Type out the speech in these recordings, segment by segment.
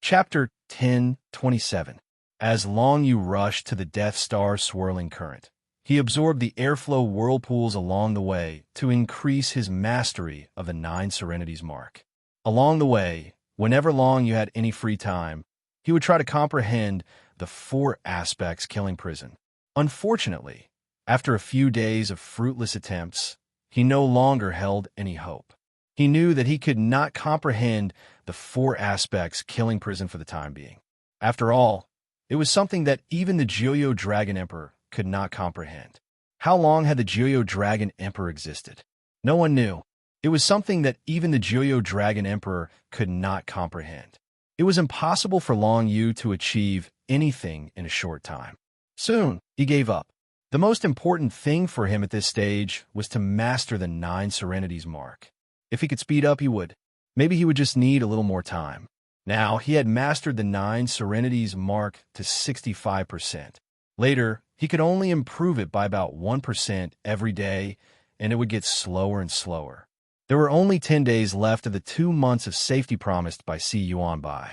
Chapter 10:27. As Long Yu rushed to the Death Star's swirling current, he absorbed the airflow whirlpools along the way to increase his mastery of the Nine Serenities mark. Along the way, whenever Long Yu had any free time, he would try to comprehend the four aspects killing prison. Unfortunately, after a few days of fruitless attempts, he no longer held any hope. He knew that he could not comprehend the four aspects killing prison for the time being. After all, it was something that even the Joyo Dragon Emperor could not comprehend. How long had the Joyo Dragon Emperor existed? No one knew. It was something that even the Joyo Dragon Emperor could not comprehend. It was impossible for Long Yu to achieve anything in a short time. Soon, he gave up. The most important thing for him at this stage was to master the Nine Serenities mark. If he could speed up, he would. Maybe he would just need a little more time. Now, he had mastered the Nine Serenities mark to 65%. Later, he could only improve it by about 1% every day, and it would get slower and slower. There were only 10 days left of the 2 months of safety promised by Si Yuanbai.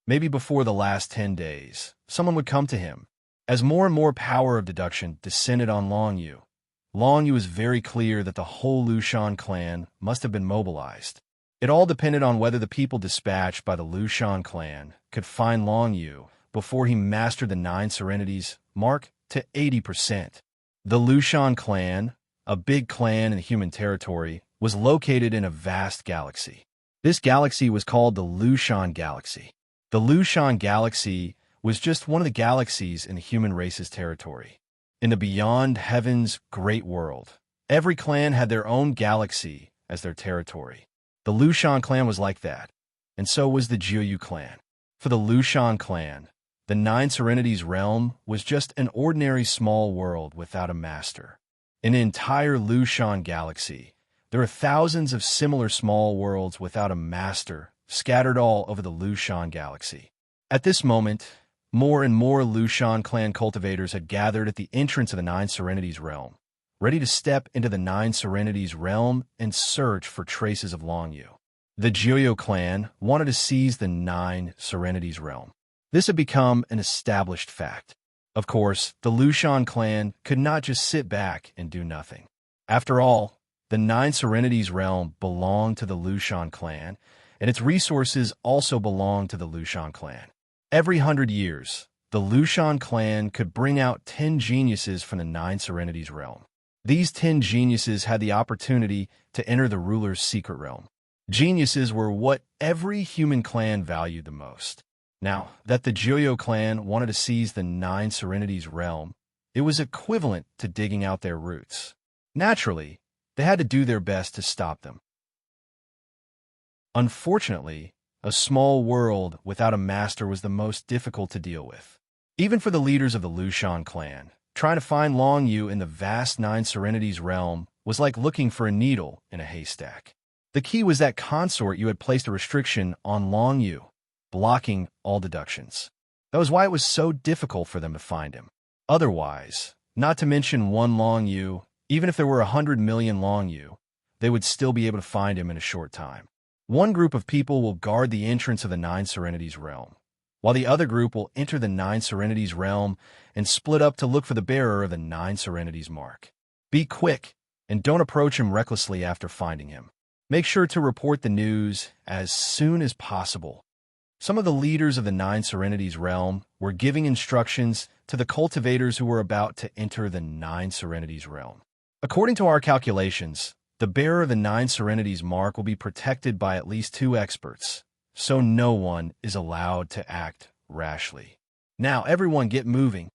Maybe before the last 10 days, someone would come to him. As more and more power of deduction descended on Long Yu was very clear that the whole Lushan clan must have been mobilized. It all depended on whether the people dispatched by the Lushan clan could find Long Yu before he mastered the Nine Serenities mark to 80%. The Lushan clan, a big clan in the human territory, was located in a vast galaxy. This galaxy was called the Lushan Galaxy. The Lushan Galaxy was just one of the galaxies in the human race's territory. In the beyond heaven's great world, every clan had their own galaxy as their territory. The Lushan clan was like that, and so was the Jiuyu clan. For the Lushan clan, the Nine Serenities realm was just an ordinary small world without a master. In the entire Lushan galaxy, there are thousands of similar small worlds without a master, scattered all over the Lushan galaxy. At this moment, more and more Lushan clan cultivators had gathered at the entrance of the Nine Serenities realm, ready to step into the Nine Serenities realm and search for traces of Long Yu. The Joyo clan wanted to seize the Nine Serenities realm. This had become an established fact. Of course, the Lushan clan could not just sit back and do nothing. After all, the Nine Serenities realm belonged to the Lushan clan, and its resources also belonged to the Lushan clan. Every 100 years, the Lushan clan could bring out 10 geniuses from the Nine Serenities realm. These 10 geniuses had the opportunity to enter the ruler's secret realm. Geniuses were what every human clan valued the most. Now, that the Joyo clan wanted to seize the Nine Serenities realm, it was equivalent to digging out their roots. Naturally, they had to do their best to stop them. Unfortunately, a small world without a master was the most difficult to deal with. Even for the leaders of the Lushan clan, trying to find Long Yu in the vast Nine Serenities realm was like looking for a needle in a haystack. The key was that Consort Yu had placed a restriction on Long Yu, blocking all deductions. That was why it was so difficult for them to find him. Otherwise, not to mention one Long Yu, even if there were 100 million Long Yu, they would still be able to find him in a short time. One group of people will guard the entrance of the Nine Serenities realm, while the other group will enter the Nine Serenities realm and split up to look for the bearer of the Nine Serenities mark. Be quick, and don't approach him recklessly after finding him. Make sure to report the news as soon as possible. Some of the leaders of the Nine Serenities realm were giving instructions to the cultivators who were about to enter the Nine Serenities realm. According to our calculations, the bearer of the Nine Serenities mark will be protected by at least 2 experts, so no one is allowed to act rashly. Now, everyone get moving.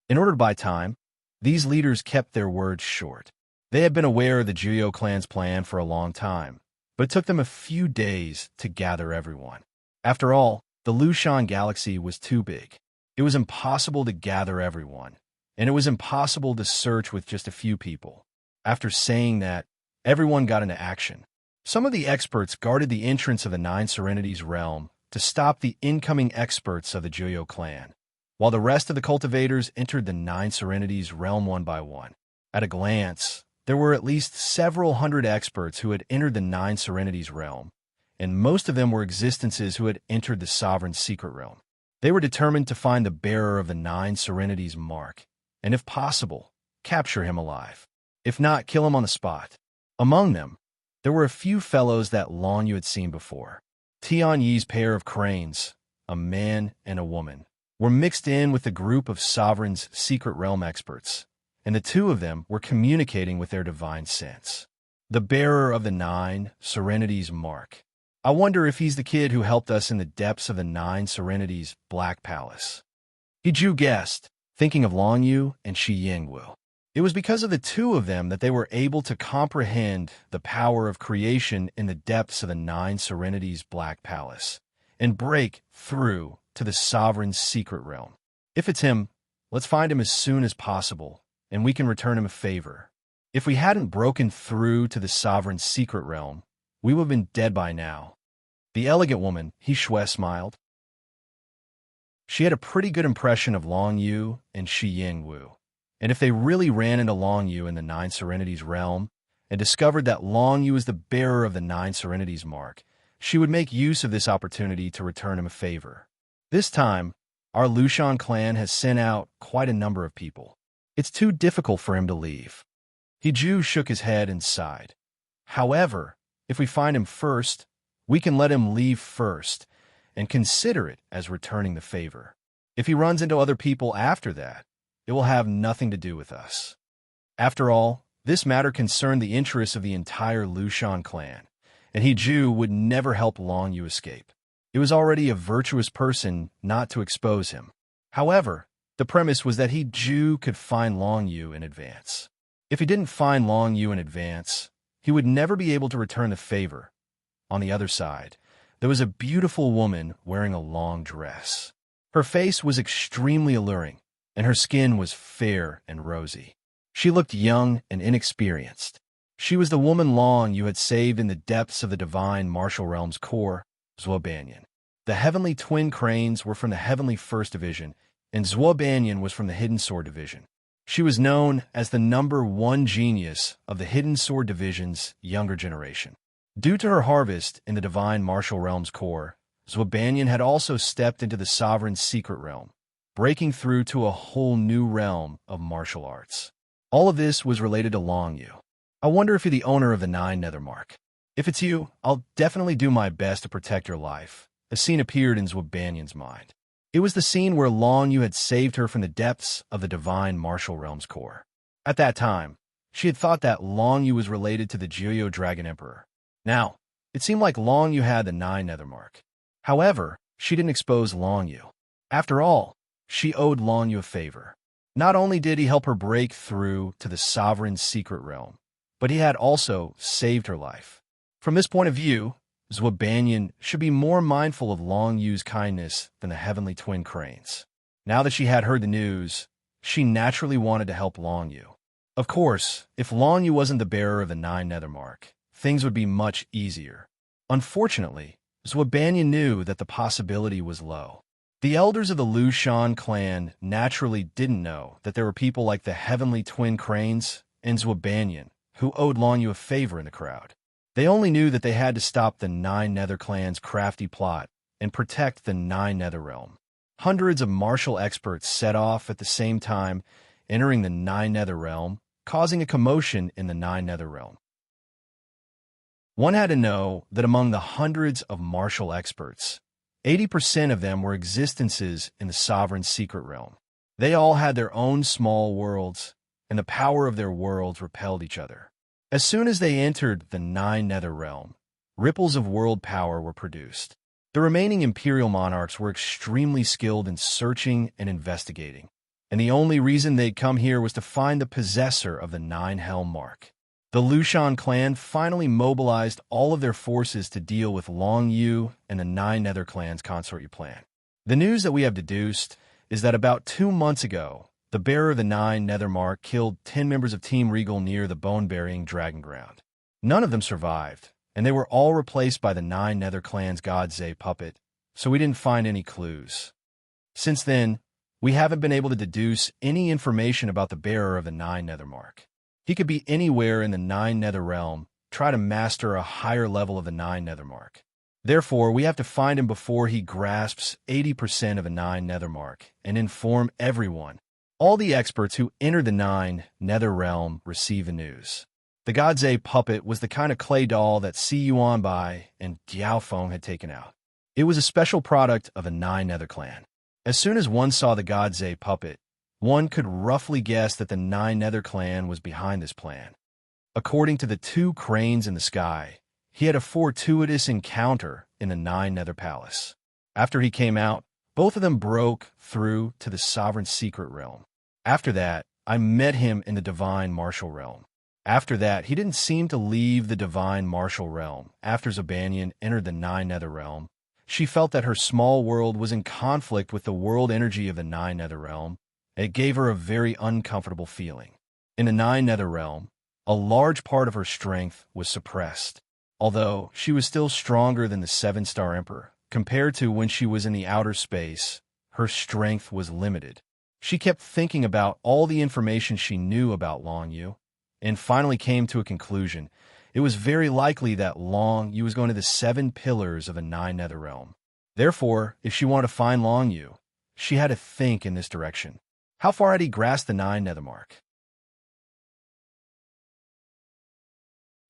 In order to buy time, these leaders kept their words short. They had been aware of the Joyo clan's plan for a long time, but it took them a few days to gather everyone. After all, the Lushan galaxy was too big. It was impossible to gather everyone, and it was impossible to search with just a few people. After saying that, everyone got into action. Some of the experts guarded the entrance of the Nine Serenities realm to stop the incoming experts of the Joyo clan, while the rest of the cultivators entered the Nine Serenities realm one by one. At a glance, there were at least several hundred experts who had entered the Nine Serenities realm, and most of them were existences who had entered the sovereign's secret realm. They were determined to find the bearer of the 9 Serenity's mark, and if possible, capture him alive. If not, kill him on the spot. Among them, there were a few fellows that Long Yu had seen before. Tian Yi's pair of cranes, a man and a woman, were mixed in with the group of Sovereign's secret realm experts, and the two of them were communicating with their divine sense. The bearer of the 9 Serenity's mark. I wonder if he's the kid who helped us in the depths of the 9 Serenity's Black Palace. Hiju guessed, thinking of Long Yu and Shi Yingwu. It was because of the two of them that they were able to comprehend the power of creation in the depths of the 9 Serenity's Black Palace and break through to the Sovereign's secret realm. If it's him, let's find him as soon as possible, and we can return him a favor. If we hadn't broken through to the Sovereign's secret realm, we would have been dead by now. The elegant woman, He Shui, smiled. She had a pretty good impression of Long Yu and Shi Yingwu, and if they really ran into Long Yu in the 9 Serenity's realm and discovered that Long Yu is the bearer of the 9 Serenity's mark, she would make use of this opportunity to return him a favor. This time, our Lushan clan has sent out quite a number of people. It's too difficult for him to leave. Hiju shook his head and sighed. However, if we find him first, we can let him leave first and consider it as returning the favor. If he runs into other people after that, it will have nothing to do with us. After all, this matter concerned the interests of the entire Lushan clan, and Hiju would never help Long Yu escape. It was already a virtuous person not to expose him. However, the premise was that Hiju could find Long Yu in advance. If he didn't find Long Yu in advance, he would never be able to return the favor. On the other side, there was a beautiful woman wearing a long dress. Her face was extremely alluring, and her skin was fair and rosy. She looked young and inexperienced. She was the woman Long Yu had saved in the depths of the divine martial realm's core, Zhuo Banyan. The heavenly twin cranes were from the heavenly first division, and Zhuo Banyan was from the hidden sword division. She was known as the #1 genius of the hidden sword division's younger generation. Due to her harvest in the divine martial realm's core, Zhuo Banyan had also stepped into the sovereign's secret realm, breaking through to a whole new realm of martial arts. All of this was related to Long Yu. I wonder if you're the owner of the 9 Nethermark. If it's you, I'll definitely do my best to protect your life. A scene appeared in Zhuo Banyan's mind. It was the scene where Long Yu had saved her from the depths of the divine martial realm's core. At that time, she had thought that Long Yu was related to the Jiuyo Dragon Emperor. Now, it seemed like Long Yu had the 9 Nethermark. However, she didn't expose Long Yu. After all, she owed Long Yu a favor. Not only did he help her break through to the sovereign's secret realm, but he had also saved her life. From this point of view, Zhuo Banyan should be more mindful of Long Yu's kindness than the heavenly twin cranes. Now that she had heard the news, she naturally wanted to help Long Yu. Of course, if Long Yu wasn't the bearer of the 9 Nethermark, things would be much easier. Unfortunately, Zhuo Banyan knew that the possibility was low. The elders of the Lushan clan naturally didn't know that there were people like the heavenly twin cranes and Zhuo Banyan who owed Long Yu a favor in the crowd. They only knew that they had to stop the 9 Nether clan's crafty plot and protect the 9 Nether realm. Hundreds of martial experts set off at the same time, entering the 9 Nether realm, causing a commotion in the 9 Nether realm. One had to know that among the hundreds of martial experts, 80% of them were existences in the sovereign's secret realm. They all had their own small worlds, and the power of their worlds repelled each other. As soon as they entered the 9 Nether realm, ripples of world power were produced. The remaining imperial monarchs were extremely skilled in searching and investigating, and the only reason they'd come here was to find the possessor of the 9 Helm Mark. The Lushan clan finally mobilized all of their forces to deal with Long Yu and the 9 Nether clan's consortium plan. The news that we have deduced is that about 2 months ago, the bearer of the 9 Nethermark killed 10 members of Team Regal near the bone-burying dragon ground. None of them survived, and they were all replaced by the 9 Nether clan's God Zay puppet, so we didn't find any clues. Since then, we haven't been able to deduce any information about the bearer of the 9 Nethermark. He could be anywhere in the 9 Nether realm, try to master a higher level of the 9 Nethermark. Therefore, we have to find him before he grasps 80% of a 9 nether mark and inform everyone. All the experts who enter the 9 nether realm receive the news. The God's puppet was the kind of clay doll that Si Yuanbai and Diaofeng had taken out. It was a special product of a 9 nether clan. As soon as one saw the God's puppet, one could roughly guess that the 9 nether clan was behind this plan. According to the 2 cranes in the sky, he had a fortuitous encounter in the 9 nether palace. After he came out, both of them broke through to the sovereign secret realm. After that, I met him in the divine martial realm. After that, he didn't seem to leave the divine martial realm. After Zabanian entered the 9 nether realm, she felt that her small world was in conflict with the world energy of the 9 nether realm. It gave her a very uncomfortable feeling. In the 9 nether realm, a large part of her strength was suppressed. Although she was still stronger than the 7-star emperor, compared to when she was in the outer space, her strength was limited. She kept thinking about all the information she knew about Long Yu, and finally came to a conclusion. It was very likely that Long Yu was going to the 7 pillars of the 9 nether realm. Therefore, if she wanted to find Long Yu, she had to think in this direction. How far had he grasped the 9 nether mark?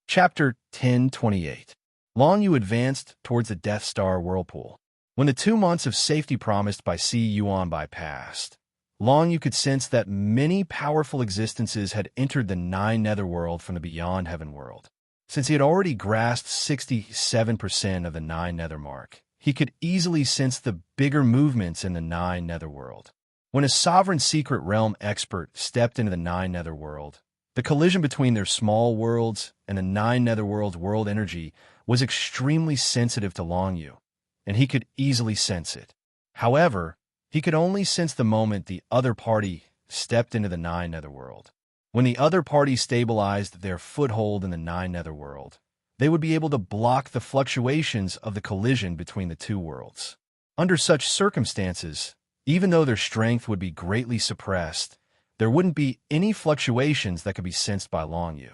Chapter 10:28. Long Yu advanced towards the Death Star whirlpool. When the 2 months of safety promised by Si Yuanbai passed, Long Yu could sense that many powerful existences had entered the 9 netherworld from the beyond heaven world. Since he had already grasped 67% of the 9 nether mark, he could easily sense the bigger movements in the 9 netherworld. When a sovereign secret realm expert stepped into the 9 netherworld, the collision between their small worlds and the 9 netherworld's world energy was extremely sensitive to Long Yu, and he could easily sense it. However, he could only sense the moment the other party stepped into the 9 netherworld. When the other party stabilized their foothold in the 9 netherworld, they would be able to block the fluctuations of the collision between the 2 worlds. Under such circumstances, even though their strength would be greatly suppressed, there wouldn't be any fluctuations that could be sensed by Long Yu.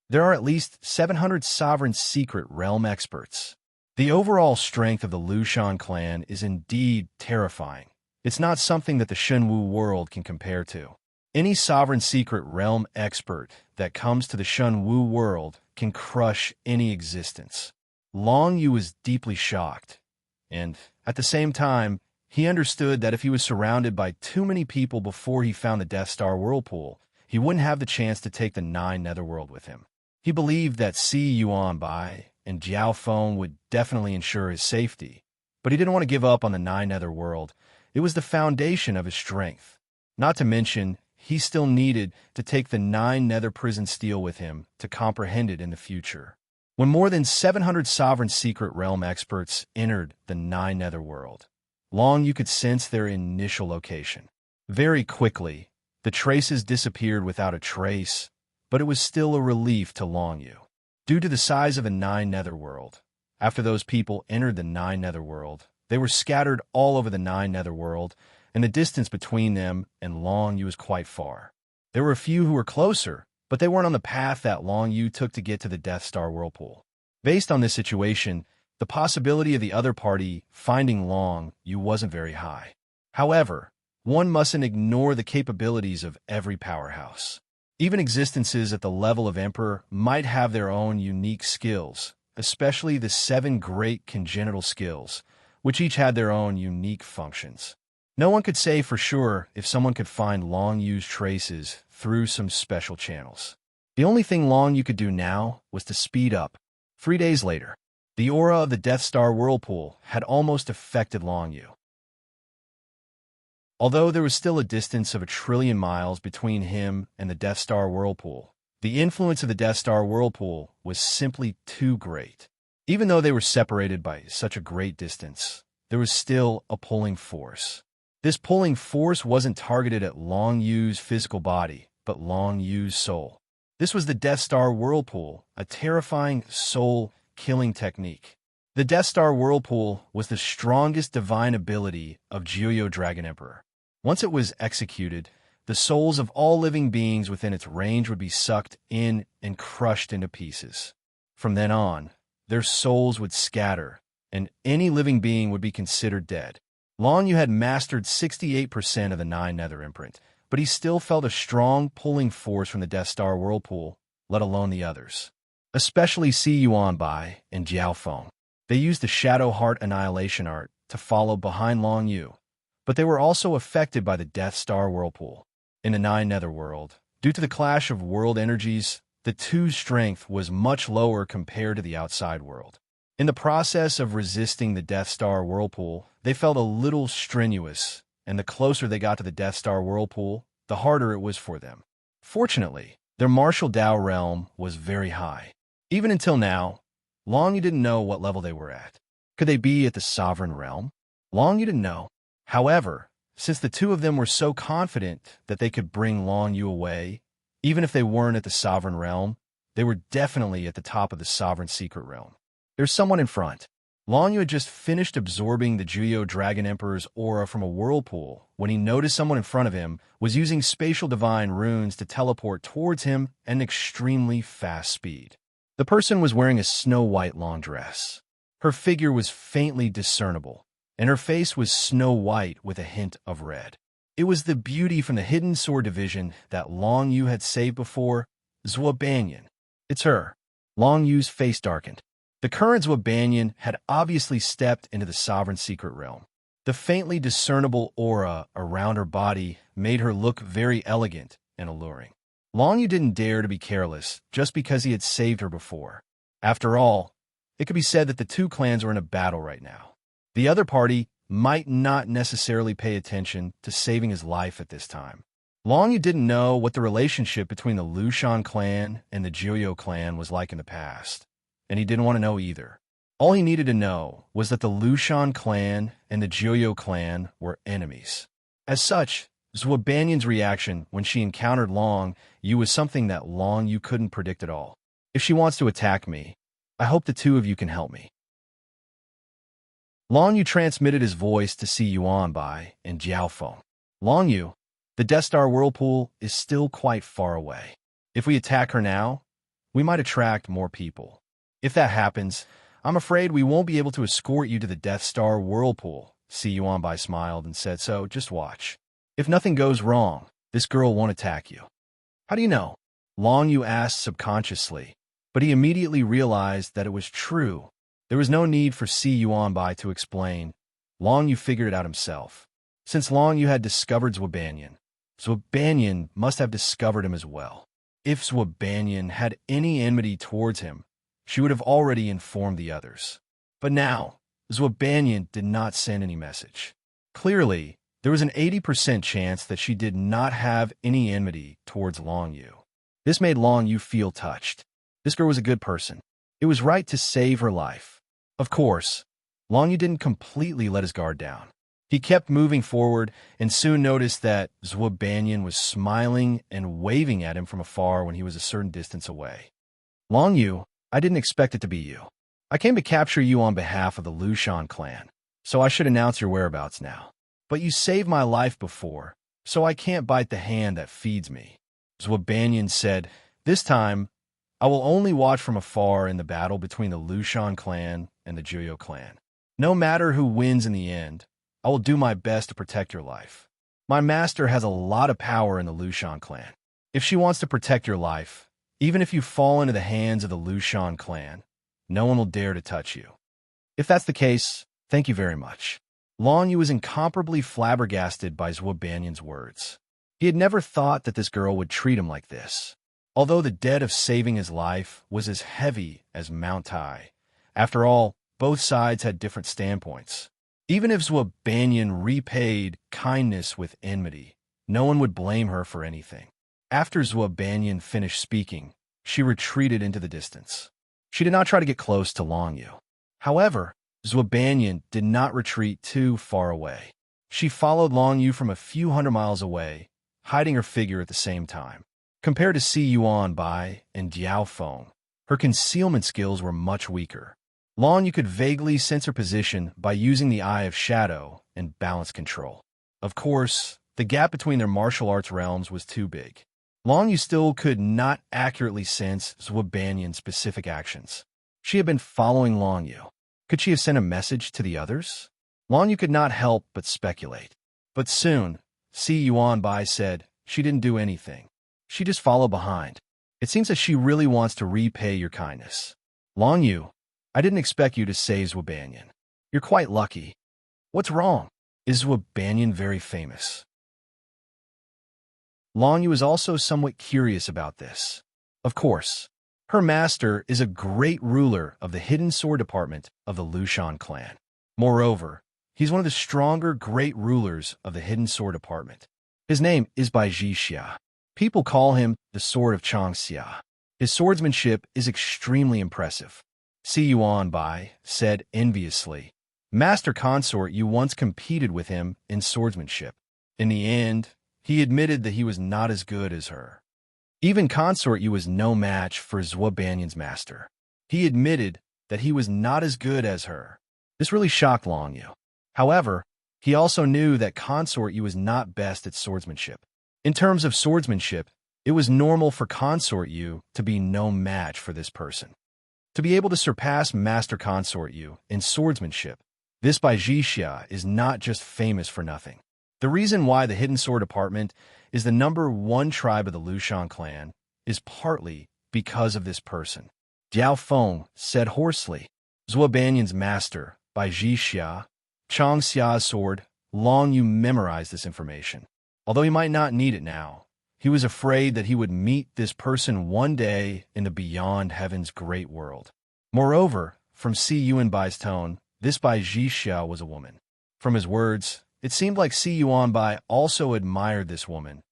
There are at least 700 sovereign secret realm experts. The overall strength of the Lushan clan is indeed terrifying. It's not something that the Shenwu world can compare to. Any sovereign secret realm expert that comes to the Shenwu world can crush any existence. Long Yu was deeply shocked, and at the same time, he understood that if he was surrounded by too many people before he found the Death Star whirlpool, he wouldn't have the chance to take the 9 netherworld with him. He believed that Si Yuanbai and Diaofeng would definitely ensure his safety, but he didn't want to give up on the 9 netherworld. It was the foundation of his strength. Not to mention, he still needed to take the 9 nether prison steel with him to comprehend it in the future. When more than 700 sovereign secret realm experts entered the 9 netherworld, Long Yu could sense their initial location. Very quickly, the traces disappeared without a trace, but it was still a relief to Long Yu. Due to the size of the 9 netherworld, after those people entered the 9 netherworld, they were scattered all over the 9 netherworld, and the distance between them and Long Yu was quite far. There were a few who were closer, but they weren't on the path that Long Yu took to get to the Death Star whirlpool. Based on this situation, the possibility of the other party finding Long Yu wasn't very high. However, one mustn't ignore the capabilities of every powerhouse. Even existences at the level of Emperor might have their own unique skills, especially the 7 great congenital skills, which each had their own unique functions. No one could say for sure if someone could find Long Yu's traces through some special channels. The only thing Long Yu could do now was to speed up. 3 days later, the aura of the Death Star whirlpool had almost affected Long Yu. Although there was still a distance of 1 trillion miles between him and the Death Star whirlpool, the influence of the Death Star whirlpool was simply too great. Even though they were separated by such a great distance, there was still a pulling force. This pulling force wasn't targeted at Long Yu's physical body, but Long Yu's soul. This was the Death Star whirlpool, a terrifying soul-killing technique. The Death Star whirlpool was the strongest divine ability of Jiuyo Dragon Emperor. Once it was executed, the souls of all living beings within its range would be sucked in and crushed into pieces. From then on, their souls would scatter, and any living being would be considered dead. Long Yu had mastered 68% of the 9 nether imprint, but he still felt a strong pulling force from the Death Star whirlpool, let alone the others. Especially Si Yuan Bai and Jiao Feng. They used the Shadow Heart Annihilation art to follow behind Long Yu, but they were also affected by the Death Star whirlpool. In the 9 netherworld, due to the clash of world energies, the two's strength was much lower compared to the outside world. In the process of resisting the Death Star whirlpool, they felt a little strenuous, and the closer they got to the Death Star whirlpool, the harder it was for them. Fortunately, their martial Dao realm was very high. Even until now, Long Yu didn't know what level they were at. Could they be at the Sovereign Realm? Long Yu didn't know. However, since the two of them were so confident that they could bring Long Yu away, even if they weren't at the Sovereign Realm, they were definitely at the top of the Sovereign Secret Realm. There's someone in front. Long Yu had just finished absorbing the Juyo Dragon Emperor's aura from a whirlpool when he noticed someone in front of him was using spatial divine runes to teleport towards him at an extremely fast speed. The person was wearing a snow-white long dress. Her figure was faintly discernible, and her face was snow-white with a hint of red. It was the beauty from the Hidden Sword Division that Long Yu had saved before, Zhuo Banyan. It's her. Long Yu's face darkened. The current Zhuo Banyan had obviously stepped into the Sovereign Secret Realm. The faintly discernible aura around her body made her look very elegant and alluring. Long Yu didn't dare to be careless just because he had saved her before. After all, it could be said that the two clans were in a battle right now. The other party might not necessarily pay attention to saving his life at this time. Long Yu didn't know what the relationship between the Lushan clan and the Juyo clan was like in the past, and he didn't want to know either. All he needed to know was that the Lushan clan and the Juyo clan were enemies. As such, Zhuo Banyan's reaction when she encountered Long Yu was something that Long Yu couldn't predict at all. If she wants to attack me, I hope the two of you can help me. Long Yu transmitted his voice to Si Yuan Bai and Jiao Feng. Long Yu, the Death Star whirlpool is still quite far away. If we attack her now, we might attract more people. If that happens, I'm afraid we won't be able to escort you to the Death Star whirlpool. Si Yuan Bai smiled and said, so just watch. If nothing goes wrong, this girl won't attack you. How do you know? Long Yu asked subconsciously, but he immediately realized that it was true. There was no need for Si Yuan Bai to explain. Long Yu figured it out himself. Since Long Yu had discovered Zhuo Banyan, Zhuo Banyan must have discovered him as well. If Zhuo Banyan had any enmity towards him, she would have already informed the others. But now, Zhuo Banyan did not send any message. Clearly, there was an 80% chance that she did not have any enmity towards Long Yu. This made Long Yu feel touched. This girl was a good person. It was right to save her life. Of course, Long Yu didn't completely let his guard down. He kept moving forward and soon noticed that Zhuo Banyan was smiling and waving at him from afar when he was a certain distance away. Long Yu, I didn't expect it to be you. I came to capture you on behalf of the Lushan clan, so I should announce your whereabouts now. But you saved my life before, so I can't bite the hand that feeds me. Zhuo Banyan said, this time, I will only watch from afar in the battle between the Lushan clan and the Juyo clan. No matter who wins in the end, I will do my best to protect your life. My master has a lot of power in the Lushan clan. If she wants to protect your life, even if you fall into the hands of the Lushan clan, no one will dare to touch you. If that's the case, thank you very much. Long Yu was incomparably flabbergasted by Zhuo Banyan's words. He had never thought that this girl would treat him like this. Although the debt of saving his life was as heavy as Mount Tai, after all, both sides had different standpoints. Even if Zhuo Banyan repaid kindness with enmity, no one would blame her for anything. After Zhuo Banyan finished speaking, she retreated into the distance. She did not try to get close to Long Yu. However, Zhuo Banyan did not retreat too far away. She followed Long Yu from a few hundred miles away, hiding her figure at the same time. Compared to Si Yuan Bai and Jiao Feng, her concealment skills were much weaker. Long Yu could vaguely sense her position by using the Eye of Shadow and balance control. Of course, the gap between their martial arts realms was too big. Long Yu still could not accurately sense Zhuo Banyan's specific actions. She had been following Long Yu. Could she have sent a message to the others? Long Yu could not help but speculate. But soon, Si Yuanbai said she didn't do anything. She just followed behind. It seems that she really wants to repay your kindness. Long Yu, I didn't expect you to say Zhuo Banyan. You're quite lucky. What's wrong? Is Zhuo Banyan very famous? Long Yu is also somewhat curious about this. Of course, her master is a great ruler of the hidden sword department of the Lushan clan. Moreover, he's one of the stronger great rulers of the hidden sword department. His name is Bai Jixia. People call him the Sword of Changxia. His swordsmanship is extremely impressive. Si Yuanbai said enviously, Master Consort, you once competed with him in swordsmanship. In the end, he admitted that he was not as good as her. Even Consort Yu was no match for Zhuo Banyan's master. He admitted that he was not as good as her. This really shocked Long Yu. However, he also knew that Consort Yu was not best at swordsmanship. In terms of swordsmanship, it was normal for Consort Yu to be no match for this person. To be able to surpass Master Consort Yu in swordsmanship, this Bai Jixia is not just famous for nothing. The reason why the Hidden Sword Department is the #1 tribe of the Lushan clan is partly because of this person. Diao Feng said hoarsely, Zhuo Banyan's master, Bai Jixia, Changxia's sword. Long Yu memorized this information. Although he might not need it now, he was afraid that he would meet this person one day in the beyond heaven's great world. Moreover, from Si Yuanbai's tone, this Bai Jixia was a woman. From his words, it seemed like Si Yuanbai also admired this woman.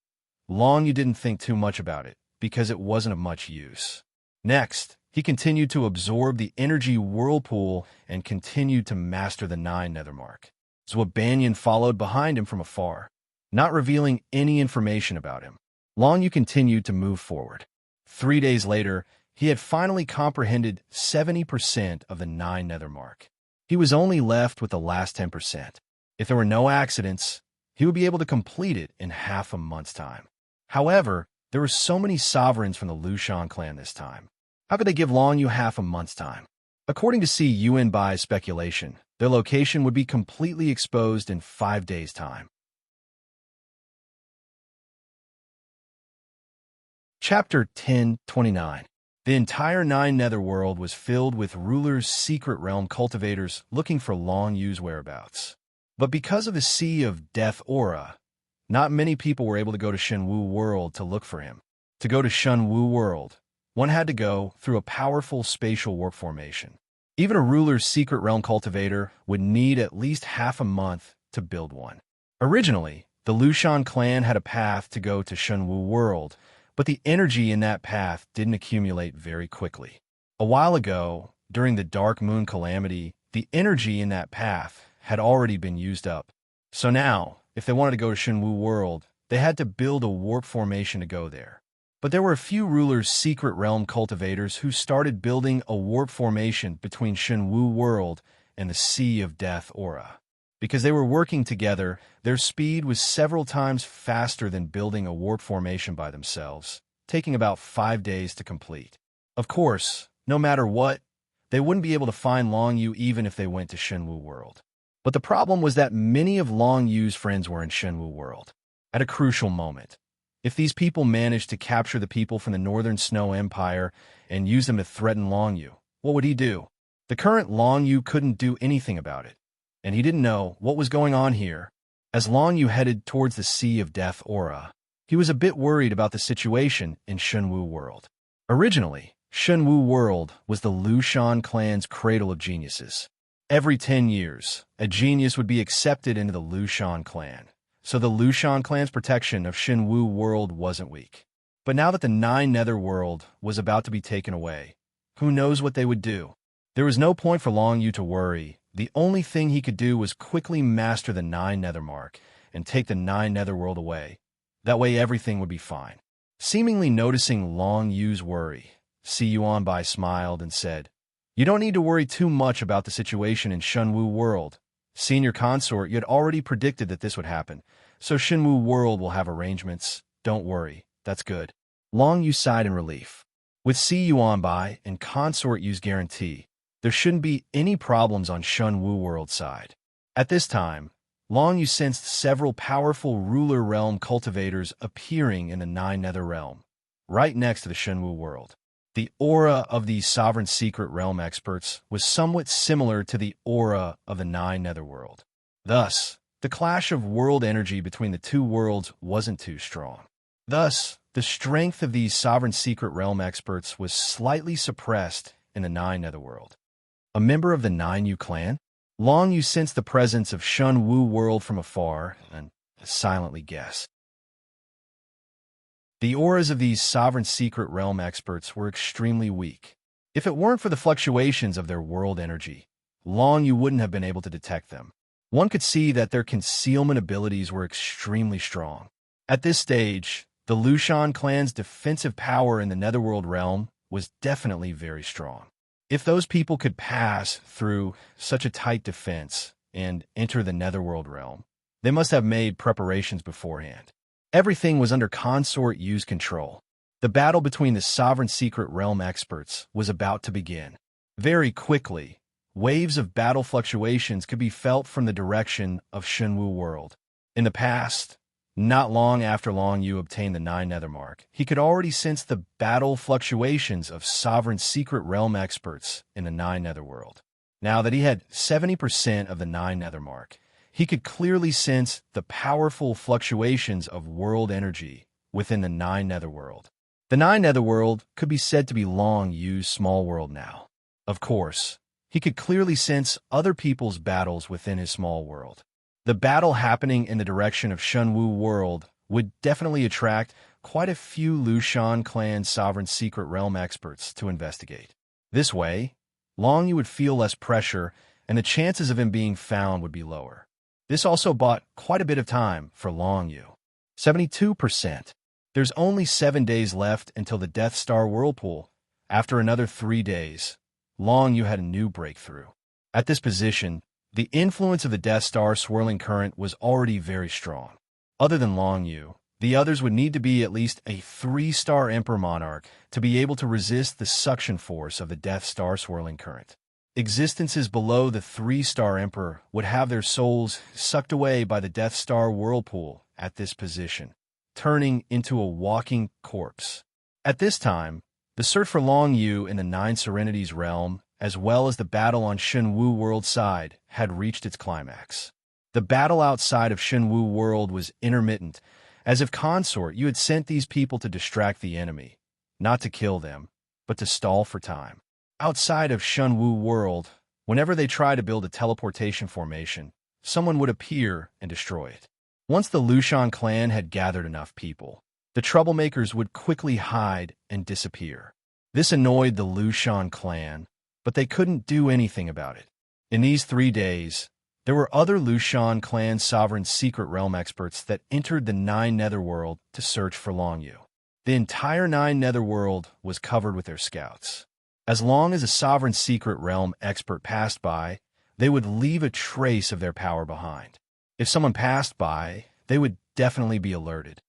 Long Yu didn't think too much about it, because it wasn't of much use. Next, he continued to absorb the energy whirlpool and continued to master the 9 nethermark. Zhuo Banyan followed behind him from afar, not revealing any information about him. Long Yu continued to move forward. 3 days later, he had finally comprehended 70% of the 9 nethermark. He was only left with the last 10%. If there were no accidents, he would be able to complete it in half a month's time. However, there were so many sovereigns from the Lushan clan this time. How could they give Long Yu half a month's time? According to Si Yuanbai's speculation, their location would be completely exposed in 5 days' time. Chapter 10:29. The entire 9 netherworld was filled with rulers' secret realm cultivators looking for Long Yu's whereabouts. But because of the Sea of Death aura, not many people were able to go to Shenwu World to look for him. To go to Shenwu World, one had to go through a powerful spatial warp formation. Even a ruler's secret realm cultivator would need at least half a month to build one. Originally, the Lushan clan had a path to go to Shenwu World, but the energy in that path didn't accumulate very quickly. A while ago, during the Dark Moon Calamity, the energy in that path had already been used up. So now, if they wanted to go to Shenwu World, they had to build a warp formation to go there. But there were a few rulers' secret realm cultivators who started building a warp formation between Shenwu World and the Sea of Death aura. Because they were working together, their speed was several times faster than building a warp formation by themselves, taking about 5 days to complete. Of course, no matter what, they wouldn't be able to find Long Yu even if they went to Shenwu World. But the problem was that many of Long Yu's friends were in Shenwu World. At a crucial moment, if these people managed to capture the people from the Northern Snow Empire and use them to threaten Long Yu, what would he do? The current Long Yu couldn't do anything about it, and he didn't know what was going on here. As Long Yu headed towards the Sea of Death aura, he was a bit worried about the situation in Shenwu World. Originally, Shenwu World was the Lushan clan's cradle of geniuses. Every 10 years, a genius would be accepted into the Lushan clan, so the Lushan clan's protection of Shenwu World wasn't weak. But now that the 9 netherworld was about to be taken away, who knows what they would do? There was no point for Long Yu to worry. The only thing he could do was quickly master the 9 nethermark and take the 9 netherworld away. That way everything would be fine. Seemingly noticing Long Yu's worry, Si Yuanbai smiled and said, You don't need to worry too much about the situation in Shenwu World. Senior Consort, you had already predicted that this would happen, so Shenwu World will have arrangements. Don't worry, that's good. Long Yu sighed in relief. With Si Yuanbai and Consort Yu's guarantee, There shouldn't be any problems on Shun Wu World side. At this time, Long Yu sensed several powerful ruler realm cultivators appearing in the Nine Nether Realm, right next to the Shun Wu World. The aura of these sovereign secret realm experts was somewhat similar to the aura of the Nine Netherworld. Thus, the clash of world energy between the two worlds wasn't too strong. Thus, the strength of these sovereign secret realm experts was slightly suppressed in the Nine Netherworld. A member of the Nine Yu clan, Long Yu sensed the presence of Shun Wu World from afar and silently guessed. The auras of these sovereign secret realm experts were extremely weak. If it weren't for the fluctuations of their world energy, Long Yu wouldn't have been able to detect them. One could see that their concealment abilities were extremely strong. At this stage, the Lushan clan's defensive power in the Netherworld realm was definitely very strong. If those people could pass through such a tight defense and enter the Netherworld realm, they must have made preparations beforehand. Everything was under Consort Yu's control. The battle between the sovereign secret realm experts was about to begin. Very quickly, waves of battle fluctuations could be felt from the direction of Shenwu World. In the past, not long after Long Yu obtained the Nine Nether Mark, he could already sense the battle fluctuations of sovereign secret realm experts in the Nine Nether World. Now that he had 70% of the Nine Nether Mark, he could clearly sense the powerful fluctuations of world energy within the Nine Netherworld. The Nine Netherworld could be said to be Long Yu's small world now. Of course, he could clearly sense other people's battles within his small world. The battle happening in the direction of Shunwu World would definitely attract quite a few Lushan clan sovereign secret realm experts to investigate. This way, Long Yu would feel less pressure and the chances of him being found would be lower. This also bought quite a bit of time for Long Yu. 72%. There's only 7 days left until the Death Star Whirlpool. After another 3 days, Long Yu had a new breakthrough. At this position, the influence of the Death Star swirling current was already very strong. Other than Long Yu, the others would need to be at least a 3-star Emperor Monarch to be able to resist the suction force of the Death Star swirling current. Existences below the 3-star Emperor would have their souls sucked away by the Death Star Whirlpool at this position, turning into a walking corpse. At this time, the search for Long Yu in the Nine Serenities realm, as well as the battle on Shenwu World side, had reached its climax. The battle outside of Shenwu World was intermittent, as if Consort Yu had sent these people to distract the enemy, not to kill them, but to stall for time. Outside of Shenwu World, whenever they tried to build a teleportation formation, someone would appear and destroy it. Once the Lushan clan had gathered enough people, the troublemakers would quickly hide and disappear. This annoyed the Lushan clan, but they couldn't do anything about it. In these 3 days, there were other Lushan clan sovereign secret realm experts that entered the Nine Netherworld to search for Long Yu. The entire Nine Netherworld was covered with their scouts. As long as a sovereign secret realm expert passed by, they would leave a trace of their power behind. If someone passed by, they would definitely be alerted.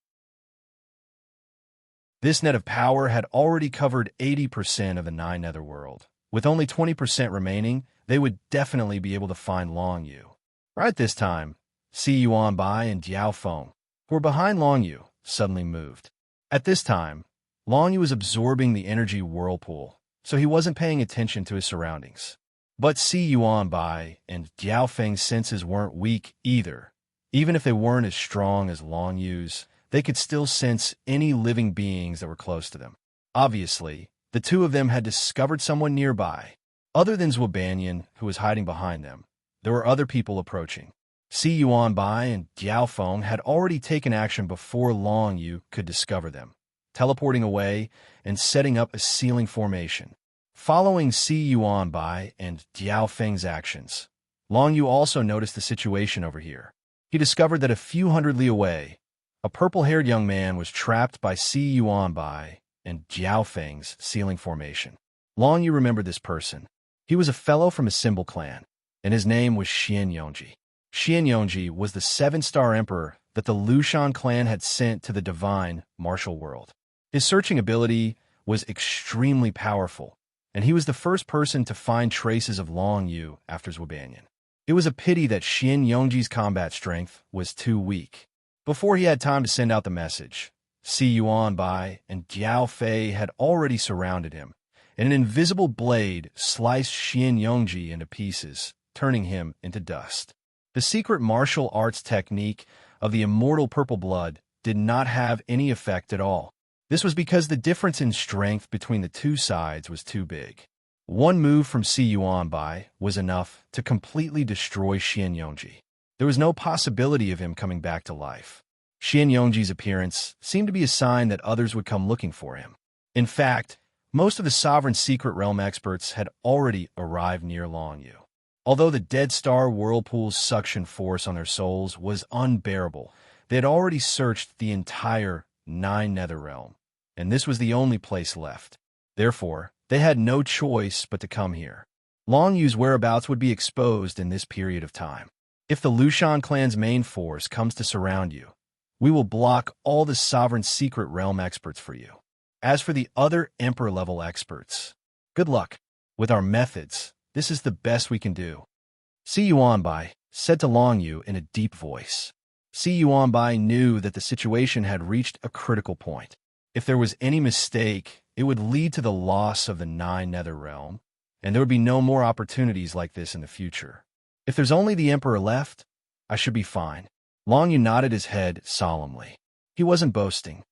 This net of power had already covered 80% of the Nine Netherworld. With only 20% remaining, they would definitely be able to find Long Yu. Right this time, Si Yuan Bai and Diao Feng, who were behind Long Yu, suddenly moved. At this time, Long Yu was absorbing the energy whirlpool, so he wasn't paying attention to his surroundings. But Si Yuan Bai and Diao Feng's senses weren't weak either. Even if they weren't as strong as Long Yu's, they could still sense any living beings that were close to them. Obviously, the two of them had discovered someone nearby. Other than Zhuobanyan, who was hiding behind them, there were other people approaching. Si Yuan Bai and Diao Feng had already taken action before Long Yu could discover them, teleporting away and setting up a sealing formation. Following Si Yuan Bai and Diao Feng's actions, Long Yu also noticed the situation over here. He discovered that a few hundred li away, a purple-haired young man was trapped by Si Yuan Bai and Diao Feng's sealing formation. Long Yu remembered this person. He was a fellow from a Symbol clan, and his name was Xian Yongji. Xian Yongji was the 7-star emperor that the Lushan clan had sent to the divine martial world. His searching ability was extremely powerful, and he was the first person to find traces of Long Yu after Zhubanyan. It was a pity that Xian Yongji's combat strength was too weak. Before he had time to send out the message, Si Yuanbai and Jiao Fei had already surrounded him, and an invisible blade sliced Xian Yongji into pieces, turning him into dust. The secret martial arts technique of the immortal purple blood did not have any effect at all. This was because the difference in strength between the two sides was too big. One move from Si Yuanbai was enough to completely destroy Xian Yongji. There was no possibility of him coming back to life. Xian Yongji's appearance seemed to be a sign that others would come looking for him. In fact, most of the Sovereign Secret Realm experts had already arrived near Long Yu. Although the Dead Star Whirlpool's suction force on their souls was unbearable, they had already searched the entire 9 Nether Realm, and this was the only place left. Therefore, they had no choice but to come here. Long Yu's whereabouts would be exposed in this period of time. If the Lushan clan's main force comes to surround you, we will block all the Sovereign Secret Realm experts for you. As for the other Emperor-level experts, good luck. With our methods, this is the best we can do. Si Yuanbai said to Long Yu in a deep voice. Si Yuanbai knew that the situation had reached a critical point. If there was any mistake, it would lead to the loss of the 9 Nether Realm, and there would be no more opportunities like this in the future. If there's only the Emperor left, I should be fine. Long Yu nodded his head solemnly. He wasn't boasting.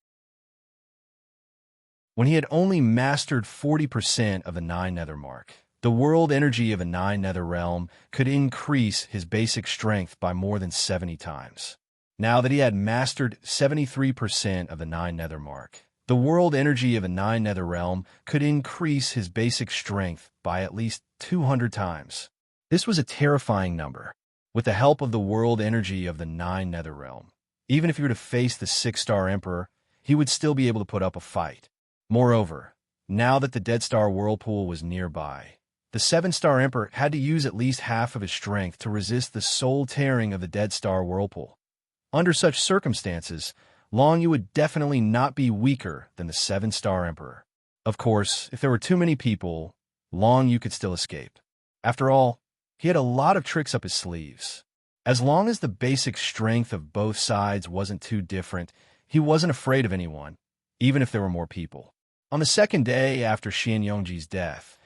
When he had only mastered 40% of the 9 Nether mark, the world energy of a 9 Nether Realm could increase his basic strength by more than 70 times. Now that he had mastered 73% of the 9 Nether mark, the world energy of a 9 Nether Realm could increase his basic strength by at least 200 times. This was a terrifying number. With the help of the world energy of the 9 Nether Realm, even if he were to face the 6-star Emperor, he would still be able to put up a fight. Moreover, now that the Dead Star Whirlpool was nearby, the 7-star Emperor had to use at least half of his strength to resist the soul tearing of the Dead Star Whirlpool. Under such circumstances, Long Yu would definitely not be weaker than the 7-star Emperor. Of course, if there were too many people, Long Yu could still escape. After all, he had a lot of tricks up his sleeves. As long as the basic strength of both sides wasn't too different, he wasn't afraid of anyone, even if there were more people. On the second day after Xian Yongji's death,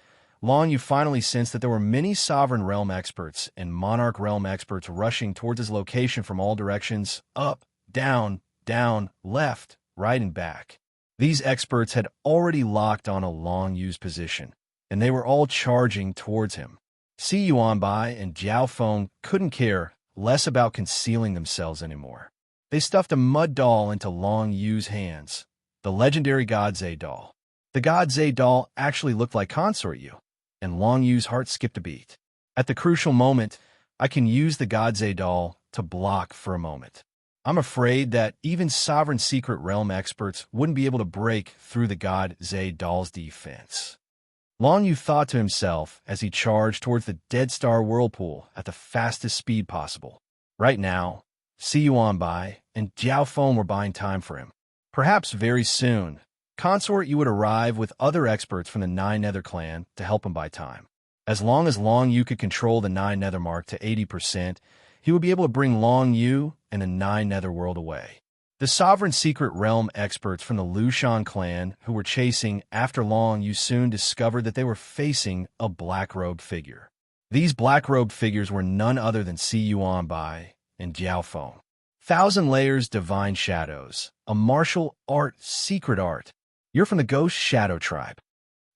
Long Yu finally sensed that there were many Sovereign Realm experts and Monarch Realm experts rushing towards his location from all directions, up, down, left, right, and back. These experts had already locked on a Long Yu's position, and they were all charging towards him. Si Yuanbai and Jiao Feng couldn't care less about concealing themselves anymore. They stuffed a mud doll into Long Yu's hands, the legendary God Zhe doll. The God Zhe doll actually looked like Consort Yu, and Long Yu's heart skipped a beat. At the crucial moment, I can use the God Zhe doll to block for a moment. I'm afraid that even Sovereign Secret Realm experts wouldn't be able to break through the God Zhe doll's defense. Long Yu thought to himself as he charged towards the Dead Star Whirlpool at the fastest speed possible. Right now, Si Yuanbai and Jiao Feng were buying time for him. Perhaps very soon, Consort Yu would arrive with other experts from the 9 Nether clan to help him buy time. As long as Long Yu could control the 9 Nether mark to 80%, he would be able to bring Long Yu and the 9 Nether world away. The Sovereign Secret Realm experts from the Lushan clan who were chasing after Long Yu soon discovered that they were facing a black-robed figure. These black-robed figures were none other than Si Yuanbai and Jiao Feng. Thousand Layers Divine Shadows, a martial art secret art. You're from the Ghost Shadow tribe.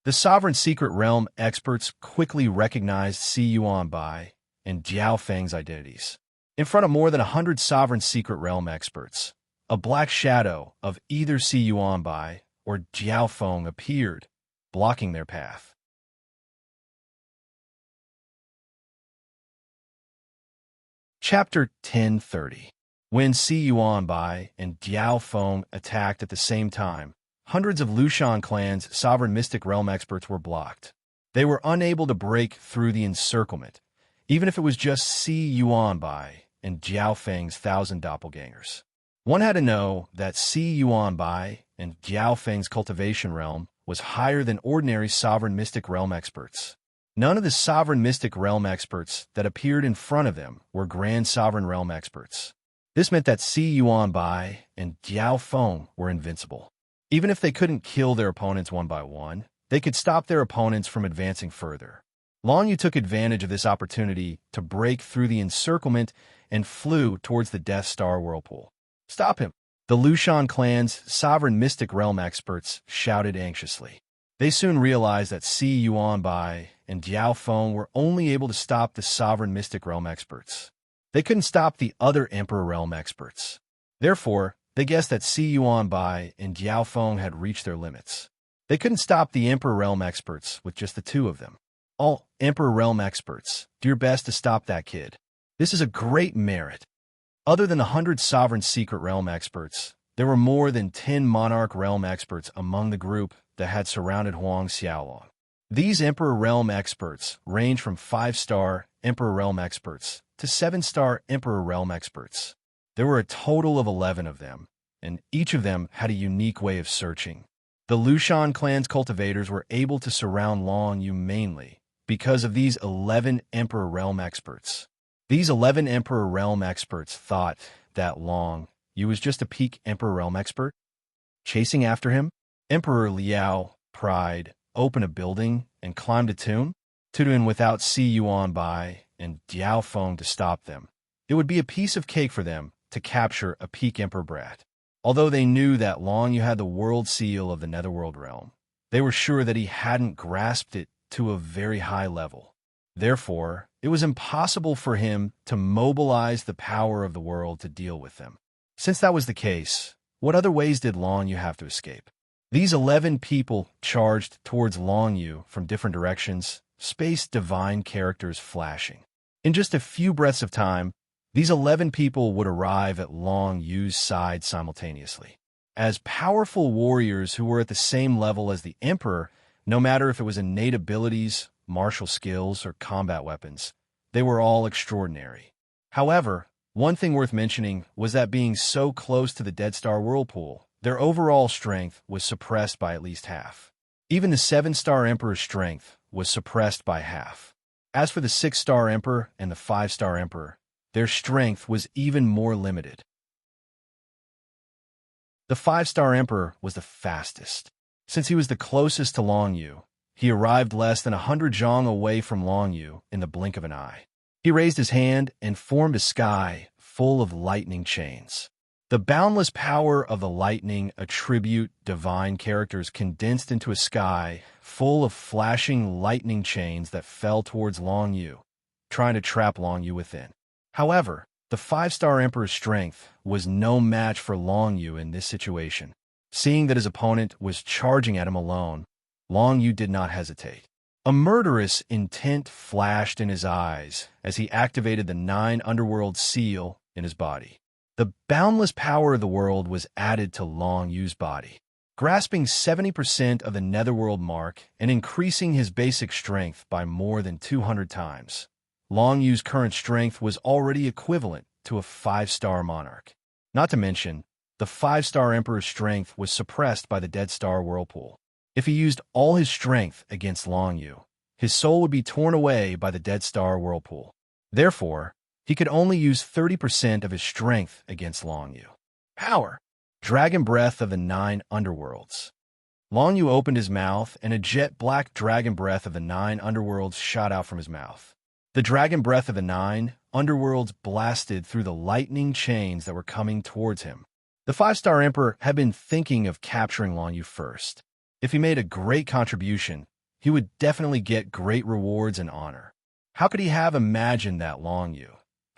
The Sovereign Secret Realm experts quickly recognized Si Yuanbai and Jiao Feng's identities. In front of more than 100 Sovereign Secret Realm experts, a black shadow of either Si Yuanbai or Jiao Feng appeared, blocking their path. Chapter 1030. When Si Yuanbai and Jiao Feng attacked at the same time, hundreds of Lushan clan's Sovereign Mystic Realm experts were blocked. They were unable to break through the encirclement, even if it was just Si Yuanbai and Jiao Feng's 1,000 doppelgangers. One had to know that Si Yuanbai and Jiao Feng's cultivation realm was higher than ordinary Sovereign Mystic Realm experts. None of the Sovereign Mystic Realm experts that appeared in front of them were Grand Sovereign Realm experts. This meant that Si Yuanbai and Diao Feng were invincible. Even if they couldn't kill their opponents one by one, they could stop their opponents from advancing further. Long Yu took advantage of this opportunity to break through the encirclement and flew towards the Death Star Whirlpool. "Stop him!" The Lushan clan's Sovereign Mystic Realm experts shouted anxiously. They soon realized that Si Yuanbai and Diao Feng were only able to stop the Sovereign Mystic Realm experts. They couldn't stop the other Emperor Realm experts. Therefore, they guessed that Si Yuanbai and Diao Feng had reached their limits. They couldn't stop the Emperor Realm experts with just the two of them. "All Emperor Realm experts, do your best to stop that kid. This is a great merit." Other than 100 Sovereign Secret Realm experts, there were more than 10 Monarch Realm experts among the group that had surrounded Huang Xiaolong. These Emperor Realm experts range from 5-star Emperor Realm experts to 7-star Emperor Realm experts. There were a total of 11 of them, and each of them had a unique way of searching. The Lushan clan's cultivators were able to surround Long Yu mainly because of these 11 Emperor Realm experts. These 11 Emperor Realm experts thought that Long Yu was just a peak Emperor Realm expert. Chasing after him, Emperor Liao pried open a building and climbed a tomb, Tutuin without Si Yuanbai and Diao Feng to stop them. It would be a piece of cake for them to capture a peak Emperor brat. Although they knew that Long Yu had the world seal of the Netherworld realm, they were sure that he hadn't grasped it to a very high level. Therefore, it was impossible for him to mobilize the power of the world to deal with them. Since that was the case, what other ways did Long Yu have to escape? These 11 people charged towards Long Yu from different directions, space divine characters flashing. In just a few breaths of time, these 11 people would arrive at Long Yu's side simultaneously. As powerful warriors who were at the same level as the Emperor, no matter if it was innate abilities, martial skills, or combat weapons, they were all extraordinary. However, one thing worth mentioning was that being so close to the Dead Star Whirlpool, their overall strength was suppressed by at least half. Even the 7-star Emperor's strength was suppressed by half. As for the 6-star Emperor and the 5-star Emperor, their strength was even more limited. The 5-star Emperor was the fastest. Since he was the closest to Long Yu, he arrived less than 100 zhang away from Long Yu in the blink of an eye. He raised his hand and formed a sky full of lightning chains. The boundless power of the lightning attribute divine characters condensed into a sky full of flashing lightning chains that fell towards Long Yu, trying to trap Long Yu within. However, the 5-star Emperor's strength was no match for Long Yu in this situation. Seeing that his opponent was charging at him alone, Long Yu did not hesitate. A murderous intent flashed in his eyes as he activated the 9 underworld seal in his body. The boundless power of the world was added to Long Yu's body, grasping 70% of the Netherworld mark and increasing his basic strength by more than 200 times. Long Yu's current strength was already equivalent to a 5-star monarch. Not to mention, the 5-star Emperor's strength was suppressed by the Dead Star Whirlpool. If he used all his strength against Long Yu, his soul would be torn away by the Dead Star Whirlpool. Therefore, he could only use 30% of his strength against Long Yu. Power! Dragon Breath of the 9 Underworlds. Long Yu opened his mouth, and a jet-black dragon breath of the 9 Underworlds shot out from his mouth. The dragon breath of the 9 Underworlds blasted through the lightning chains that were coming towards him. The 5-star Emperor had been thinking of capturing Long Yu first. If he made a great contribution, he would definitely get great rewards and honor. How could he have imagined that Long Yu,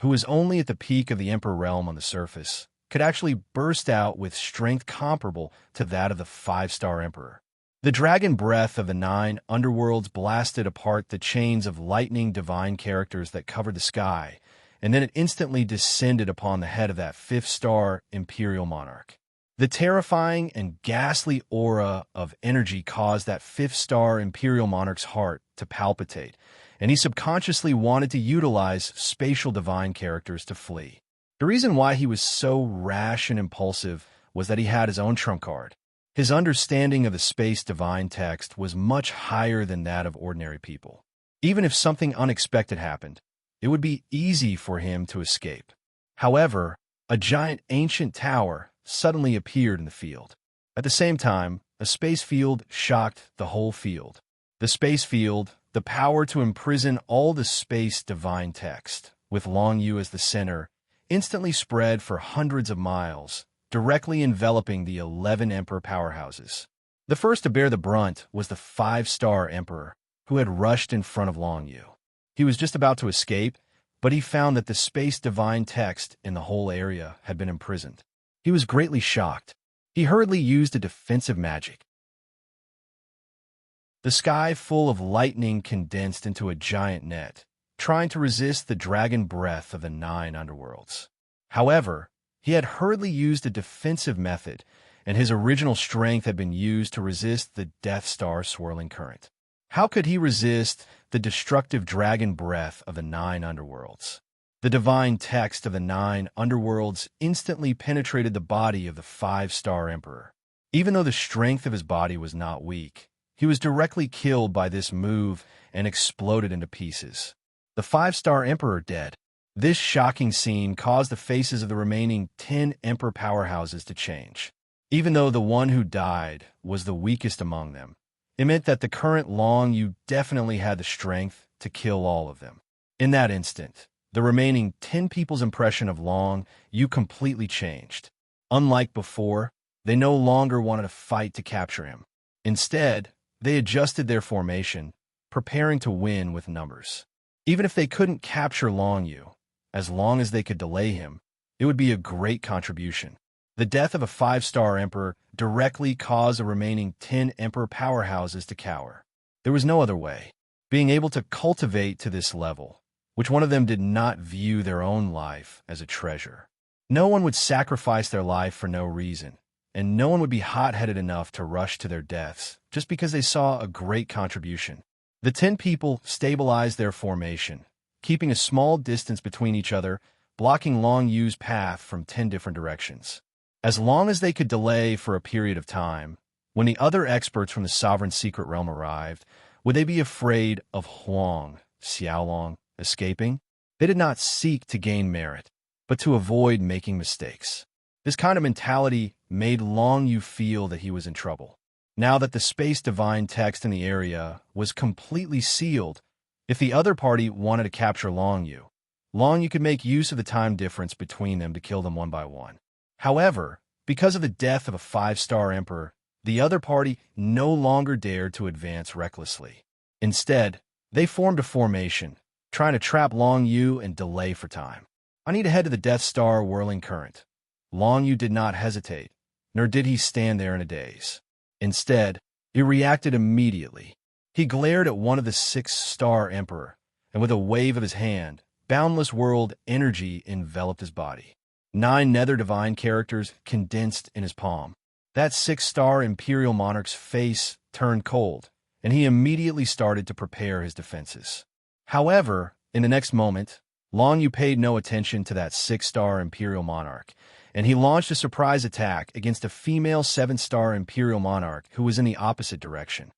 who was only at the peak of the Emperor realm on the surface, could actually burst out with strength comparable to that of the 5-star Emperor? The dragon breath of the 9 Underworlds blasted apart the chains of lightning divine characters that covered the sky, and then it instantly descended upon the head of that 5th-star Imperial Monarch. The terrifying and ghastly aura of energy caused that 5th-star Imperial Monarch's heart to palpitate, and he subconsciously wanted to utilize spatial divine characters to flee. The reason why he was so rash and impulsive was that he had his own trump card. His understanding of the space divine text was much higher than that of ordinary people. Even if something unexpected happened, it would be easy for him to escape. However, a giant ancient tower suddenly appeared in the field. At the same time, a space field shocked the whole field. The space field, the power to imprison all the space divine text, with Long Yu as the center, instantly spread for hundreds of miles, directly enveloping the 11 emperor powerhouses. The first to bear the brunt was the 5-star emperor, who had rushed in front of Long Yu. He was just about to escape, but he found that the space divine text in the whole area had been imprisoned. He was greatly shocked. He hurriedly used a defensive magic. The sky full of lightning condensed into a giant net, trying to resist the dragon breath of the 9 underworlds. However, he had hurriedly used a defensive method, and his original strength had been used to resist the Death Star swirling current. How could he resist the destructive dragon breath of the 9 underworlds? The divine text of the 9 underworlds instantly penetrated the body of the 5-star emperor. Even though the strength of his body was not weak, he was directly killed by this move and exploded into pieces. The 5-star emperor dead. This shocking scene caused the faces of the remaining 10 emperor powerhouses to change. Even though the one who died was the weakest among them, it meant that the current Long Yu definitely had the strength to kill all of them. In that instant, the remaining 10 people's impression of Long Yu completely changed. Unlike before, they no longer wanted to fight to capture him. Instead, they adjusted their formation, preparing to win with numbers. Even if they couldn't capture Long Yu, as long as they could delay him, it would be a great contribution. The death of a 5-star emperor directly caused the remaining 10 emperor powerhouses to cower. There was no other way. Being able to cultivate to this level, which one of them did not view their own life as a treasure. No one would sacrifice their life for no reason, and no one would be hot-headed enough to rush to their deaths just because they saw a great contribution. The 10 people stabilized their formation, keeping a small distance between each other, blocking Long Yu's path from 10 different directions. As long as they could delay for a period of time, when the other experts from the Sovereign Secret Realm arrived, would they be afraid of Huang, Xiaolong, escaping? They did not seek to gain merit, but to avoid making mistakes. This kind of mentality made Long Yu feel that he was in trouble. Now that the space divine text in the area was completely sealed, if the other party wanted to capture Long Yu could make use of the time difference between them to kill them one by one. However, because of the death of a 5-star emperor, the other party no longer dared to advance recklessly. Instead, they formed a formation, trying to trap Long Yu and delay for time. I need to head to the Death Star whirling current. Long Yu did not hesitate, nor did he stand there in a daze. Instead, he reacted immediately. He glared at one of the 6-star emperor, and with a wave of his hand, boundless world energy enveloped his body. 9 nether divine characters condensed in his palm. That 6-star imperial monarch's face turned cold, and he immediately started to prepare his defenses. However, in the next moment, Long Yu paid no attention to that 6-star imperial monarch, and he launched a surprise attack against a female 7-star imperial monarch who was in the opposite direction.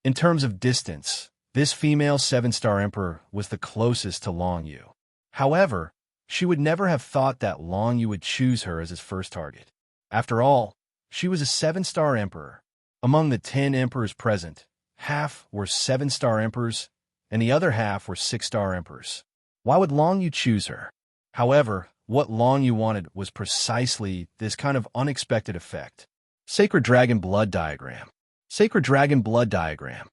In terms of distance, this female 7-star emperor was the closest to Long Yu. However, she would never have thought that Long Yu would choose her as his first target. After all, she was a 7-star emperor. Among the 10 emperors present, half were 7-star emperors, and the other half were 6-star emperors. Why would Long Yu choose her? However, what Long Yu wanted was precisely this kind of unexpected effect. Sacred Dragon Blood Diagram. Sacred Dragon Blood Diagram.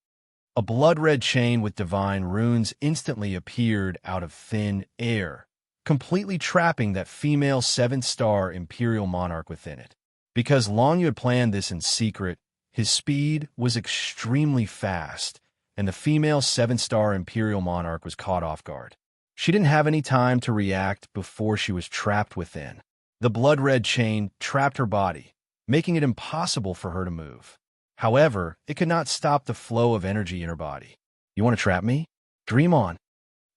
A blood-red chain with divine runes instantly appeared out of thin air, completely trapping that female 7-star imperial monarch within it. Because Long Yu had planned this in secret, his speed was extremely fast, and the female 7-star imperial monarch was caught off guard. She didn't have any time to react before she was trapped within. The blood-red chain trapped her body, making it impossible for her to move. However, it could not stop the flow of energy in her body. You want to trap me? Dream on.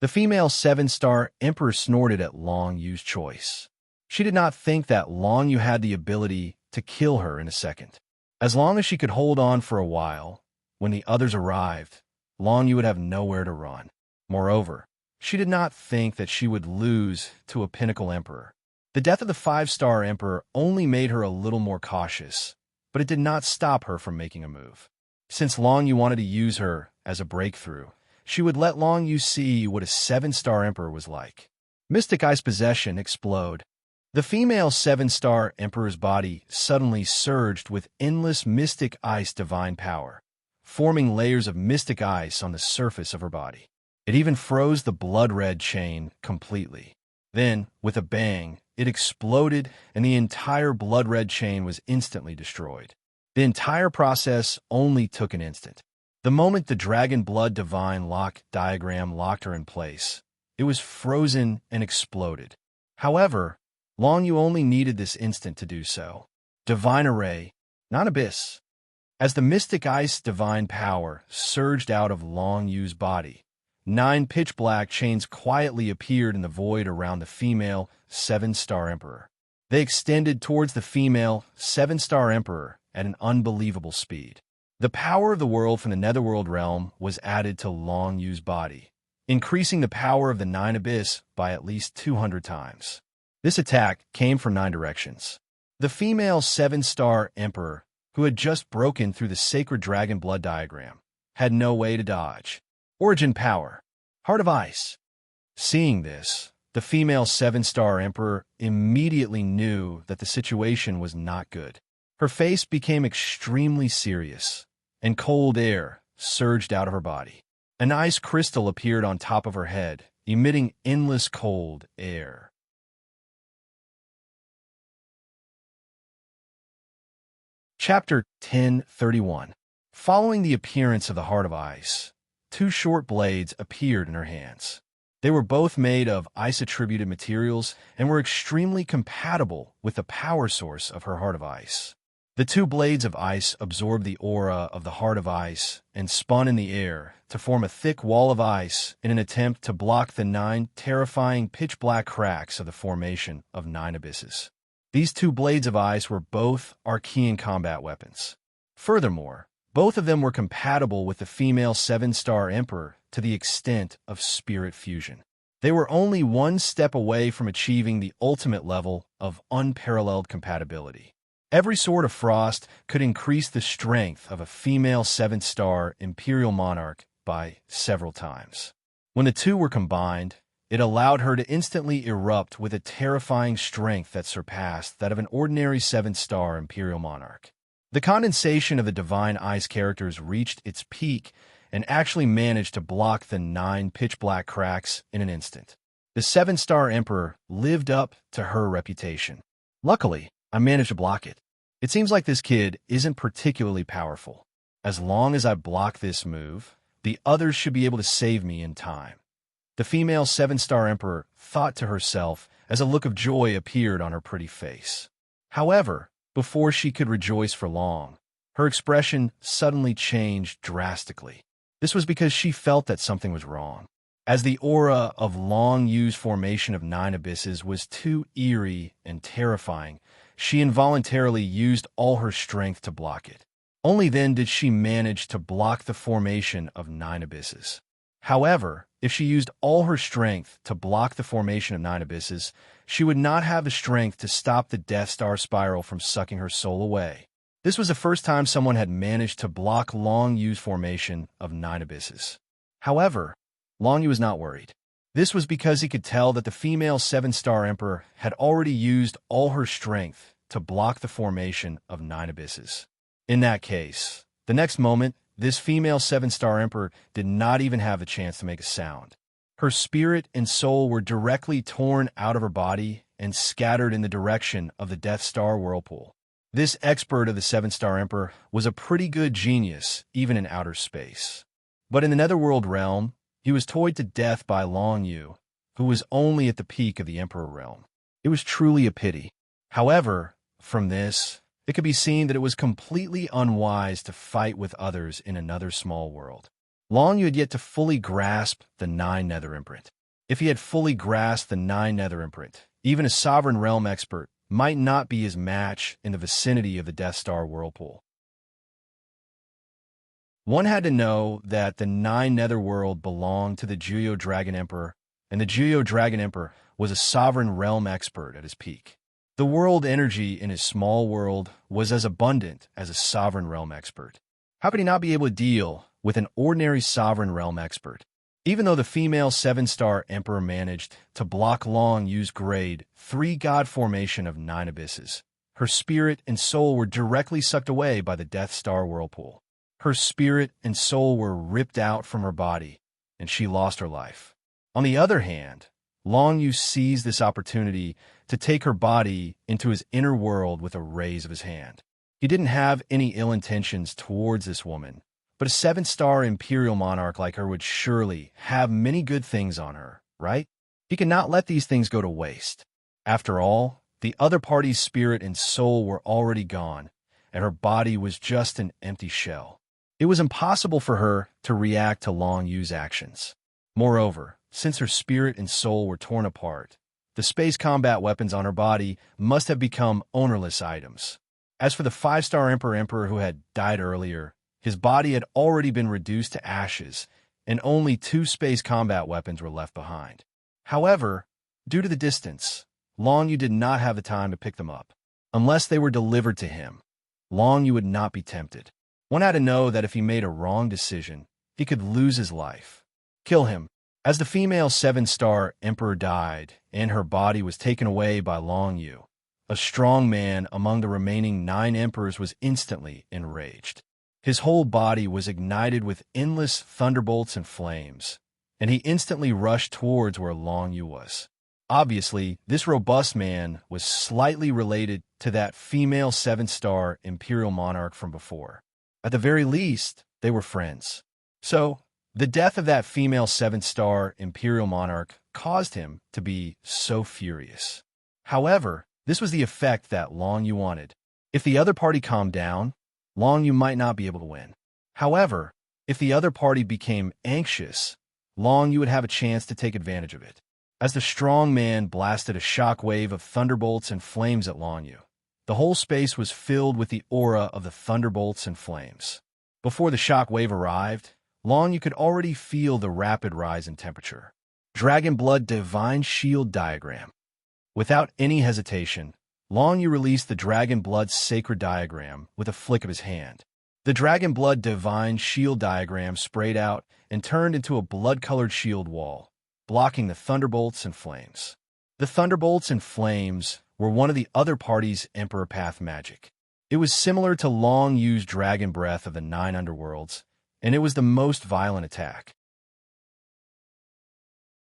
The female 7-star emperor snorted at Long Yu's choice. She did not think that Long Yu had the ability to kill her in a second. As long as she could hold on for a while, when the others arrived, Long Yu would have nowhere to run. Moreover, she did not think that she would lose to a pinnacle emperor. The death of the 5-star emperor only made her a little more cautious, but it did not stop her from making a move. Since Long Yu wanted to use her as a breakthrough, she would let Long Yu see what a 7-star emperor was like. Mystic Ice Possession Explode. The female 7-star emperor's body suddenly surged with endless mystic ice divine power, forming layers of mystic ice on the surface of her body. It even froze the blood-red chain completely. Then, with a bang, it exploded and the entire blood-red chain was instantly destroyed. The entire process only took an instant. The moment the Dragon Blood Divine Lock diagram locked her in place, it was frozen and exploded. However, Long Yu only needed this instant to do so. Divine Array, not Abyss. As the mystic ice divine power surged out of Long Yu's body, 9 pitch-black chains quietly appeared in the void around the female 7-star emperor. They extended towards the female 7-star emperor at an unbelievable speed. The power of the world from the netherworld realm was added to Long Yu's body, increasing the power of the 9 abyss by at least 200 times. This attack came from 9 directions. The female 7-star emperor, who had just broken through the sacred dragon blood diagram, had no way to dodge. Origin Power, Heart of Ice. Seeing this, the female 7-star emperor immediately knew that the situation was not good. Her face became extremely serious, and cold air surged out of her body. An ice crystal appeared on top of her head, emitting endless cold air. Chapter 10:31. Following the appearance of the Heart of Ice, 2 short blades appeared in her hands. They were both made of ice-attributed materials and were extremely compatible with the power source of her Heart of Ice. The 2 blades of ice absorbed the aura of the Heart of Ice and spun in the air to form a thick wall of ice in an attempt to block the 9 terrifying pitch-black cracks of the formation of 9 abysses. These 2 blades of ice were both Archean combat weapons. Furthermore, both of them were compatible with the female 7-star emperor to the extent of spirit fusion. They were only one step away from achieving the ultimate level of unparalleled compatibility. Every Sword of Frost could increase the strength of a female 7-star imperial monarch by several times. When the 2 were combined, it allowed her to instantly erupt with a terrifying strength that surpassed that of an ordinary 7-star imperial monarch. The condensation of the divine ice characters reached its peak and actually managed to block the 9 pitch-black cracks in an instant. The 7-star emperor lived up to her reputation. Luckily, I managed to block it. It seems like this kid isn't particularly powerful. As long as I block this move, the others should be able to save me in time. The female 7-star emperor thought to herself as a look of joy appeared on her pretty face. However, before she could rejoice for long, her expression suddenly changed drastically. This was because she felt that something was wrong. As the aura of Long Yu's formation of 9 abysses was too eerie and terrifying, she involuntarily used all her strength to block it. Only then did she manage to block the formation of 9 abysses. However, if she used all her strength to block the formation of 9 abysses, she would not have the strength to stop the Death Star spiral from sucking her soul away. This was the first time someone had managed to block Long Yu's formation of 9 abysses. However, Long Yu was not worried. This was because he could tell that the female 7-star emperor had already used all her strength to block the formation of 9 abysses. In that case, the next moment, this female 7-star emperor did not even have a chance to make a sound. Her spirit and soul were directly torn out of her body and scattered in the direction of the Death Star whirlpool. This expert of the 7-star emperor was a pretty good genius, even in outer space. But in the netherworld realm, he was toyed to death by Long Yu, who was only at the peak of the emperor realm. It was truly a pity. However, from this, it could be seen that it was completely unwise to fight with others in another small world. Long Yu had yet to fully grasp the 9 Nether imprint. If he had fully grasped the 9 Nether imprint, even a sovereign realm expert might not be his match in the vicinity of the Death Star whirlpool. One had to know that the Nine Netherworld belonged to the Juyo Dragon Emperor, and the Juyo Dragon Emperor was a sovereign realm expert at his peak. The world energy in his small world was as abundant as a sovereign realm expert. How could he not be able to deal with an ordinary sovereign realm expert? Even though the female 7-star Emperor managed to block Long Yu's grade 3 god formation of 9 abysses, her spirit and soul were directly sucked away by the Death Star whirlpool. Her spirit and soul were ripped out from her body, and she lost her life. On the other hand, Long Yu seized this opportunity to take her body into his inner world with a raise of his hand. He didn't have any ill intentions towards this woman, but a 7-star imperial monarch like her would surely have many good things on her, right? He could not let these things go to waste. After all, the other party's spirit and soul were already gone, and her body was just an empty shell. It was impossible for her to react to Long Yu's actions. Moreover, since her spirit and soul were torn apart, the space combat weapons on her body must have become ownerless items. As for the 5-star Emperor who had died earlier, his body had already been reduced to ashes, and only 2 space combat weapons were left behind. However, due to the distance, Long Yu did not have the time to pick them up. Unless they were delivered to him, Long Yu would not be tempted. One had to know that if he made a wrong decision, he could lose his life. Kill him. As the female 7-star Emperor died and her body was taken away by Long Yu, a strong man among the remaining 9 emperors was instantly enraged. His whole body was ignited with endless thunderbolts and flames, and he instantly rushed towards where Long Yu was. Obviously, this robust man was slightly related to that female 7-star imperial monarch from before. At the very least, they were friends. So, the death of that female 7-star imperial monarch caused him to be so furious. However, this was the effect that Long Yu wanted. If the other party calmed down, Long Yu might not be able to win. However, if the other party became anxious, Long Yu would have a chance to take advantage of it. As the strong man blasted a shock wave of thunderbolts and flames at Long Yu, the whole space was filled with the aura of the thunderbolts and flames. Before the shock wave arrived, Long Yu could already feel the rapid rise in temperature. Dragon Blood Divine Shield Diagram. Without any hesitation, Long Yu released the Dragon Blood Sacred Diagram with a flick of his hand. The Dragon Blood Divine Shield Diagram sprayed out and turned into a blood-colored shield wall, blocking the thunderbolts and flames. The thunderbolts and flames were one of the other party's Emperor Path magic. It was similar to Long Yu's Dragon Breath of the 9 Underworlds, and it was the most violent attack.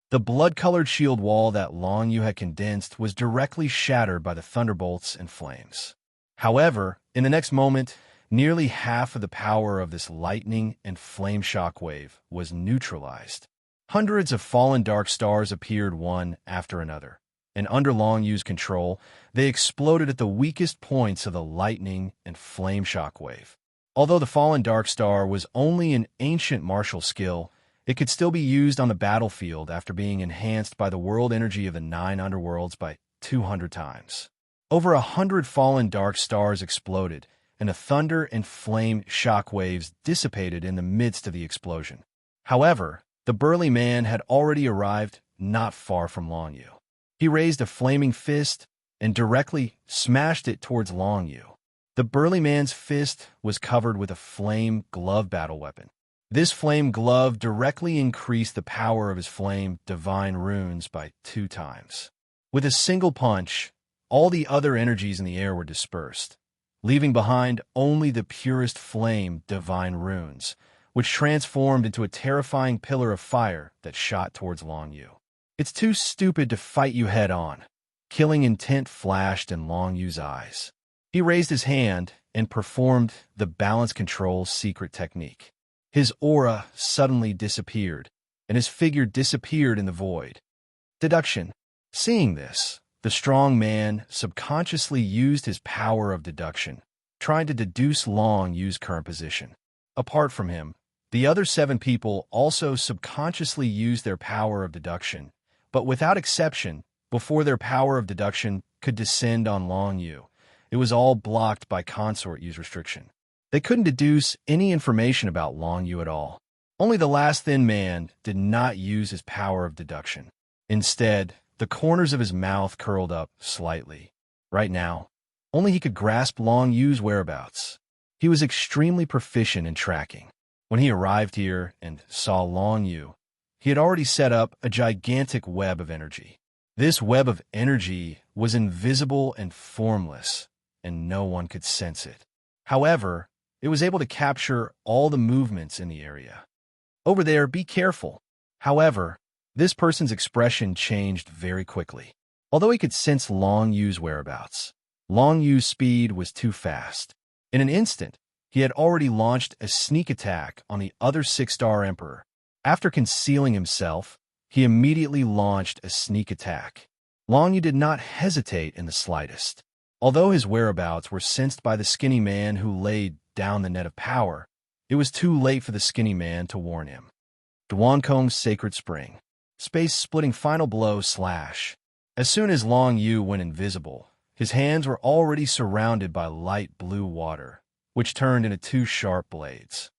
The blood-colored shield wall that Long Yu had condensed was directly shattered by the thunderbolts and flames. However, in the next moment, nearly half of the power of this lightning and flame shock wave was neutralized. Hundreds of fallen dark stars appeared one after another, and under Long Yu's control, they exploded at the weakest points of the lightning and flame shock wave. Although the fallen dark star was only an ancient martial skill, it could still be used on the battlefield after being enhanced by the world energy of the 9 underworlds by 200 times. Over 100 fallen dark stars exploded, and the thunder and flame shock waves dissipated in the midst of the explosion. However, the burly man had already arrived not far from Long Yu. He raised a flaming fist and directly smashed it towards Long Yu. The burly man's fist was covered with a flame glove battle weapon. This flame glove directly increased the power of his flame divine runes by 2 times. With a single punch, all the other energies in the air were dispersed, leaving behind only the purest flame divine runes, which transformed into a terrifying pillar of fire that shot towards Long Yu. "It's too stupid to fight you head-on." Killing intent flashed in Long Yu's eyes. He raised his hand and performed the balance control secret technique. His aura suddenly disappeared, and his figure disappeared in the void. Deduction. Seeing this, the strong man subconsciously used his power of deduction, trying to deduce Long Yu's current position. Apart from him, the other 7 people also subconsciously used their power of deduction, but without exception, before their power of deduction could descend on Long Yu, it was all blocked by consort use restriction. They couldn't deduce any information about Long Yu at all. Only the last thin man did not use his power of deduction. Instead, the corners of his mouth curled up slightly. Right now, only he could grasp Long Yu's whereabouts. He was extremely proficient in tracking. When he arrived here and saw Long Yu, he had already set up a gigantic web of energy. This web of energy was invisible and formless, and no one could sense it. However, it was able to capture all the movements in the area. "Over there, be careful." However, this person's expression changed very quickly. Although he could sense Long Yu's whereabouts, Long Yu's speed was too fast. In an instant, he had already launched a sneak attack on the other 6-star Emperor. After concealing himself, he immediately launched a sneak attack. Long Yu did not hesitate in the slightest. Although his whereabouts were sensed by the skinny man who laid down the net of power, it was too late for the skinny man to warn him. Duankong's Sacred Spring. Space-splitting final blow slash. As soon as Long Yu went invisible, his hands were already surrounded by light blue water, which turned into 2 sharp blades.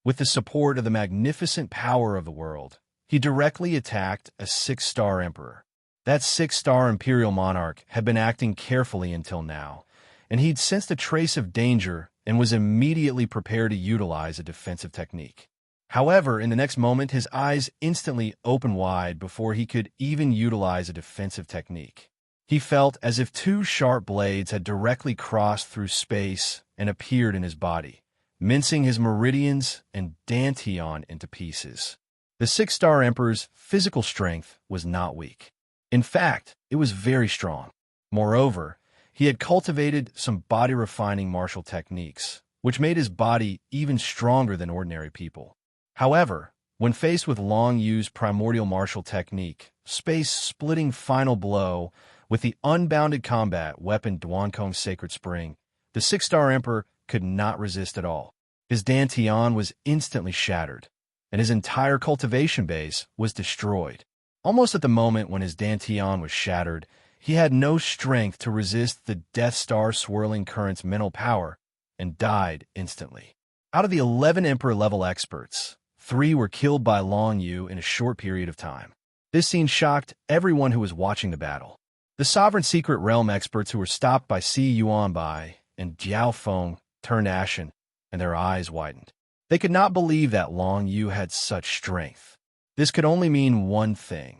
With the support of the magnificent power of the world, he directly attacked a 6-star Emperor. That 6-star Imperial Monarch had been acting carefully until now, and he'd sensed a trace of danger and was immediately prepared to utilize a defensive technique. However, in the next moment, his eyes instantly opened wide before he could even utilize a defensive technique. He felt as if 2 sharp blades had directly crossed through space and appeared in his body, mincing his meridians and dantian into pieces. The 6-star Emperor's physical strength was not weak. In fact, it was very strong. Moreover, he had cultivated some body-refining martial techniques, which made his body even stronger than ordinary people. However, when faced with Long Yu's primordial martial technique, space-splitting final blow with the unbounded combat weapon Duankong's Sacred Spring, the 6-star Emperor could not resist at all. His dantian was instantly shattered, and his entire cultivation base was destroyed. Almost at the moment when his dantian was shattered, he had no strength to resist the Death Star swirling current's mental power and died instantly. Out of the 11 Emperor-level experts, 3 were killed by Long Yu in a short period of time. This scene shocked everyone who was watching the battle. The Sovereign Secret Realm experts who were stopped by Si Yuanbai and Jiao Feng turned ashen, and their eyes widened. They could not believe that Long Yu had such strength. This could only mean one thing.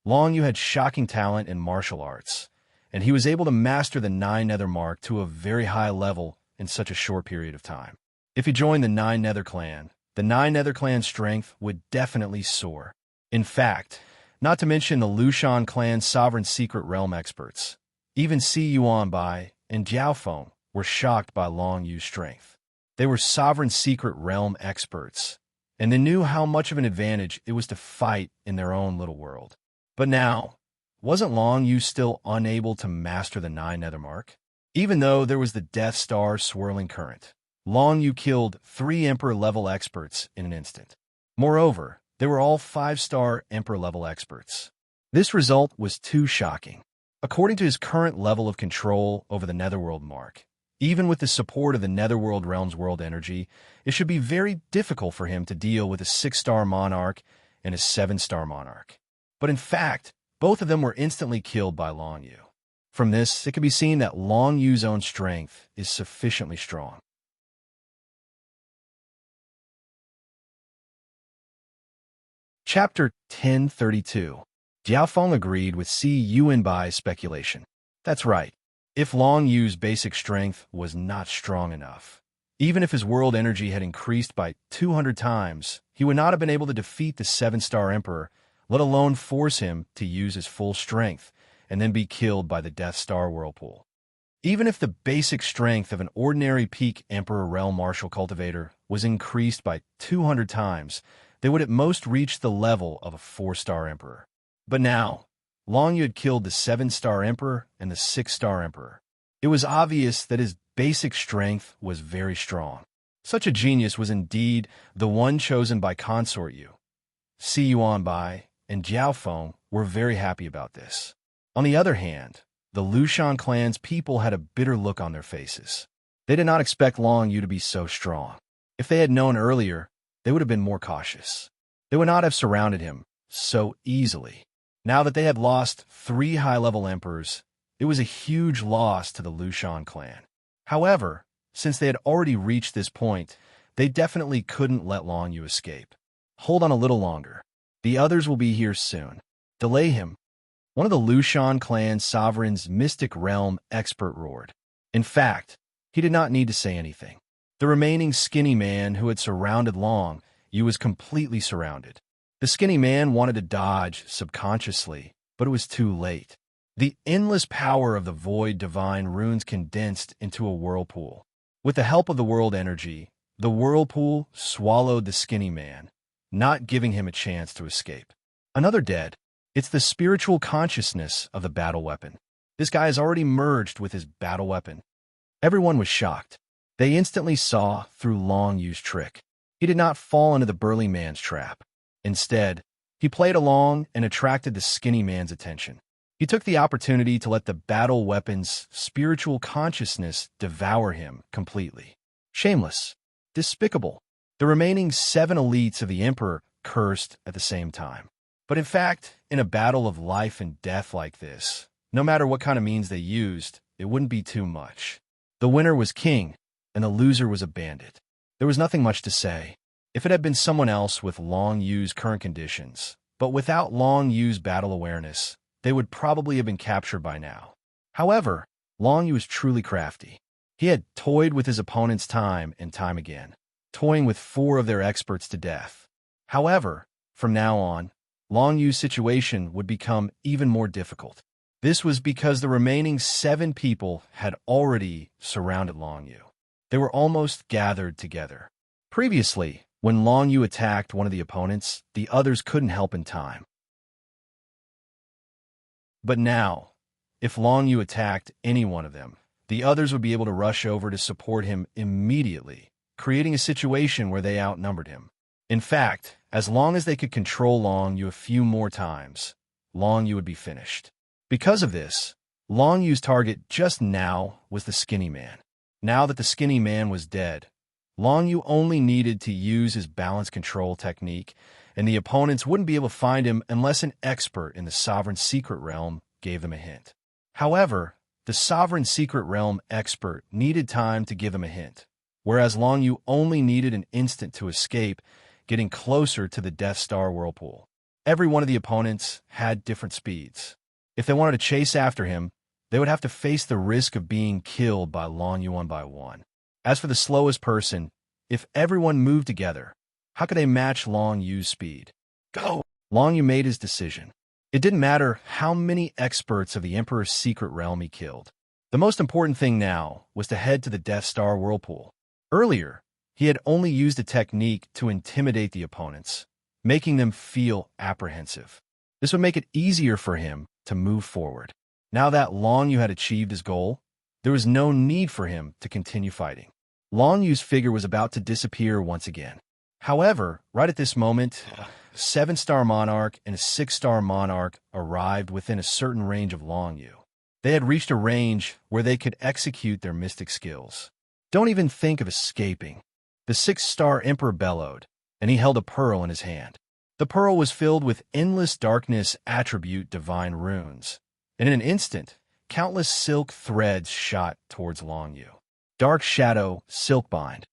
Long Yu had shocking talent in martial arts, and he was able to master the 9 Nether Mark to a very high level in such a short period of time. If he joined the 9 Nether Clan, the 9 Nether Clan's strength would definitely soar. In fact, not to mention the Lushan Clan's Sovereign Secret Realm experts, even Si Yuanbai and Jiao Feng were shocked by Long Yu's strength. They were Sovereign Secret Realm experts, and they knew how much of an advantage it was to fight in their own little world. But now, wasn't Long Yu still unable to master the 9 Nether Mark? Even though there was the Death Star swirling current, Long Yu killed 3 Emperor-level experts in an instant. Moreover, they were all 5-star Emperor-level experts. This result was too shocking. According to his current level of control over the Netherworld Mark, even with the support of the Netherworld Realm's world energy, it should be very difficult for him to deal with a 6-star Monarch and a 7-star Monarch. But in fact, both of them were instantly killed by Long Yu. From this, it can be seen that Long Yu's own strength is sufficiently strong. Chapter 1032. Jiao Feng agreed with Si Yuanbai's speculation. That's right. If Long Yu's basic strength was not strong enough, even if his world energy had increased by 200 times, he would not have been able to defeat the 7-star Emperor, let alone force him to use his full strength and then be killed by the Death Star Whirlpool. Even if the basic strength of an ordinary peak Emperor Realm Martial Cultivator was increased by 200 times, they would at most reach the level of a 4-star Emperor. But now, Long Yu had killed the 7-star Emperor and the 6-star Emperor. It was obvious that his basic strength was very strong. Such a genius was indeed the one chosen by Consort Yu. Si Yuanbai and Jiao Feng were very happy about this. On the other hand, the Lushan clan's people had a bitter look on their faces. They did not expect Long Yu to be so strong. If they had known earlier, they would have been more cautious. They would not have surrounded him so easily. Now that they had lost 3 high-level emperors, it was a huge loss to the Lushan clan. However, since they had already reached this point, they definitely couldn't let Long Yu escape. Hold on a little longer. The others will be here soon. Delay him. One of the Lushan clan sovereign's mystic realm expert roared. In fact, he did not need to say anything. The remaining skinny man who had surrounded Long Yu was completely surrounded. The skinny man wanted to dodge subconsciously, but it was too late. The endless power of the void divine runes condensed into a whirlpool. With the help of the world energy, the whirlpool swallowed the skinny man, not giving him a chance to escape. Another dead. It's the spiritual consciousness of the battle weapon. This guy has already merged with his battle weapon. Everyone was shocked. They instantly saw through Long Yu's trick. He did not fall into the burly man's trap. Instead, he played along and attracted the skinny man's attention. He took the opportunity to let the battle weapon's spiritual consciousness devour him completely. Shameless. Despicable. The remaining 7 elites of the Emperor cursed at the same time. But in fact, in a battle of life and death like this, no matter what kind of means they used, it wouldn't be too much. The winner was king, and the loser was a bandit. There was nothing much to say. If it had been someone else with Long Yu's current conditions, but without Long Yu's battle awareness, they would probably have been captured by now. However, Long Yu was truly crafty. He had toyed with his opponents time and time again, toying with 4 of their experts to death. However, from now on, Long Yu's situation would become even more difficult. This was because the remaining 7 people had already surrounded Long Yu. They were almost gathered together. Previously, when Long Yu attacked one of the opponents, the others couldn't help in time. But now, if Long Yu attacked any one of them, the others would be able to rush over to support him immediately, creating a situation where they outnumbered him. In fact, as long as they could control Long Yu a few more times, Long Yu would be finished. Because of this, Long Yu's target just now was the skinny man. Now that the skinny man was dead, Long Yu only needed to use his balance control technique, and the opponents wouldn't be able to find him unless an expert in the Sovereign Secret Realm gave them a hint. However, the Sovereign Secret Realm expert needed time to give them a hint, whereas Long Yu only needed an instant to escape, getting closer to the Death Star whirlpool. Every one of the opponents had different speeds. If they wanted to chase after him, they would have to face the risk of being killed by Long Yu one by one. As for the slowest person, if everyone moved together, how could they match Long Yu's speed? Go! Long Yu made his decision. It didn't matter how many experts of the Emperor's secret realm he killed. The most important thing now was to head to the Death Star whirlpool. Earlier, he had only used a technique to intimidate the opponents, making them feel apprehensive. This would make it easier for him to move forward. Now that Long Yu had achieved his goal, there was no need for him to continue fighting. Long Yu's figure was about to disappear once again. However, right at this moment, a 7-star monarch and a 6-star monarch arrived within a certain range of Long Yu. They had reached a range where they could execute their mystic skills. Don't even think of escaping. The 6-star emperor bellowed, and he held a pearl in his hand. The pearl was filled with endless darkness attribute divine runes, and in an instant, countless silk threads shot towards Long Yu. Dark Shadow Silkbind.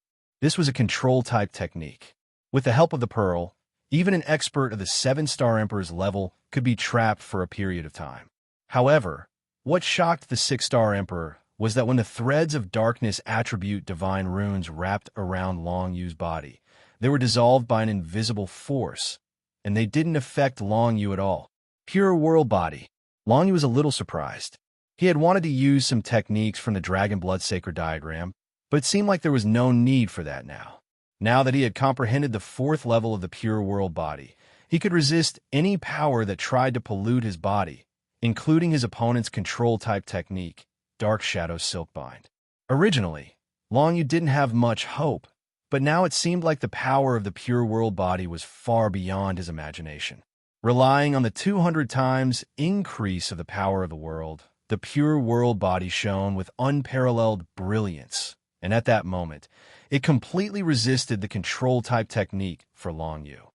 This was a control-type technique. With the help of the pearl, even an expert of the 7-star emperor's level could be trapped for a period of time. However, what shocked the 6-star emperor was that when the threads of darkness attribute divine runes wrapped around Long Yu's body, they were dissolved by an invisible force, and they didn't affect Long Yu at all. Pure world body. Long Yu was a little surprised. He had wanted to use some techniques from the Dragon Blood Sacred Diagram, but it seemed like there was no need for that now. Now that he had comprehended the 4th level of the pure world body, he could resist any power that tried to pollute his body, including his opponent's control-type technique, Dark Shadow Silkbind. Originally, Long Yu didn't have much hope, but now it seemed like the power of the pure world body was far beyond his imagination. Relying on the 200 times increase of the power of the world, the pure world body shone with unparalleled brilliance, and at that moment, it completely resisted the control-type technique for Long Yu.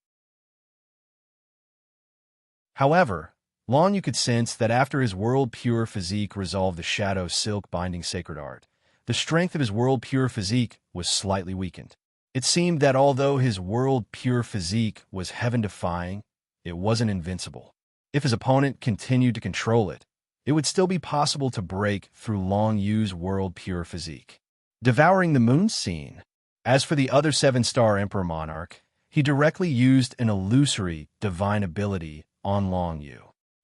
However, Long Yu could sense that after his world-pure physique resolved the shadow silk binding sacred art, the strength of his world-pure physique was slightly weakened. It seemed that although his world-pure physique was heaven-defying, it wasn't invincible. If his opponent continued to control it, it would still be possible to break through Long Yu's world-pure physique. Devouring the moon scene. As for the other 7-star Emperor Monarch, he directly used an illusory divine ability on Long Yu.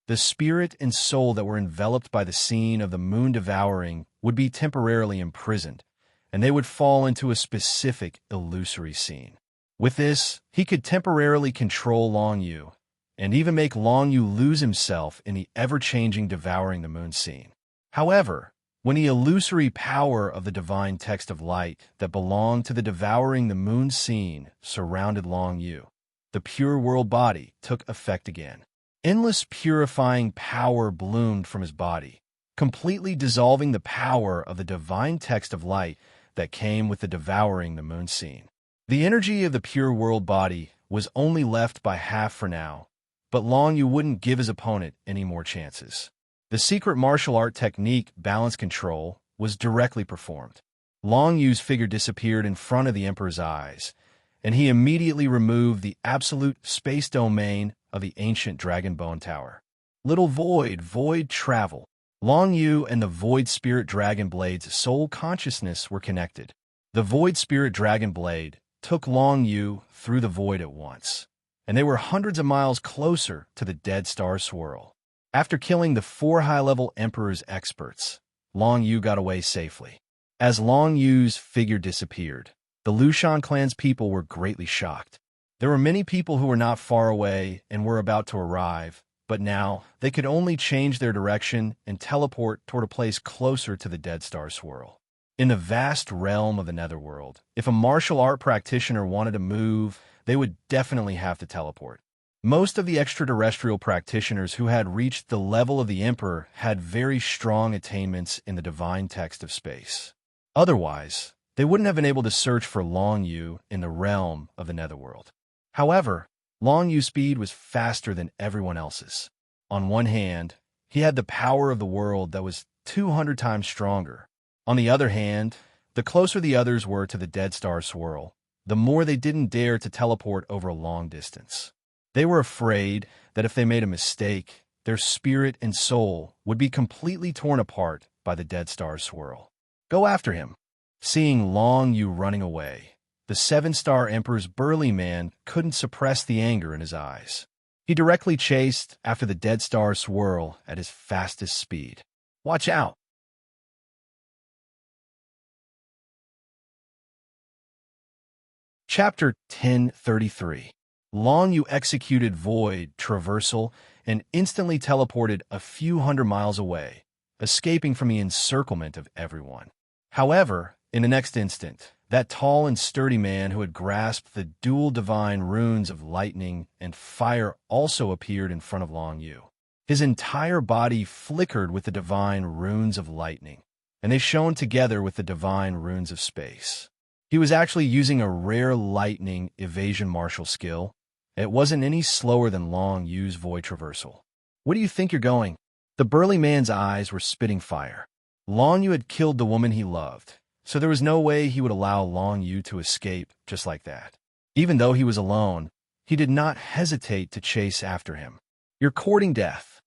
The spirit and soul that were enveloped by the scene of the moon devouring would be temporarily imprisoned, and they would fall into a specific illusory scene. With this, he could temporarily control Long Yu, and even make Long Yu lose himself in the ever-changing devouring the moon scene. However, when the illusory power of the divine text of light that belonged to the devouring the moon scene surrounded Long Yu, the pure world body took effect again. Endless purifying power bloomed from his body, completely dissolving the power of the divine text of light that came with the devouring the moon scene. The energy of the pure world body was only left by half for now, but Long Yu wouldn't give his opponent any more chances. The secret martial art technique, balance control, was directly performed. Long Yu's figure disappeared in front of the Emperor's eyes, and he immediately removed the absolute space domain of the ancient Dragon Bone Tower. Little void travel. Long Yu and the Void Spirit Dragon Blade's soul consciousness were connected. The Void Spirit Dragon Blade took Long Yu through the void at once, and they were hundreds of miles closer to the Dead Star Swirl. After killing the 4 high-level Emperor's experts, Long Yu got away safely. As Long Yu's figure disappeared, the Lushan clan's people were greatly shocked. There were many people who were not far away and were about to arrive, but now they could only change their direction and teleport toward a place closer to the Dead Star Swirl. In the vast realm of the Netherworld, if a martial art practitioner wanted to move, they would definitely have to teleport. Most of the extraterrestrial practitioners who had reached the level of the Emperor had very strong attainments in the divine text of space. Otherwise, they wouldn't have been able to search for Long Yu in the realm of the Netherworld. However, Long Yu's speed was faster than everyone else's. On one hand, he had the power of the world that was 200 times stronger. On the other hand, the closer the others were to the Dead Star Swirl, the more they didn't dare to teleport over a long distance. They were afraid that if they made a mistake, their spirit and soul would be completely torn apart by the Dead Star Swirl. Go after him. Seeing Long Yu running away, the 7-star Emperor's burly man couldn't suppress the anger in his eyes. He directly chased after the Dead Star Swirl at his fastest speed. Watch out! Chapter 1033. Long Yu executed void traversal and instantly teleported a few hundred miles away, escaping from the encirclement of everyone. However, in the next instant, that tall and sturdy man who had grasped the dual divine runes of lightning and fire also appeared in front of Long Yu. His entire body flickered with the divine runes of lightning, and they shone together with the divine runes of space. He was actually using a rare lightning evasion martial skill. It wasn't any slower than Long Yu's void traversal. Where do you think you're going? The burly man's eyes were spitting fire. Long Yu had killed the woman he loved, so there was no way he would allow Long Yu to escape just like that. Even though he was alone, he did not hesitate to chase after him. You're courting death.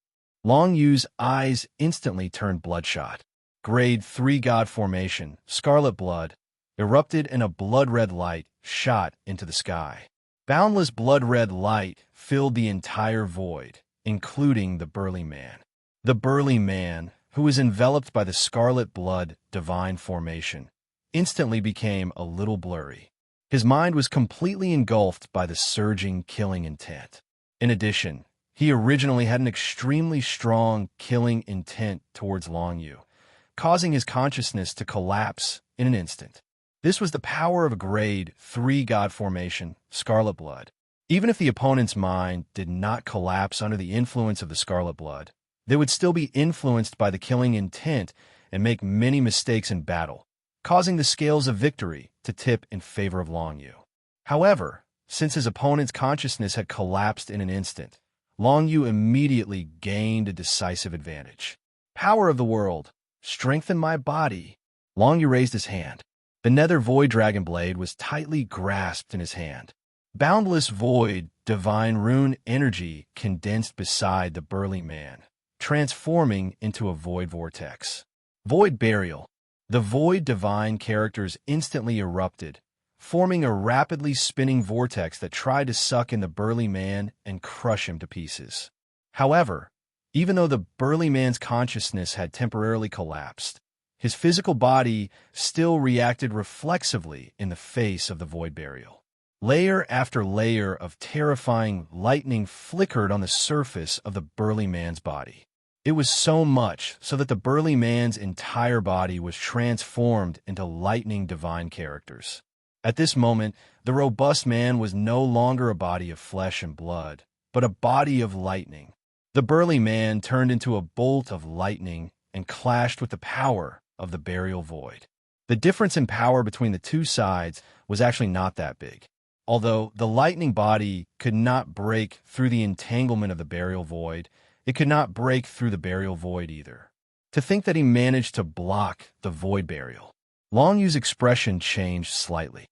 Long Yu's eyes instantly turned bloodshot. Grade 3 God formation, scarlet blood, erupted in a blood-red light shot into the sky. Boundless blood-red light filled the entire void, including the burly man. The burly man, who was enveloped by the scarlet blood divine formation, instantly became a little blurry. His mind was completely engulfed by the surging killing intent. In addition, he originally had an extremely strong killing intent towards Long Yu, causing his consciousness to collapse in an instant. This was the power of a grade 3 God formation, scarlet blood. Even if the opponent's mind did not collapse under the influence of the scarlet blood, they would still be influenced by the killing intent and make many mistakes in battle, causing the scales of victory to tip in favor of Long Yu. However, since his opponent's consciousness had collapsed in an instant, Long Yu immediately gained a decisive advantage. Power of the world, strengthen my body. Long Yu raised his hand. The nether void dragon blade was tightly grasped in his hand. Boundless void, divine rune energy condensed beside the burly man, transforming into a void vortex. Void burial. The void divine characters instantly erupted, forming a rapidly spinning vortex that tried to suck in the burly man and crush him to pieces. However, even though the burly man's consciousness had temporarily collapsed, his physical body still reacted reflexively in the face of the void burial. Layer after layer of terrifying lightning flickered on the surface of the burly man's body. It was so much so that the burly man's entire body was transformed into lightning divine characters. At this moment, the robust man was no longer a body of flesh and blood, but a body of lightning. The burly man turned into a bolt of lightning and clashed with the power of the burial void. The difference in power between the two sides was actually not that big. Although the lightning body could not break through the entanglement of the burial void, it could not break through the burial void either. To think that he managed to block the void burial. Long Yu's expression changed slightly.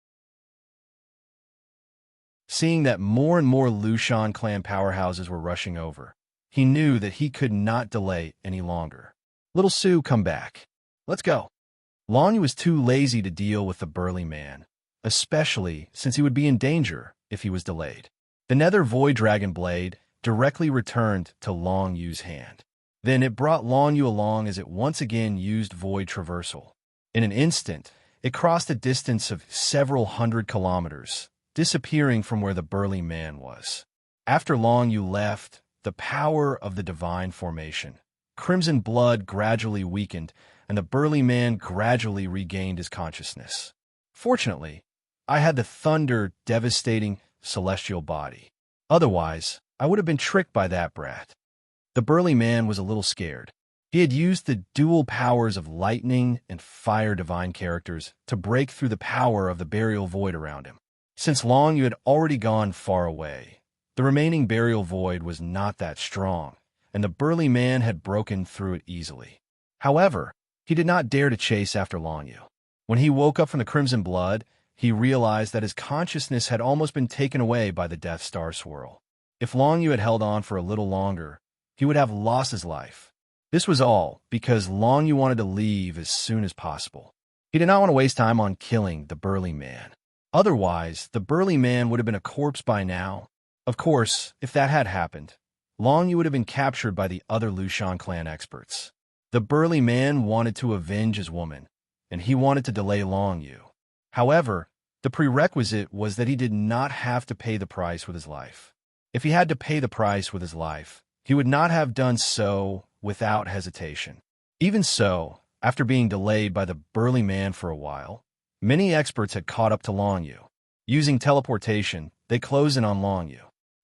Seeing that more and more Lushan clan powerhouses were rushing over, he knew that he could not delay any longer. Little Sue, come back. Let's go. Long Yu was too lazy to deal with the burly man, especially since he would be in danger if he was delayed. The nether void dragon blade directly returned to Long Yu's hand. Then it brought Long Yu along as it once again used void traversal. In an instant, it crossed a distance of several hundred kilometers, disappearing from where the burly man was. After Long Yu left, the power of the divine formation, crimson blood gradually weakened, and the burly man gradually regained his consciousness. Fortunately, I had the thunder devastating celestial body. Otherwise, I would have been tricked by that brat. The burly man was a little scared. He had used the dual powers of lightning and fire divine characters to break through the power of the burial void around him. Since Long Yu had already gone far away, the remaining burial void was not that strong, and the burly man had broken through it easily. However, he did not dare to chase after Long Yu. When he woke up from the crimson blood, he realized that his consciousness had almost been taken away by the Death Star swirl. If Long Yu had held on for a little longer, he would have lost his life. This was all because Long Yu wanted to leave as soon as possible. He did not want to waste time on killing the burly man. Otherwise, the burly man would have been a corpse by now. Of course, if that had happened, Long Yu would have been captured by the other Lushan clan experts. The burly man wanted to avenge his woman, and he wanted to delay Long Yu. However, the prerequisite was that he did not have to pay the price with his life. If he had to pay the price with his life, he would not have done so without hesitation. Even so, after being delayed by the burly man for a while, many experts had caught up to Long Yu. Using teleportation, they closed in on Long Yu.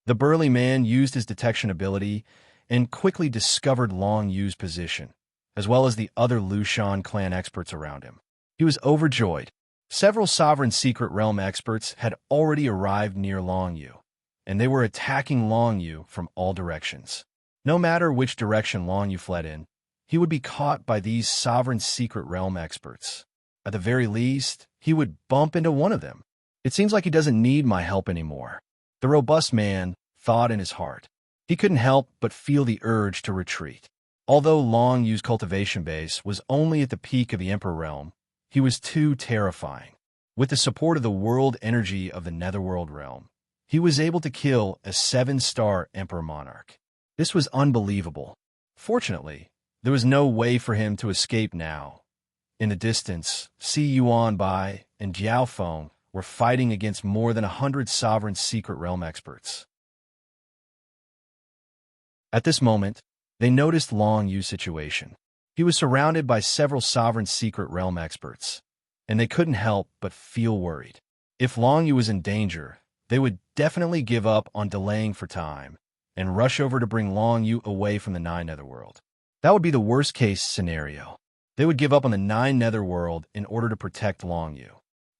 The burly man used his detection ability and quickly discovered Long Yu's position, as well as the other Lushan clan experts around him. He was overjoyed. Several sovereign secret realm experts had already arrived near Long Yu, and they were attacking Long Yu from all directions. No matter which direction Long Yu fled in, he would be caught by these sovereign secret realm experts. At the very least, he would bump into one of them. It seems like he doesn't need my help anymore. The robust man thought in his heart. He couldn't help but feel the urge to retreat. Although Long Yu's cultivation base was only at the peak of the Emperor realm, he was too terrifying. With the support of the world energy of the Netherworld realm, he was able to kill a 7-star Emperor monarch. This was unbelievable. Fortunately, there was no way for him to escape now. In the distance, Si Yuan Bai and Jiao Feng were fighting against more than 100 sovereign secret realm experts. At this moment, they noticed Long Yu's situation. He was surrounded by several sovereign secret realm experts, and they couldn't help but feel worried. If Long Yu was in danger, they would definitely give up on delaying for time and rush over to bring Long Yu away from the Nine Netherworld. That would be the worst-case scenario. They would give up on the Nine Netherworld in order to protect Long Yu.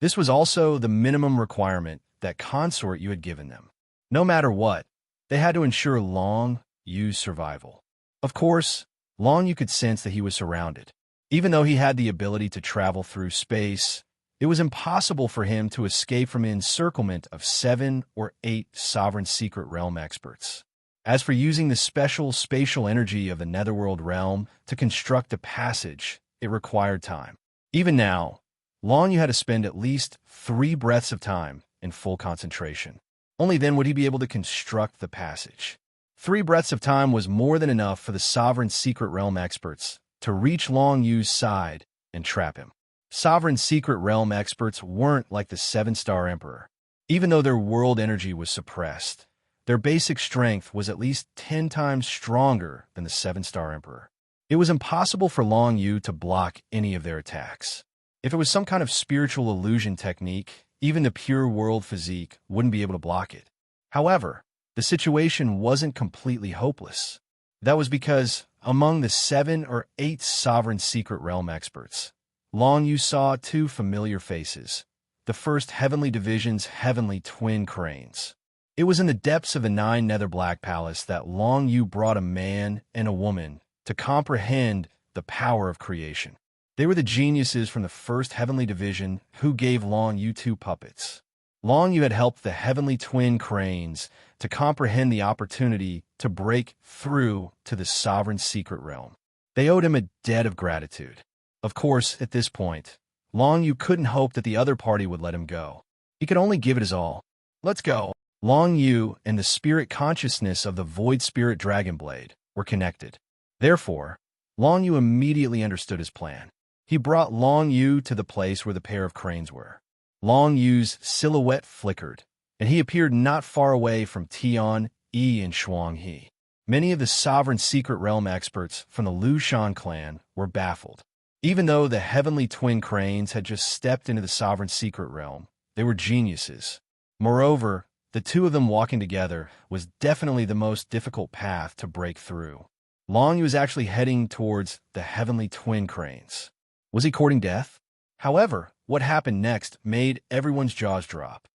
This was also the minimum requirement that Consort Yu had given them. No matter what, they had to ensure Long Yu's survival. Of course, Long Yu could sense that he was surrounded. Even though he had the ability to travel through space, it was impossible for him to escape from the encirclement of 7 or 8 sovereign secret realm experts. As for using the special spatial energy of the Netherworld realm to construct a passage, it required time. Even now, Long Yu had to spend at least 3 breaths of time in full concentration. Only then would he be able to construct the passage. 3 breaths of time was more than enough for the sovereign secret realm experts to reach Long Yu's side and trap him. Sovereign secret realm experts weren't like the 7-star Emperor. Even though their world energy was suppressed, their basic strength was at least 10 times stronger than the 7-star Emperor. It was impossible for Long Yu to block any of their attacks. If it was some kind of spiritual illusion technique, even the pure world physique wouldn't be able to block it. However, the situation wasn't completely hopeless. That was because, among the 7 or 8 sovereign secret realm experts, Long Yu saw 2 familiar faces, the first Heavenly Division's heavenly twin cranes. It was in the depths of the 9 Nether Black Palace that Long Yu brought a man and a woman to comprehend the power of creation. They were the geniuses from the first Heavenly Division who gave Long Yu 2 puppets. Long Yu had helped the heavenly twin cranes to comprehend the opportunity to break through to the sovereign secret realm. They owed him a debt of gratitude. Of course, at this point, Long Yu couldn't hope that the other party would let him go. He could only give it his all. Let's go. Long Yu and the spirit consciousness of the Void Spirit Dragonblade were connected. Therefore, Long Yu immediately understood his plan. He brought Long Yu to the place where the pair of cranes were. Long Yu's silhouette flickered, and he appeared not far away from Tian, Yi, and Shuang He. Many of the sovereign secret realm experts from the Liu Shan clan were baffled. Even though the heavenly twin cranes had just stepped into the sovereign secret realm, they were geniuses. Moreover, the 2 of them walking together was definitely the most difficult path to break through. Long Yu was actually heading towards the heavenly twin cranes. Was he courting death? However, what happened next made everyone's jaws drop.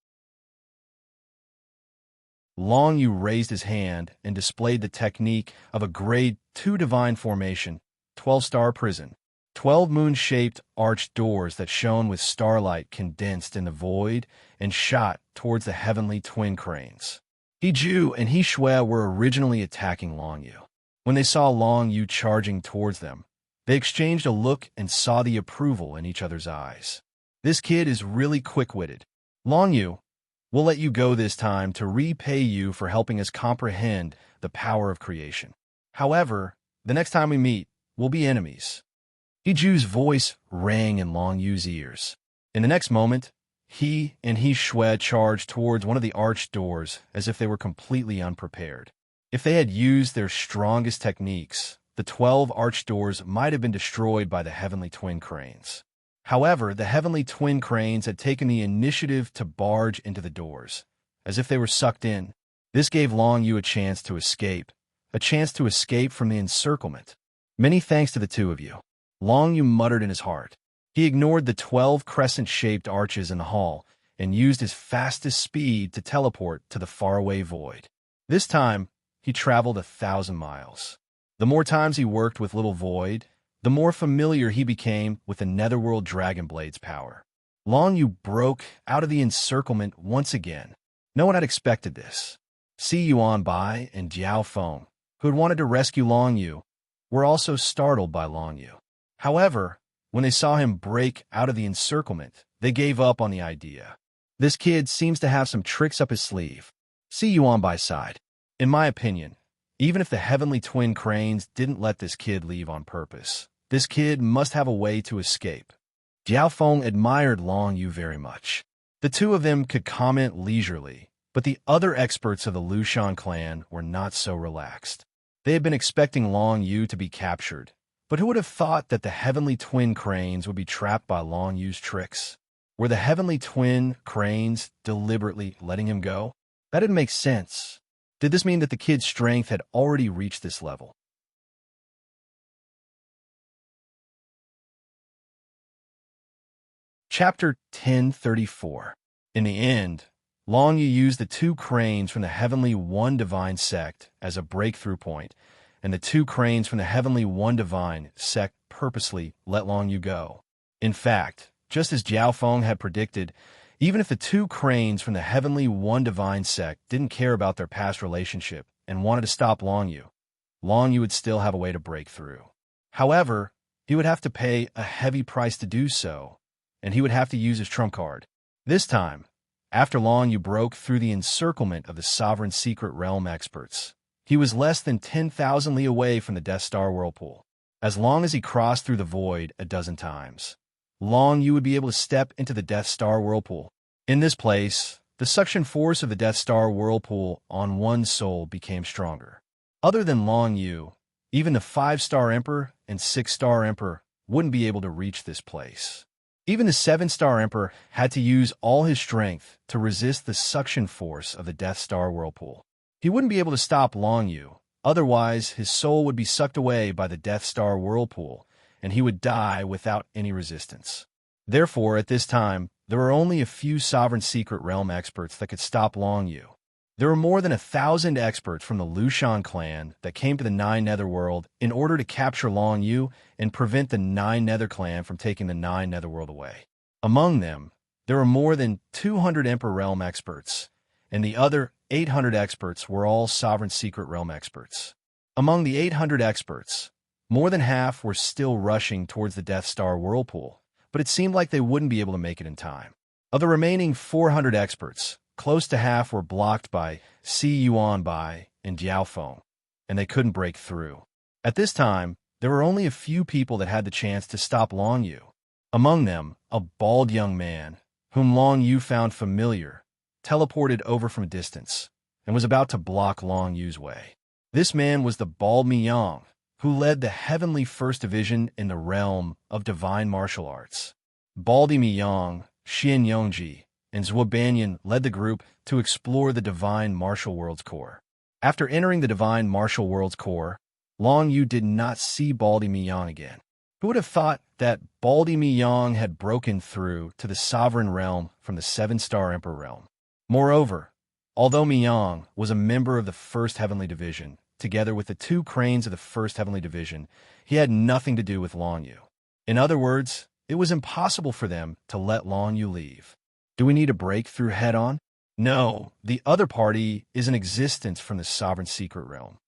Long Yu raised his hand and displayed the technique of a grade 2 divine formation, 12-star prison. 12 moon-shaped arched doors that shone with starlight condensed in the void and shot towards the heavenly twin cranes. He Ju and He Shui were originally attacking Long Yu. When they saw Long Yu charging towards them, they exchanged a look and saw the approval in each other's eyes. This kid is really quick-witted. Long Yu, we'll let you go this time to repay you for helping us comprehend the power of creation. However, the next time we meet, we'll be enemies. He-Ju's voice rang in Long Yu's ears. In the next moment, he and He Shui charged towards one of the arched doors as if they were completely unprepared. If they had used their strongest techniques, the 12 arched doors might have been destroyed by the heavenly twin cranes. However, the heavenly twin cranes had taken the initiative to barge into the doors, as if they were sucked in. This gave Long Yu a chance to escape from the encirclement. Many thanks to the 2 of you. Long Yu muttered in his heart. He ignored the 12 crescent-shaped arches in the hall and used his fastest speed to teleport to the faraway void. This time, he traveled 1,000 miles. The more times he worked with Little Void, the more familiar he became with the Netherworld Dragonblade's power. Long Yu broke out of the encirclement once again. No one had expected this. Si Yuan Bai and Jiao Feng, who had wanted to rescue Long Yu, were also startled by Long Yu. However, when they saw him break out of the encirclement, they gave up on the idea. This kid seems to have some tricks up his sleeve. Si Yuan Bai sighed. In my opinion, even if the heavenly twin cranes didn't let this kid leave on purpose, this kid must have a way to escape. Jiao Feng admired Long Yu very much. The 2 of them could comment leisurely, but the other experts of the Liu Shan clan were not so relaxed. They had been expecting Long Yu to be captured, but who would have thought that the heavenly twin cranes would be trapped by Long Yu's tricks? Were the heavenly twin cranes deliberately letting him go? That didn't make sense. Did this mean that the kid's strength had already reached this level? Chapter 1034. In the end, Long Yu used the two cranes from the Heavenly One Divine sect as a breakthrough point, and the two cranes from the Heavenly One Divine sect purposely let Long Yu go. In fact, just as Jiao Feng had predicted, even if the two cranes from the Heavenly One Divine sect didn't care about their past relationship and wanted to stop Long Yu would still have a way to break through. However, he would have to pay a heavy price to do so, and he would have to use his trump card. This time, after Long Yu broke through the encirclement of the Sovereign Secret Realm experts, he was less than 10,000 li away from the Death Star Whirlpool. As long as he crossed through the void a dozen times, Long Yu would be able to step into the Death Star Whirlpool. In this place, the suction force of the Death Star Whirlpool on one's soul became stronger. Other than Long Yu, even the 5-star Emperor and 6-star Emperor wouldn't be able to reach this place. Even the 7-star Emperor had to use all his strength to resist the suction force of the Death Star Whirlpool. He wouldn't be able to stop Long Yu, otherwise his soul would be sucked away by the Death Star Whirlpool, and he would die without any resistance. Therefore, at this time, there were only a few Sovereign Secret Realm experts that could stop Long Yu. There were more than 1,000 experts from the Lushan clan that came to the Nine Netherworld in order to capture Long Yu and prevent the Nine Nether clan from taking the Nine Netherworld away. Among them, there were more than 200 Emperor Realm experts, and the other 800 experts were all Sovereign Secret Realm experts. Among the 800 experts, more than half were still rushing towards the Death Star Whirlpool, but it seemed like they wouldn't be able to make it in time. Of the remaining 400 experts, close to half were blocked by Si Yuanbai and Jiao Feng, and they couldn't break through. At this time, there were only a few people that had the chance to stop Long Yu. Among them, a bald young man, whom Long Yu found familiar, teleported over from a distance, and was about to block Long Yu's way. This man was the Bald Miyang, who led the Heavenly First Division in the realm of divine martial arts. Baldy Miyang, Xin Yongji, and Zhuo Banyan led the group to explore the Divine Martial World's core. After entering the Divine Martial World's core, Long Yu did not see Baldy Miyang again. Who would have thought that Baldy Miyang had broken through to the Sovereign Realm from the 7-star Emperor Realm? Moreover, although Miyang was a member of the First Heavenly Division, together with the two cranes of the First Heavenly Division, he had nothing to do with Long Yu. In other words, it was impossible for them to let Long Yu leave. Do we need to break through head-on? No, the other party is in existence from the Sovereign Secret Realm.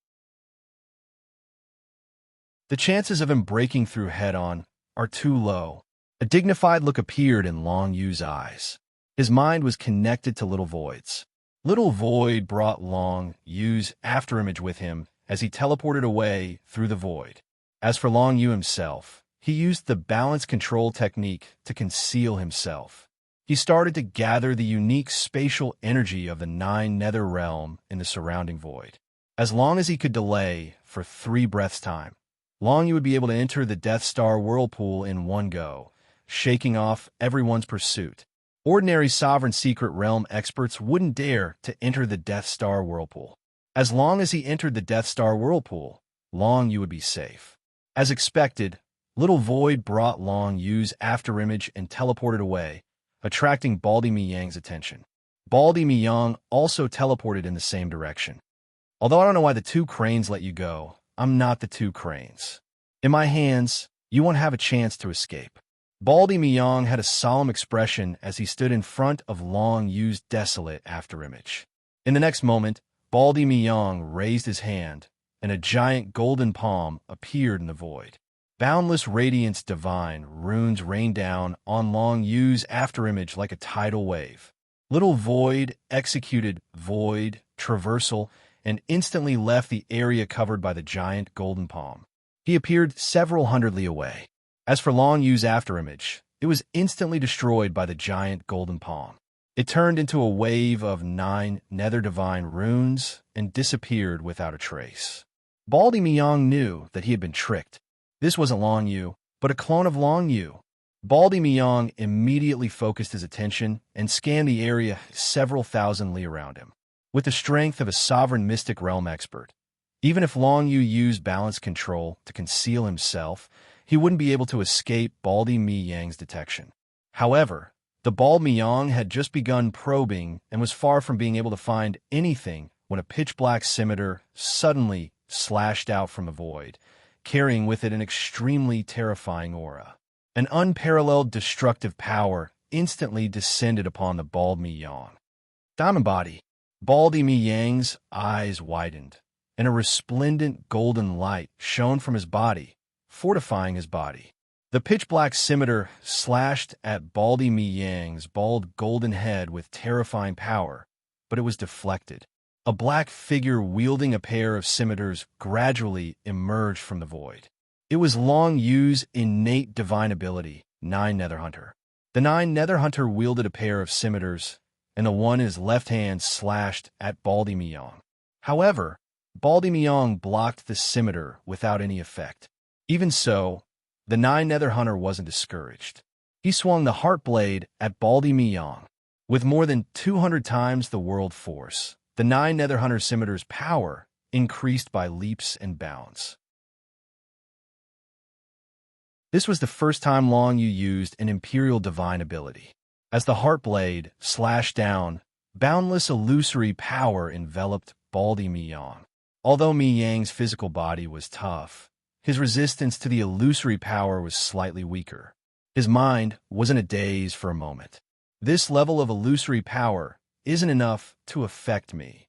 The chances of him breaking through head-on are too low. A dignified look appeared in Long Yu's eyes. His mind was connected to Little Void's. Little Void brought Long Yu's afterimage with him as he teleported away through the void. As for Long Yu himself, he used the balance control technique to conceal himself. He started to gather the unique spatial energy of the Nine Nether realm in the surrounding void. As long as he could delay for 3 breaths' time, Long Yu would be able to enter the Death Star Whirlpool in one go, shaking off everyone's pursuit. Ordinary Sovereign Secret Realm experts wouldn't dare to enter the Death Star Whirlpool. As long as he entered the Death Star Whirlpool, Long Yu would be safe. As expected, Little Void brought Long Yu's afterimage and teleported away, attracting Baldy Miyang's attention. Baldy Miyang also teleported in the same direction. Although I don't know why the two cranes let you go, I'm not the two cranes. In my hands, you won't have a chance to escape. Baldy Miyang had a solemn expression as he stood in front of Long Yu's desolate afterimage. In the next moment, Baldy Miyang raised his hand, and a giant golden palm appeared in the void. Boundless radiance divine runes rained down on Long Yu's afterimage like a tidal wave. Little Void executed Void Traversal and instantly left the area covered by the giant golden palm. He appeared several hundred li away. As for Long Yu's afterimage, it was instantly destroyed by the giant golden palm. It turned into a wave of 9 nether divine runes and disappeared without a trace. Baldy Miyang knew that he had been tricked. This wasn't Long Yu, but a clone of Long Yu. Baldy Miyong immediately focused his attention and scanned the area several thousand li around him. With the strength of a sovereign mystic realm expert, even if Long Yu used balance control to conceal himself, he wouldn't be able to escape Baldy Miyang's detection. However, the Bald Miyong had just begun probing and was far from being able to find anything when a pitch-black scimitar suddenly slashed out from the void, carrying with it an extremely terrifying aura. An unparalleled destructive power instantly descended upon the Bald Miyong. Diamond Body. Baldy Miyang's eyes widened, and a resplendent golden light shone from his body, fortifying his body. The pitch-black scimitar slashed at Baldy Miyang's bald golden head with terrifying power, but it was deflected. A black figure wielding a pair of scimitars gradually emerged from the void. It was Long Yu's innate divine ability, Nine Nether Hunter. The Nine Nether Hunter wielded a pair of scimitars, and the one in his left hand slashed at Baldy Miyong. However, Baldy Miyong blocked the scimitar without any effect. Even so, the Nine Nether Hunter wasn't discouraged. He swung the Heart Blade at Baldy Miyong. With more than 200 times the world force, the Nine Nether Hunter scimitar's power increased by leaps and bounds. This was the first time Long Yu used an Imperial Divine ability. As the Heart Blade slashed down, boundless illusory power enveloped Baldy Miyong. Although Miyang's physical body was tough, his resistance to the illusory power was slightly weaker. His mind was in a daze for a moment. This level of illusory power isn't enough to affect me.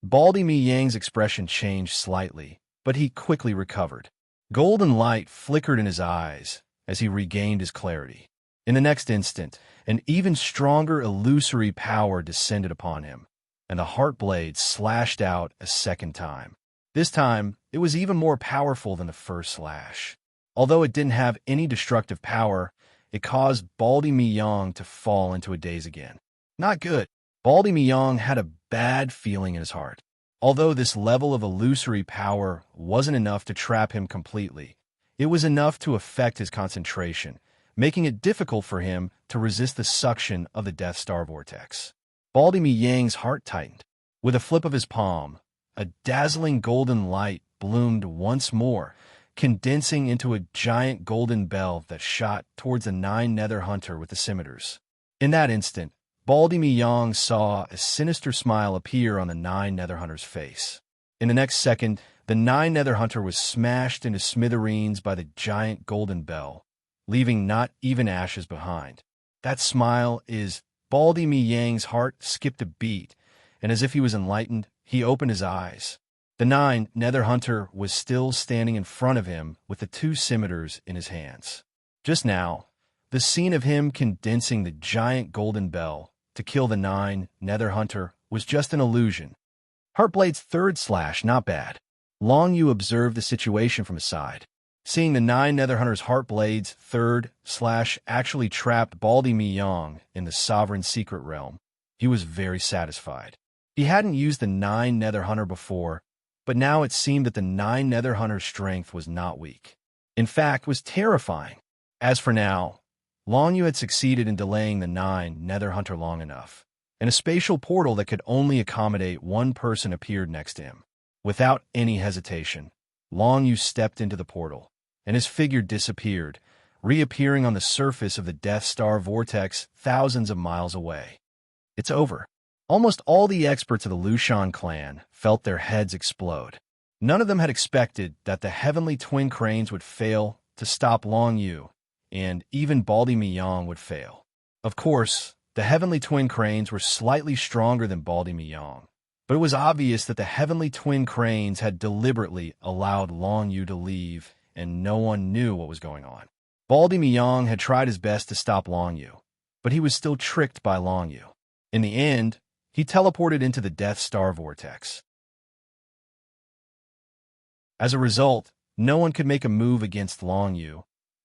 Baldy Miyang's expression changed slightly, but he quickly recovered. Golden light flickered in his eyes as he regained his clarity. In the next instant, an even stronger illusory power descended upon him, and the Heart Blade slashed out a second time. This time, it was even more powerful than the first slash. Although it didn't have any destructive power, it caused Baldy Miyong to fall into a daze again. Not good. Baldy Miyong had a bad feeling in his heart. Although this level of illusory power wasn't enough to trap him completely, it was enough to affect his concentration, making it difficult for him to resist the suction of the Death Star vortex. Baldy Miyang's heart tightened. With a flip of his palm, a dazzling golden light bloomed once more, condensing into a giant golden bell that shot towards the Nine Nether Hunter with the scimitars. In that instant, Baldy Miyong saw a sinister smile appear on the Nine Nether Hunter's face. In the next second, the Nine Nether Hunter was smashed into smithereens by the giant golden bell, leaving not even ashes behind. That smile is... Baldy Miyang's heart skipped a beat, and as if he was enlightened, he opened his eyes. The Nine Nether Hunter was still standing in front of him with the two scimitars in his hands. Just now, the scene of him condensing the giant golden bell to kill the Nine Nether Hunter was just an illusion. Heartblade's third slash, not bad. Long Yu observed the situation from his side. Seeing the Nine Nether Hunter's Heartblade's third slash actually trapped Baldy Miyong in the Sovereign Secret Realm, he was very satisfied. He hadn't used the Nine Nether Hunter before, but now it seemed that the Nine Nether Hunter's strength was not weak. In fact, was terrifying. As for now, Long Yu had succeeded in delaying the Nine Nether Hunter long enough, and a spatial portal that could only accommodate one person appeared next to him. Without any hesitation, Long Yu stepped into the portal, and his figure disappeared, reappearing on the surface of the Death Star vortex thousands of miles away. It's over. Almost all the experts of the Lushan clan felt their heads explode. None of them had expected that the Heavenly Twin Cranes would fail to stop Long Yu, and even Baldy Miyong would fail. Of course, the Heavenly Twin Cranes were slightly stronger than Baldy Miyong, but it was obvious that the Heavenly Twin Cranes had deliberately allowed Long Yu to leave, and no one knew what was going on. Baldy Miyong had tried his best to stop Long Yu, but he was still tricked by Long Yu. In the end, he teleported into the Death Star vortex. As a result, no one could make a move against Long Yu,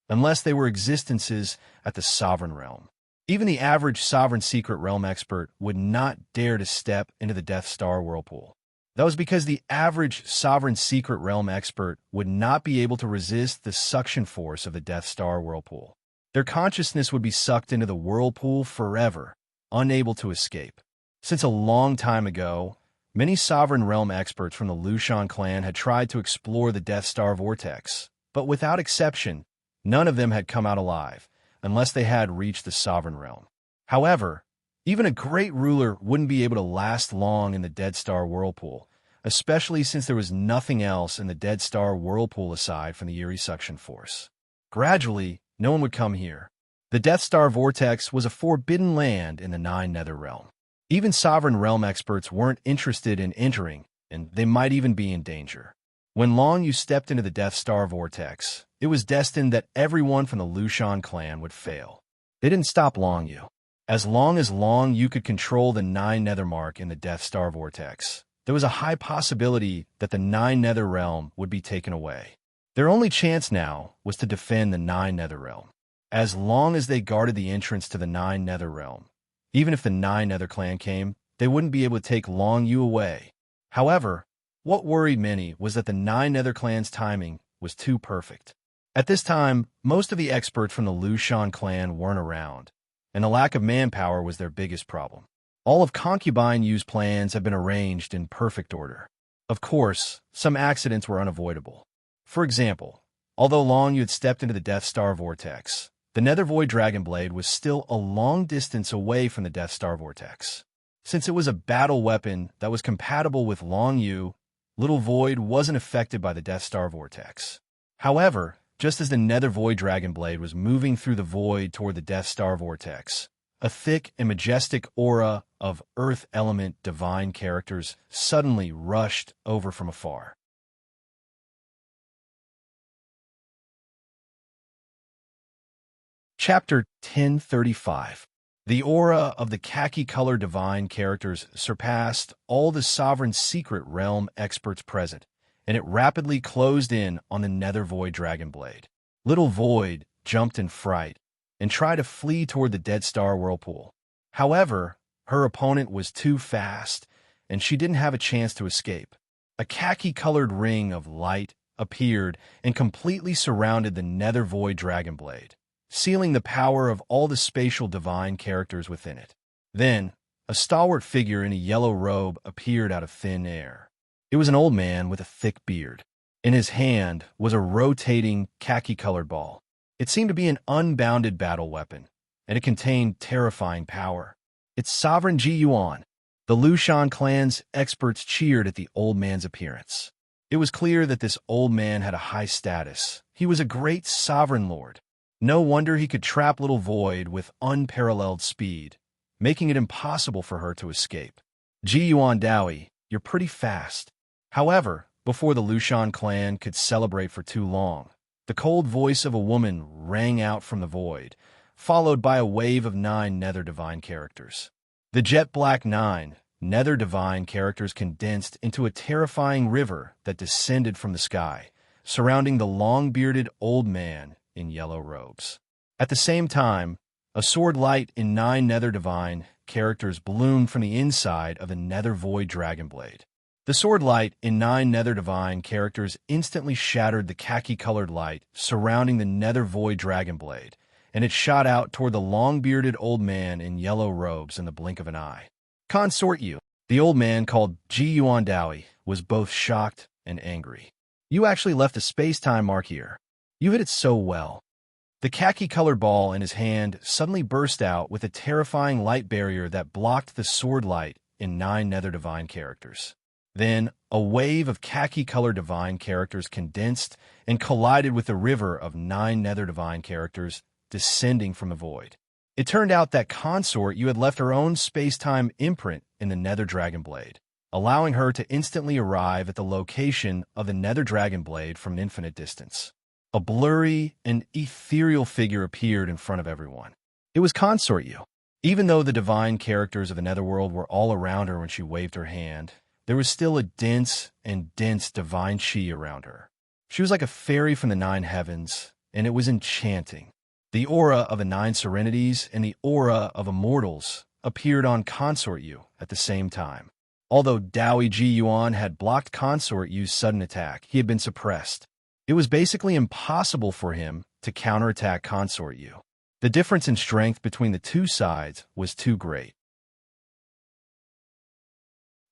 unless they were existences at the Sovereign Realm. Even the average Sovereign Secret Realm expert would not dare to step into the Death Star whirlpool. That was because the average Sovereign Secret Realm expert would not be able to resist the suction force of the Death Star whirlpool. Their consciousness would be sucked into the whirlpool forever, unable to escape. Since a long time ago, many Sovereign Realm experts from the Lushan clan had tried to explore the Death Star vortex, but without exception, none of them had come out alive, unless they had reached the Sovereign Realm. However, even a great ruler wouldn't be able to last long in the Dead Star whirlpool, especially since there was nothing else in the Dead Star whirlpool aside from the eerie suction force. Gradually, no one would come here. The Death Star vortex was a forbidden land in the Nine Nether Realm. Even Sovereign Realm experts weren't interested in entering, and they might even be in danger. When Long Yu stepped into the Death Star vortex, it was destined that everyone from the Lushan clan would fail. They didn't stop Long Yu. As long as Long Yu could control the Nine Nether Mark in the Death Star vortex, there was a high possibility that the Nine Nether Realm would be taken away. Their only chance now was to defend the Nine Nether Realm. As long as they guarded the entrance to the Nine Nether Realm, even if the Nine Nether clan came, they wouldn't be able to take Long Yu away. However, what worried many was that the Nine Nether clan's timing was too perfect. At this time, most of the experts from the Lushan clan weren't around, and the lack of manpower was their biggest problem. All of Concubine Yu's plans had been arranged in perfect order. Of course, some accidents were unavoidable. For example, although Long Yu had stepped into the Death Star vortex, the Nether Void Dragon Blade was still a long distance away from the Death Star vortex. Since it was a battle weapon that was compatible with Long Yu, Little Void wasn't affected by the Death Star vortex. However, just as the Nether Void Dragon Blade was moving through the void toward the Death Star vortex, a thick and majestic aura of Earth Element divine characters suddenly rushed over from afar. Chapter 1035. The aura of the khaki-colored divine characters surpassed all the Sovereign Secret Realm experts present, and it rapidly closed in on the Nether Void Dragon Blade. Little Void jumped in fright and tried to flee toward the Dead Star whirlpool. However, her opponent was too fast, and she didn't have a chance to escape. A khaki-colored ring of light appeared and completely surrounded the Nether Void Dragon Blade, sealing the power of all the spatial divine characters within it. Then, a stalwart figure in a yellow robe appeared out of thin air. It was an old man with a thick beard. In his hand was a rotating, khaki-colored ball. It seemed to be an unbounded battle weapon, and it contained terrifying power. It's Sovereign Ji Yuan. The Lushan clan's experts cheered at the old man's appearance. It was clear that this old man had a high status. He was a great sovereign lord. No wonder he could trap Little Void with unparalleled speed, making it impossible for her to escape. Ji Yuan Dowie, you're pretty fast. However, before the Lushan clan could celebrate for too long, the cold voice of a woman rang out from the void, followed by a wave of 9 Nether Divine characters. The jet black 9 Nether Divine characters condensed into a terrifying river that descended from the sky, surrounding the long-bearded old man in yellow robes. At the same time, a sword light in 9 Nether Divine characters bloomed from the inside of the Nether Void Dragon Blade. The sword light in 9 Nether Divine characters instantly shattered the khaki-colored light surrounding the Nether Void Dragon Blade, and it shot out toward the long-bearded old man in yellow robes in the blink of an eye. Consort you. The old man, called Ji Yuan Dowie, was both shocked and angry. You actually left a space-time mark here. You hit it so well. The khaki-colored ball in his hand suddenly burst out with a terrifying light barrier that blocked the sword light in 9 Nether Divine characters. Then, a wave of khaki-colored divine characters condensed and collided with the river of 9 Nether Divine characters descending from the void. It turned out that Consort you had left her own space-time imprint in the Nether Dragon Blade, allowing her to instantly arrive at the location of the Nether Dragon Blade from an infinite distance. A blurry and ethereal figure appeared in front of everyone. It was Consort you. Even though the divine characters of the Netherworld were all around her when she waved her hand, there was still a dense divine chi around her. She was like a fairy from the 9 heavens, and it was enchanting. The aura of the 9 serenities and the aura of immortals appeared on Consort you at the same time. Although Dowie Ji Yuan had blocked Consort Yu's sudden attack, he had been suppressed. It was basically impossible for him to counterattack Consort Yu. The difference in strength between the two sides was too great.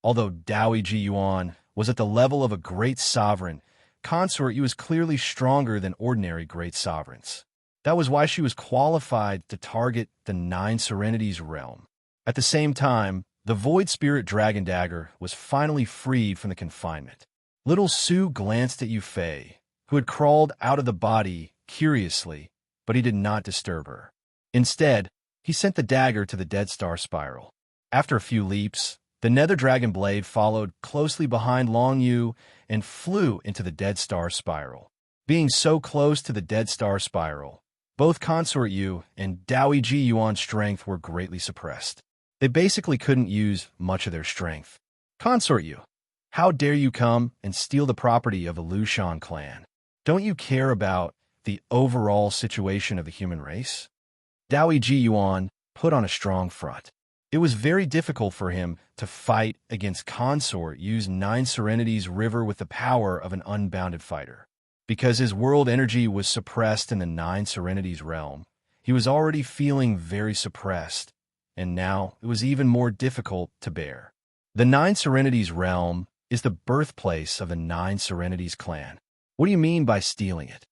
Although Dao Ji Yuan was at the level of a great sovereign, Consort Yu was clearly stronger than ordinary great sovereigns. That was why she was qualified to target the Nine Serenities realm. At the same time, the Void Spirit Dragon Dagger was finally freed from the confinement. Little Su glanced at Yu Fei, who had crawled out of the body curiously, but he did not disturb her. Instead, he sent the dagger to the Dead Star Spiral. After a few leaps, the Nether Dragon Blade followed closely behind Long Yu and flew into the Dead Star Spiral. Being so close to the Dead Star Spiral, both Consort Yu and Dao Ji Yuan's strength were greatly suppressed. They basically couldn't use much of their strength. Consort Yu, how dare you come and steal the property of the Lushan clan? Don't you care about the overall situation of the human race? Dao Ji Yuan put on a strong front. It was very difficult for him to fight against Consort Yu's Nine Serenities river with the power of an unbounded fighter. Because his world energy was suppressed in the Nine Serenities realm, he was already feeling very suppressed, and now it was even more difficult to bear. The Nine Serenities realm is the birthplace of the Nine Serenities clan. What do you mean by stealing it?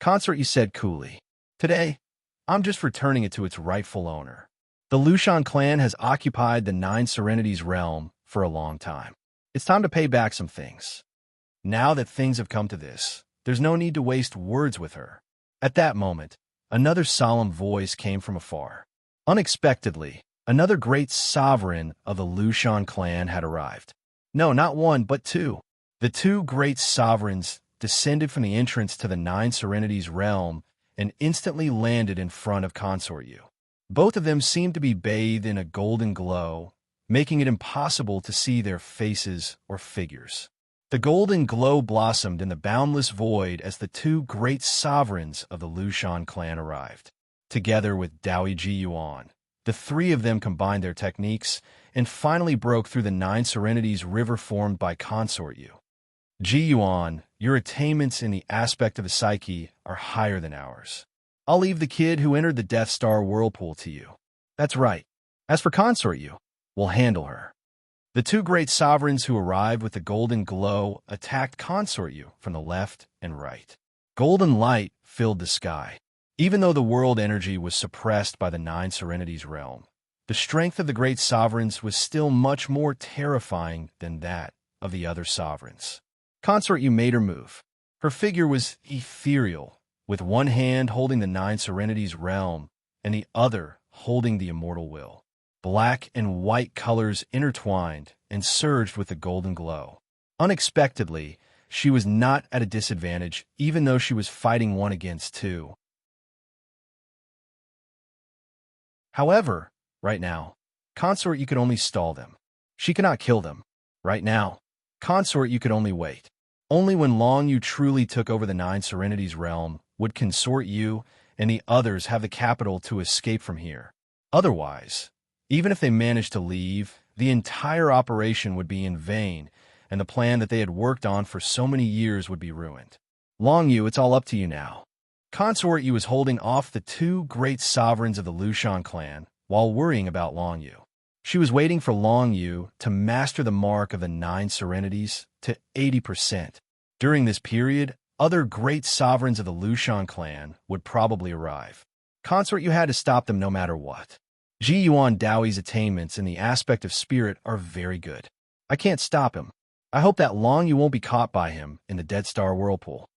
Consort Yu said coolly. Today, I'm just returning it to its rightful owner. The Lushan clan has occupied the Nine Serenities realm for a long time. It's time to pay back some things. Now that things have come to this, there's no need to waste words with her. At that moment, another solemn voice came from afar. Unexpectedly, another great sovereign of the Lushan clan had arrived. No, not one, but two. The two great sovereigns descended from the entrance to the Nine Serenities realm and instantly landed in front of Consort Yu. Both of them seemed to be bathed in a golden glow, making it impossible to see their faces or figures. The golden glow blossomed in the boundless void as the two great sovereigns of the Lushan clan arrived. Together with Dao Ji Yuan, the three of them combined their techniques and finally broke through the Nine Serenities river formed by Consort Yu. Ji Yuan, your attainments in the aspect of the psyche are higher than ours. I'll leave the kid who entered the Death Star whirlpool to you. That's right. As for Consort Yu, we'll handle her. The two great sovereigns who arrived with the golden glow attacked Consort Yu from the left and right. Golden light filled the sky. Even though the world energy was suppressed by the Nine Serenities realm, the strength of the great sovereigns was still much more terrifying than that of the other sovereigns. Consort Yu made her move. Her figure was ethereal, with one hand holding the Nine Serenities realm and the other holding the immortal will. Black and white colors intertwined and surged with the golden glow. Unexpectedly, she was not at a disadvantage, even though she was fighting one against two. However, right now, Consort Yu could only stall them. She cannot kill them. Right now, Consort Yu could only wait. Only when Long Yu truly took over the Nine Serenities realm would Consort Yu and the others have the capital to escape from here. Otherwise, even if they managed to leave, the entire operation would be in vain, and the plan that they had worked on for so many years would be ruined. Long Yu, it's all up to you now. Consort Yu was holding off the two great sovereigns of the Lushan clan while worrying about Long Yu. She was waiting for Long Yu to master the mark of the Nine Serenities to 80%. During this period, other great sovereigns of the Lushan clan would probably arrive. Consort Yu had to stop them no matter what. Ji Yuan Daoi's attainments in the aspect of spirit are very good. I can't stop him. I hope that Long Yu won't be caught by him in the Dead Star whirlpool.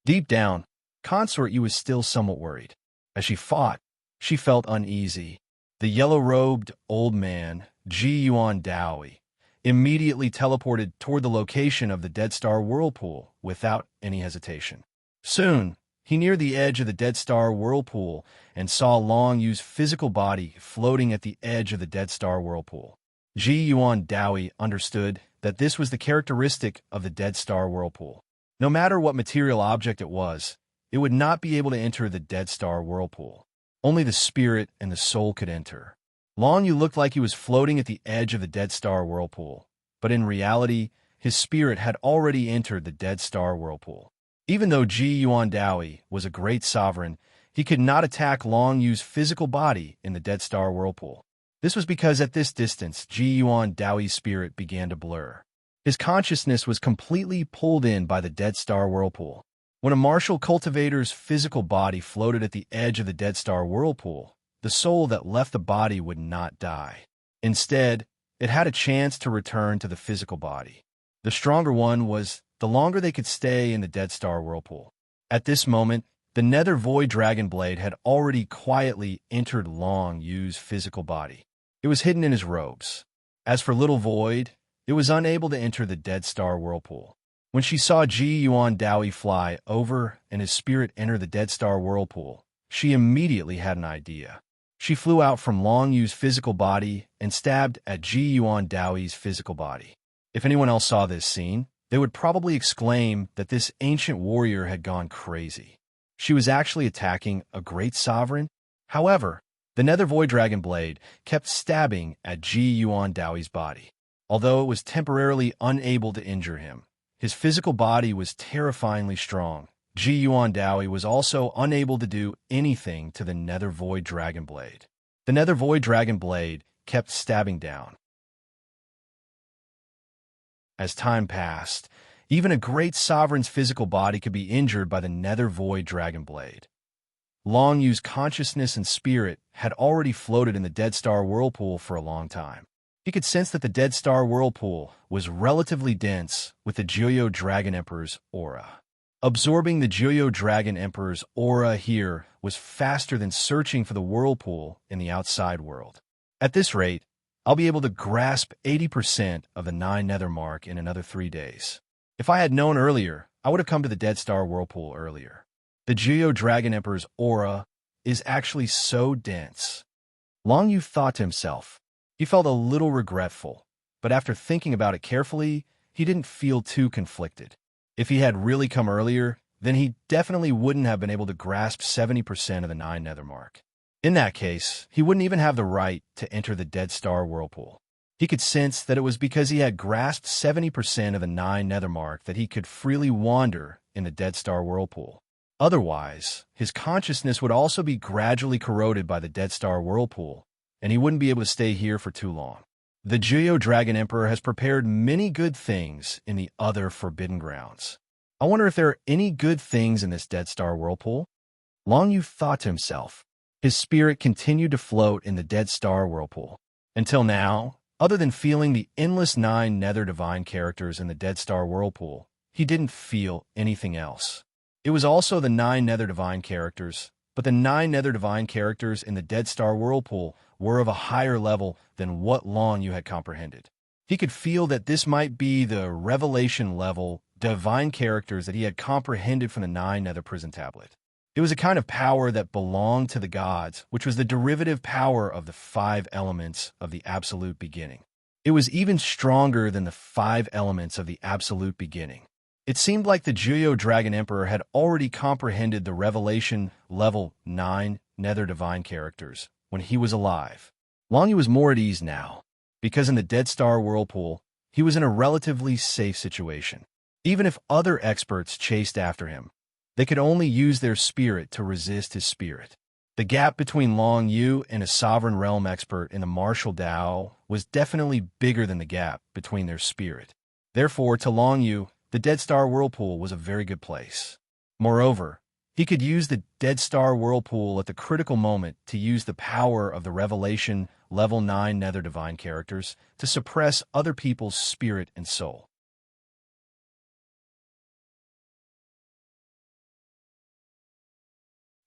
Deep down, Consort Yu was still somewhat worried. As she fought, she felt uneasy. The yellow-robed old man, Ji Yuan Daoi, immediately teleported toward the location of the Dead Star whirlpool without any hesitation. Soon, he neared the edge of the Dead Star whirlpool and saw Long Yu's physical body floating at the edge of the Dead Star whirlpool. Ji Yuan Daoi understood that this was the characteristic of the Dead Star whirlpool. No matter what material object it was, it would not be able to enter the Dead Star whirlpool. Only the spirit and the soul could enter. Long Yu looked like he was floating at the edge of the Dead Star whirlpool, but in reality, his spirit had already entered the Dead Star whirlpool. Even though Ji Yuan Daoi was a great sovereign, he could not attack Long Yu's physical body in the Dead Star Whirlpool. This was because at this distance, Ji Yuan Daoi's spirit began to blur. His consciousness was completely pulled in by the Dead Star Whirlpool. When a martial cultivator's physical body floated at the edge of the Dead Star Whirlpool, the soul that left the body would not die. Instead, it had a chance to return to the physical body. The stronger one was the longer they could stay in the Dead Star Whirlpool. At this moment, the Nether Void Dragon Blade had already quietly entered Long Yu's physical body. It was hidden in his robes. As for Little Void, it was unable to enter the Dead Star Whirlpool. When she saw Ji Yuan Daoi fly over and his spirit enter the Dead Star Whirlpool, she immediately had an idea. She flew out from Long Yu's physical body and stabbed at Ji Yuan Daoi's physical body. If anyone else saw this scene, they would probably exclaim that this ancient warrior had gone crazy. She was actually attacking a great sovereign. However, the Nether Void Dragon Blade kept stabbing at Ji Yuan Daoi's body. Although it was temporarily unable to injure him, his physical body was terrifyingly strong. Ji Yuan Daoi was also unable to do anything to the Nether Void Dragon Blade. The Nether Void Dragon Blade kept stabbing down. As time passed, even a great sovereign's physical body could be injured by the Nether Void Dragon Blade. Long Yu's consciousness and spirit had already floated in the Dead Star Whirlpool for a long time. He could sense that the Dead Star Whirlpool was relatively dense with the Joyo Dragon Emperor's aura. Absorbing the Joyo Dragon Emperor's aura here was faster than searching for the whirlpool in the outside world. At this rate, I'll be able to grasp 80% of the 9 Nether mark in another 3 days. If I had known earlier, I would have come to the Dead Star Whirlpool earlier. The Joyo Dragon Emperor's aura is actually so dense. Long Yu thought to himself. He felt a little regretful, but after thinking about it carefully, he didn't feel too conflicted. If he had really come earlier, then he definitely wouldn't have been able to grasp 70% of the 9 Nether mark. In that case, he wouldn't even have the right to enter the Dead Star Whirlpool. He could sense that it was because he had grasped 70% of the 9 Nether mark that he could freely wander in the Dead Star Whirlpool. Otherwise, his consciousness would also be gradually corroded by the Dead Star Whirlpool, and he wouldn't be able to stay here for too long. The Joyo Dragon Emperor has prepared many good things in the other Forbidden Grounds. I wonder if there are any good things in this Dead Star Whirlpool? Long Yu thought to himself. His spirit continued to float in the Dead Star Whirlpool. Until now, other than feeling the endless 9 Nether Divine characters in the Dead Star Whirlpool, he didn't feel anything else. It was also the 9 Nether Divine characters, but the 9 Nether Divine characters in the Dead Star Whirlpool were of a higher level than what Long Yu had comprehended. He could feel that this might be the revelation level divine characters that he had comprehended from the 9 Nether Prison Tablet. It was a kind of power that belonged to the gods, which was the derivative power of the 5 elements of the Absolute Beginning. It was even stronger than the 5 elements of the Absolute Beginning. It seemed like the Joyo Dragon Emperor had already comprehended the revelation level 9 Nether Divine characters when he was alive. Long Yu was more at ease now, because in the Dead Star Whirlpool, he was in a relatively safe situation. Even if other experts chased after him, they could only use their spirit to resist his spirit. The gap between Long Yu and a Sovereign Realm expert in the Martial Dao was definitely bigger than the gap between their spirit. Therefore, to Long Yu, the Dead Star Whirlpool was a very good place. Moreover, he could use the Dead Star Whirlpool at the critical moment to use the power of the Revelation Level 9 Nether Divine characters to suppress other people's spirit and soul.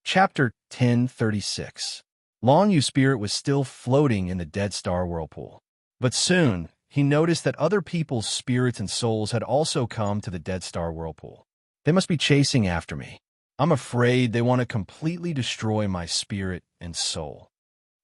Chapter 1036. Long Yu's spirit was still floating in the Dead Star Whirlpool. But soon, he noticed that other people's spirits and souls had also come to the Dead Star Whirlpool. They must be chasing after me. I'm afraid they want to completely destroy my spirit and soul.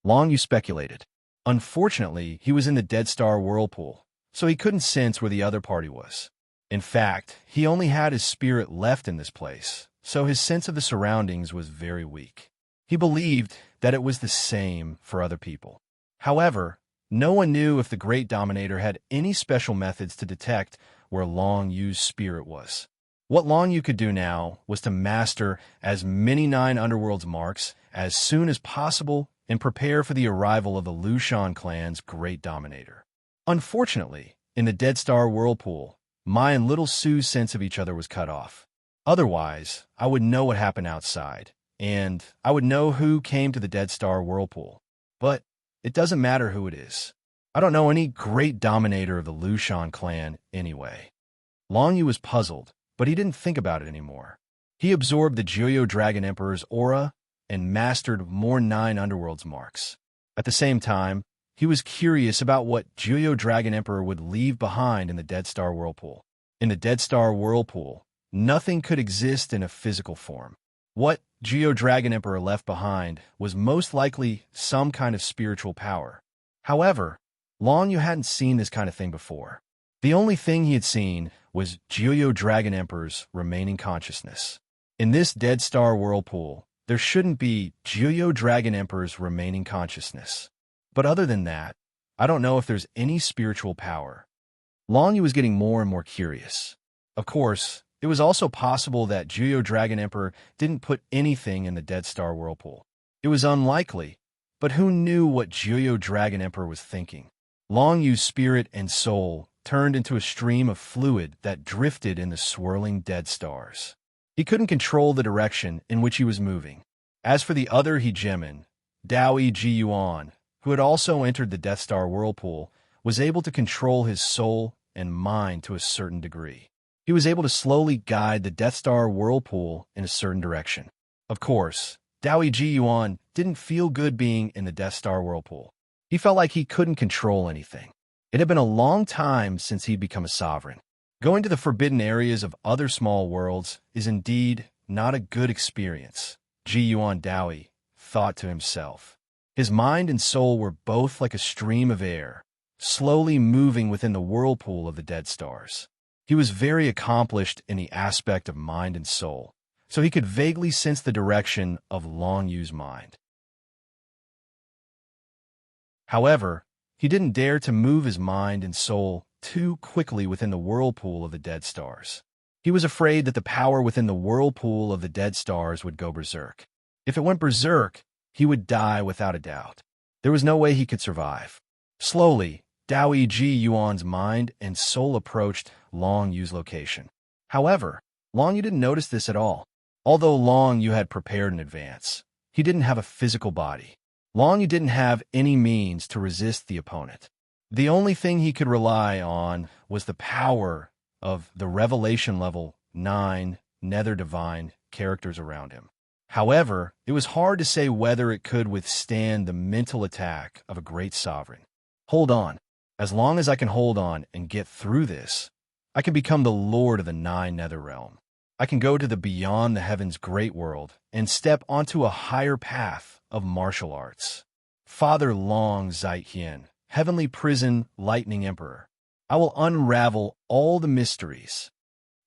Long Yu speculated. Unfortunately, he was in the Dead Star Whirlpool, so he couldn't sense where the other party was. In fact, he only had his spirit left in this place, so his sense of the surroundings was very weak. He believed that it was the same for other people. However, no one knew if the Great Dominator had any special methods to detect where Long Yu's spirit was. What Long Yu could do now was to master as many 9 Underworld's marks as soon as possible and prepare for the arrival of the Lushan clan's great dominator. Unfortunately, in the Dead Star Whirlpool, my and Little Sue's sense of each other was cut off. Otherwise, I would know what happened outside, and I would know who came to the Dead Star Whirlpool. But it doesn't matter who it is. I don't know any great dominator of the Lushan clan anyway. Long Yu was puzzled, but he didn't think about it anymore. He absorbed the Joyo Dragon Emperor's aura and mastered more 9 Underworld's marks. At the same time, he was curious about what Joyo Dragon Emperor would leave behind in the Dead Star Whirlpool. In the Dead Star Whirlpool, nothing could exist in a physical form. What Joyo Dragon Emperor left behind was most likely some kind of spiritual power. However, Long Yu hadn't seen this kind of thing before. The only thing he had seen was Joyo Dragon Emperor's remaining consciousness. In this Dead Star Whirlpool, there shouldn't be Joyo Dragon Emperor's remaining consciousness. But other than that, I don't know if there's any spiritual power. Long Yu was getting more and more curious. Of course, it was also possible that Joyo Dragon Emperor didn't put anything in the Dead Star Whirlpool. It was unlikely, but who knew what Joyo Dragon Emperor was thinking? Long Yu's spirit and soul turned into a stream of fluid that drifted in the swirling dead stars. He couldn't control the direction in which he was moving. As for the other hegemon, Dao Ji Yuan, who had also entered the Death Star Whirlpool, was able to control his soul and mind to a certain degree. He was able to slowly guide the Death Star Whirlpool in a certain direction. Of course, Dao Ji Yuan didn't feel good being in the Death Star Whirlpool. He felt like he couldn't control anything. It had been a long time since he'd become a sovereign. Going to the forbidden areas of other small worlds is indeed not a good experience, Ji Yuan Daoi thought to himself. His mind and soul were both like a stream of air, slowly moving within the whirlpool of the dead stars. He was very accomplished in the aspect of mind and soul, so he could vaguely sense the direction of Long Yu's mind. However, he didn't dare to move his mind and soul too quickly within the whirlpool of the dead stars. He was afraid that the power within the whirlpool of the dead stars would go berserk. If it went berserk, he would die without a doubt. There was no way he could survive. Slowly, Dao Ji Yuan's mind and soul approached Long Yu's location. However, Long Yu didn't notice this at all. Although Long Yu had prepared in advance, he didn't have a physical body. Long Yu didn't have any means to resist the opponent. The only thing he could rely on was the power of the Revelation level 9 Nether Divine characters around him. However, it was hard to say whether it could withstand the mental attack of a great sovereign. Hold on. As long as I can hold on and get through this, I can become the Lord of the 9 Nether Realm. I can go to the Beyond the Heavens great world and step onto a higher path of martial arts. Father Long Zaijian, Heavenly Prison Lightning Emperor, I will unravel all the mysteries.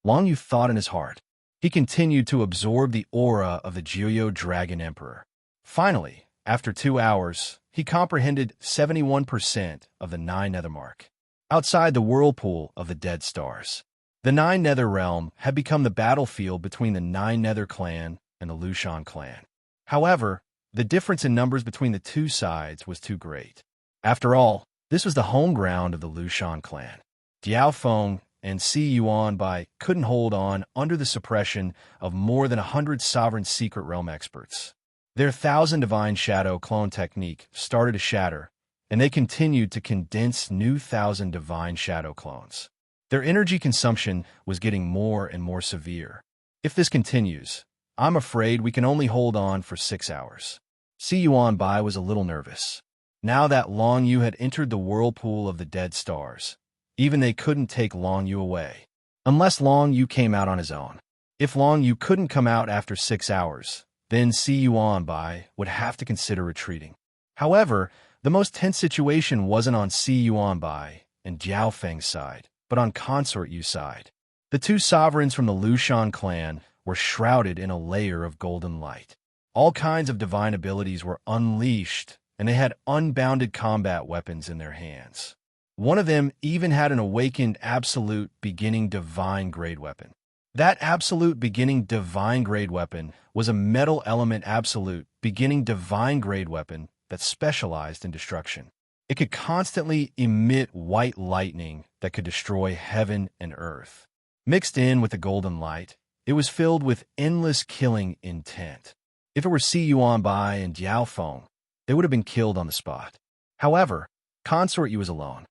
Long Yu thought in his heart. He continued to absorb the aura of the Joyo Dragon Emperor. Finally, after 2 hours, he comprehended 71% of the 9 Nether mark. Outside the whirlpool of the dead stars, the 9 Nether realm had become the battlefield between the 9 Nether clan and the Lushan clan. However, the difference in numbers between the two sides was too great. After all, this was the home ground of the Lushan clan. Diao Feng and Si Yuan Bai couldn't hold on under the suppression of more than 100 sovereign secret realm experts. Their 1,000 Divine Shadow clone technique started to shatter, and they continued to condense new 1,000 Divine Shadow clones. Their energy consumption was getting more and more severe. If this continues, I'm afraid we can only hold on for 6 hours. Si Yuan Bai was a little nervous. Now that Long Yu had entered the whirlpool of the dead stars, even they couldn't take Long Yu away. Unless Long Yu came out on his own. If Long Yu couldn't come out after 6 hours, then Si Yuan Bai would have to consider retreating. However, the most tense situation wasn't on Si Yuan Bai and Jiao Feng's side, but on Consort Yu's side. The two sovereigns from the Lushan clan were shrouded in a layer of golden light. All kinds of divine abilities were unleashed, and they had unbounded combat weapons in their hands. One of them even had an awakened absolute beginning divine grade weapon. That absolute beginning divine grade weapon was a metal element absolute beginning divine grade weapon that specialized in destruction. It could constantly emit white lightning that could destroy heaven and earth. Mixed in with the golden light, it was filled with endless killing intent. If it were Si Yuan Bai and Jiao Feng, they would have been killed on the spot. However, Consort Yu was alone.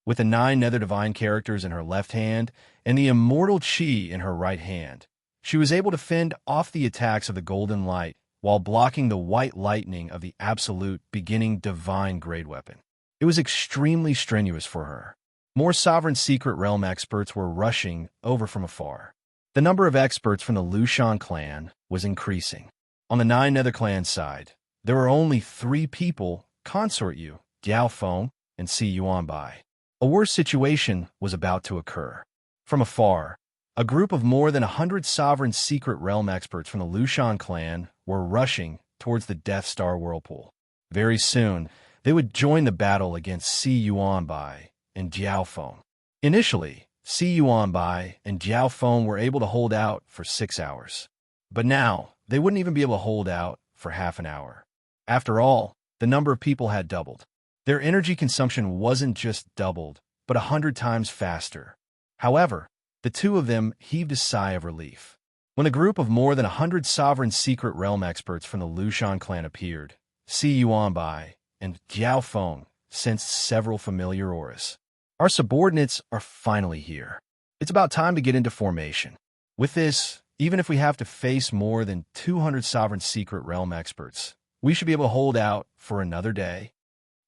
With the 9 nether divine characters in her left hand and the immortal Qi in her right hand, she was able to fend off the attacks of the golden light while blocking the white lightning of the absolute beginning divine grade weapon. It was extremely strenuous for her. More sovereign secret realm experts were rushing over from afar. The number of experts from the Lushan clan was increasing. On the 9 nether clan side, there were only 3 people, Consort Yu, Jiao Feng, and Si Yuan Bai. A worse situation was about to occur. From afar, a group of more than 100 sovereign secret realm experts from the Lushan clan were rushing towards the Death Star whirlpool. Very soon, they would join the battle against Si Yuan Bai and Jiao Feng. Initially, Si Yuan Bai and Jiao Feng were able to hold out for 6 hours. But now, they wouldn't even be able to hold out for half an hour. After all, the number of people had doubled. Their energy consumption wasn't just doubled, but 100 times faster. However, the two of them heaved a sigh of relief. When a group of more than 100 sovereign secret realm experts from the Lushan clan appeared, Si Yuan Bai and Jiao Feng sensed several familiar auras. Our subordinates are finally here. It's about time to get into formation. With this, even if we have to face more than 200 sovereign secret realm experts, we should be able to hold out for another day.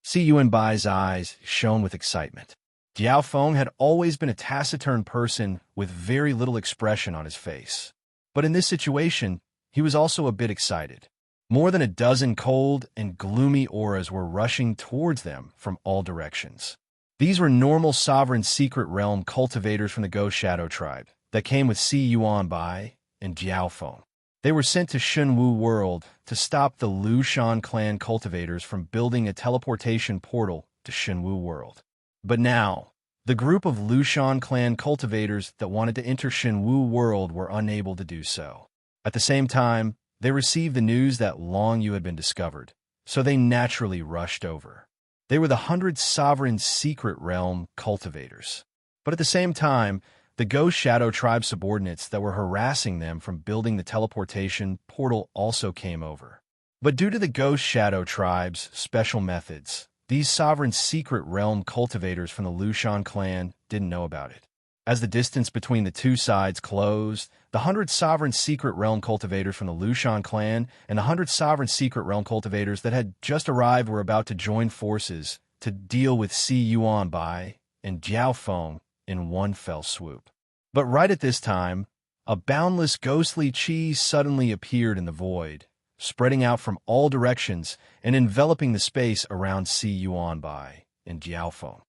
Si Yuan Bai's eyes shone with excitement. Jiao Feng had always been a taciturn person with very little expression on his face. But in this situation, he was also a bit excited. More than a dozen cold and gloomy auras were rushing towards them from all directions. These were normal sovereign secret realm cultivators from the Ghost Shadow tribe that came with Si Yuan Bai and Jiao Feng. They were sent to Shenwu World to stop the Lushan clan cultivators from building a teleportation portal to Shenwu World. But now, the group of Lushan clan cultivators that wanted to enter Shenwu World were unable to do so. At the same time, they received the news that Long Yu had been discovered, so they naturally rushed over. They were the 100 sovereign secret realm cultivators. But at the same time, the Ghost Shadow tribe subordinates that were harassing them from building the teleportation portal also came over. But due to the Ghost Shadow tribe's special methods, these sovereign secret realm cultivators from the Lushan clan didn't know about it. As the distance between the two sides closed, the 100 sovereign secret realm cultivators from the Lushan clan and the 100 sovereign secret realm cultivators that had just arrived were about to join forces to deal with Si Yuan Bai and Jiao Feng in one fell swoop. But right at this time, a boundless ghostly Qi suddenly appeared in the void, spreading out from all directions and enveloping the space around Si Yuan Bai and Jiao Feng.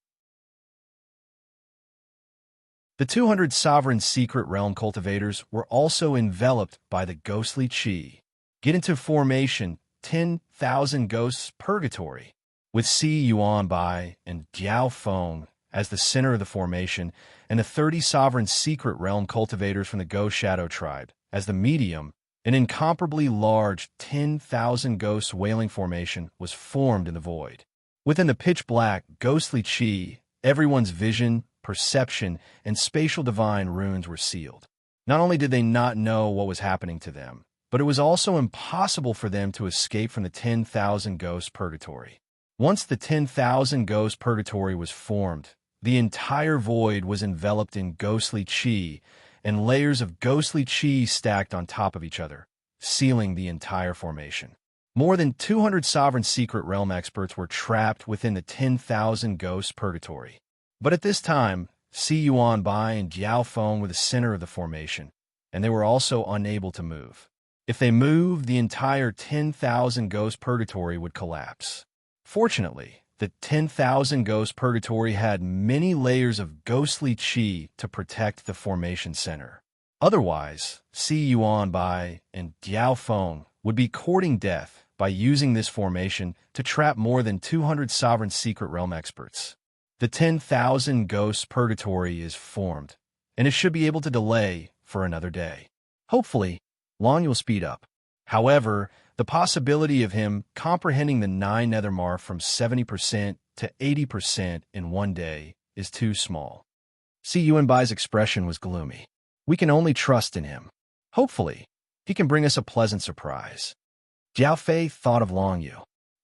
The 200 sovereign secret realm cultivators were also enveloped by the ghostly Qi. Get into formation 10,000 ghosts purgatory, with Si Yuan Bai and Jiao Feng as the center of the formation, and the 30 sovereign secret realm cultivators from the Ghost Shadow tribe as the medium. An incomparably large 10,000 ghosts wailing formation was formed in the void. Within the pitch-black, ghostly Qi, everyone's vision, perception, and spatial divine runes were sealed. Not only did they not know what was happening to them, but it was also impossible for them to escape from the 10,000 ghost purgatory. Once the 10,000 ghost purgatory was formed, the entire void was enveloped in ghostly Qi, and layers of ghostly Qi stacked on top of each other, sealing the entire formation. More than 200 sovereign secret realm experts were trapped within the 10,000 ghost purgatory. But at this time, Si Yuan Bai and Jiao Feng were the center of the formation, and they were also unable to move. If they moved, the entire 10,000 ghost purgatory would collapse. Fortunately, the 10,000 ghost purgatory had many layers of ghostly Qi to protect the formation center. Otherwise, Si Yuan Bai and Jiao Feng would be courting death by using this formation to trap more than 200 sovereign secret realm experts. The 10,000 Ghosts Purgatory is formed, and it should be able to delay for another day. Hopefully, Long will speed up. However, the possibility of him comprehending the 9 Nethermark from 70% to 80% in one day is too small. See, Yuanbai's expression was gloomy. We can only trust in him. Hopefully, he can bring us a pleasant surprise. Jiao Fei thought of Long Yu.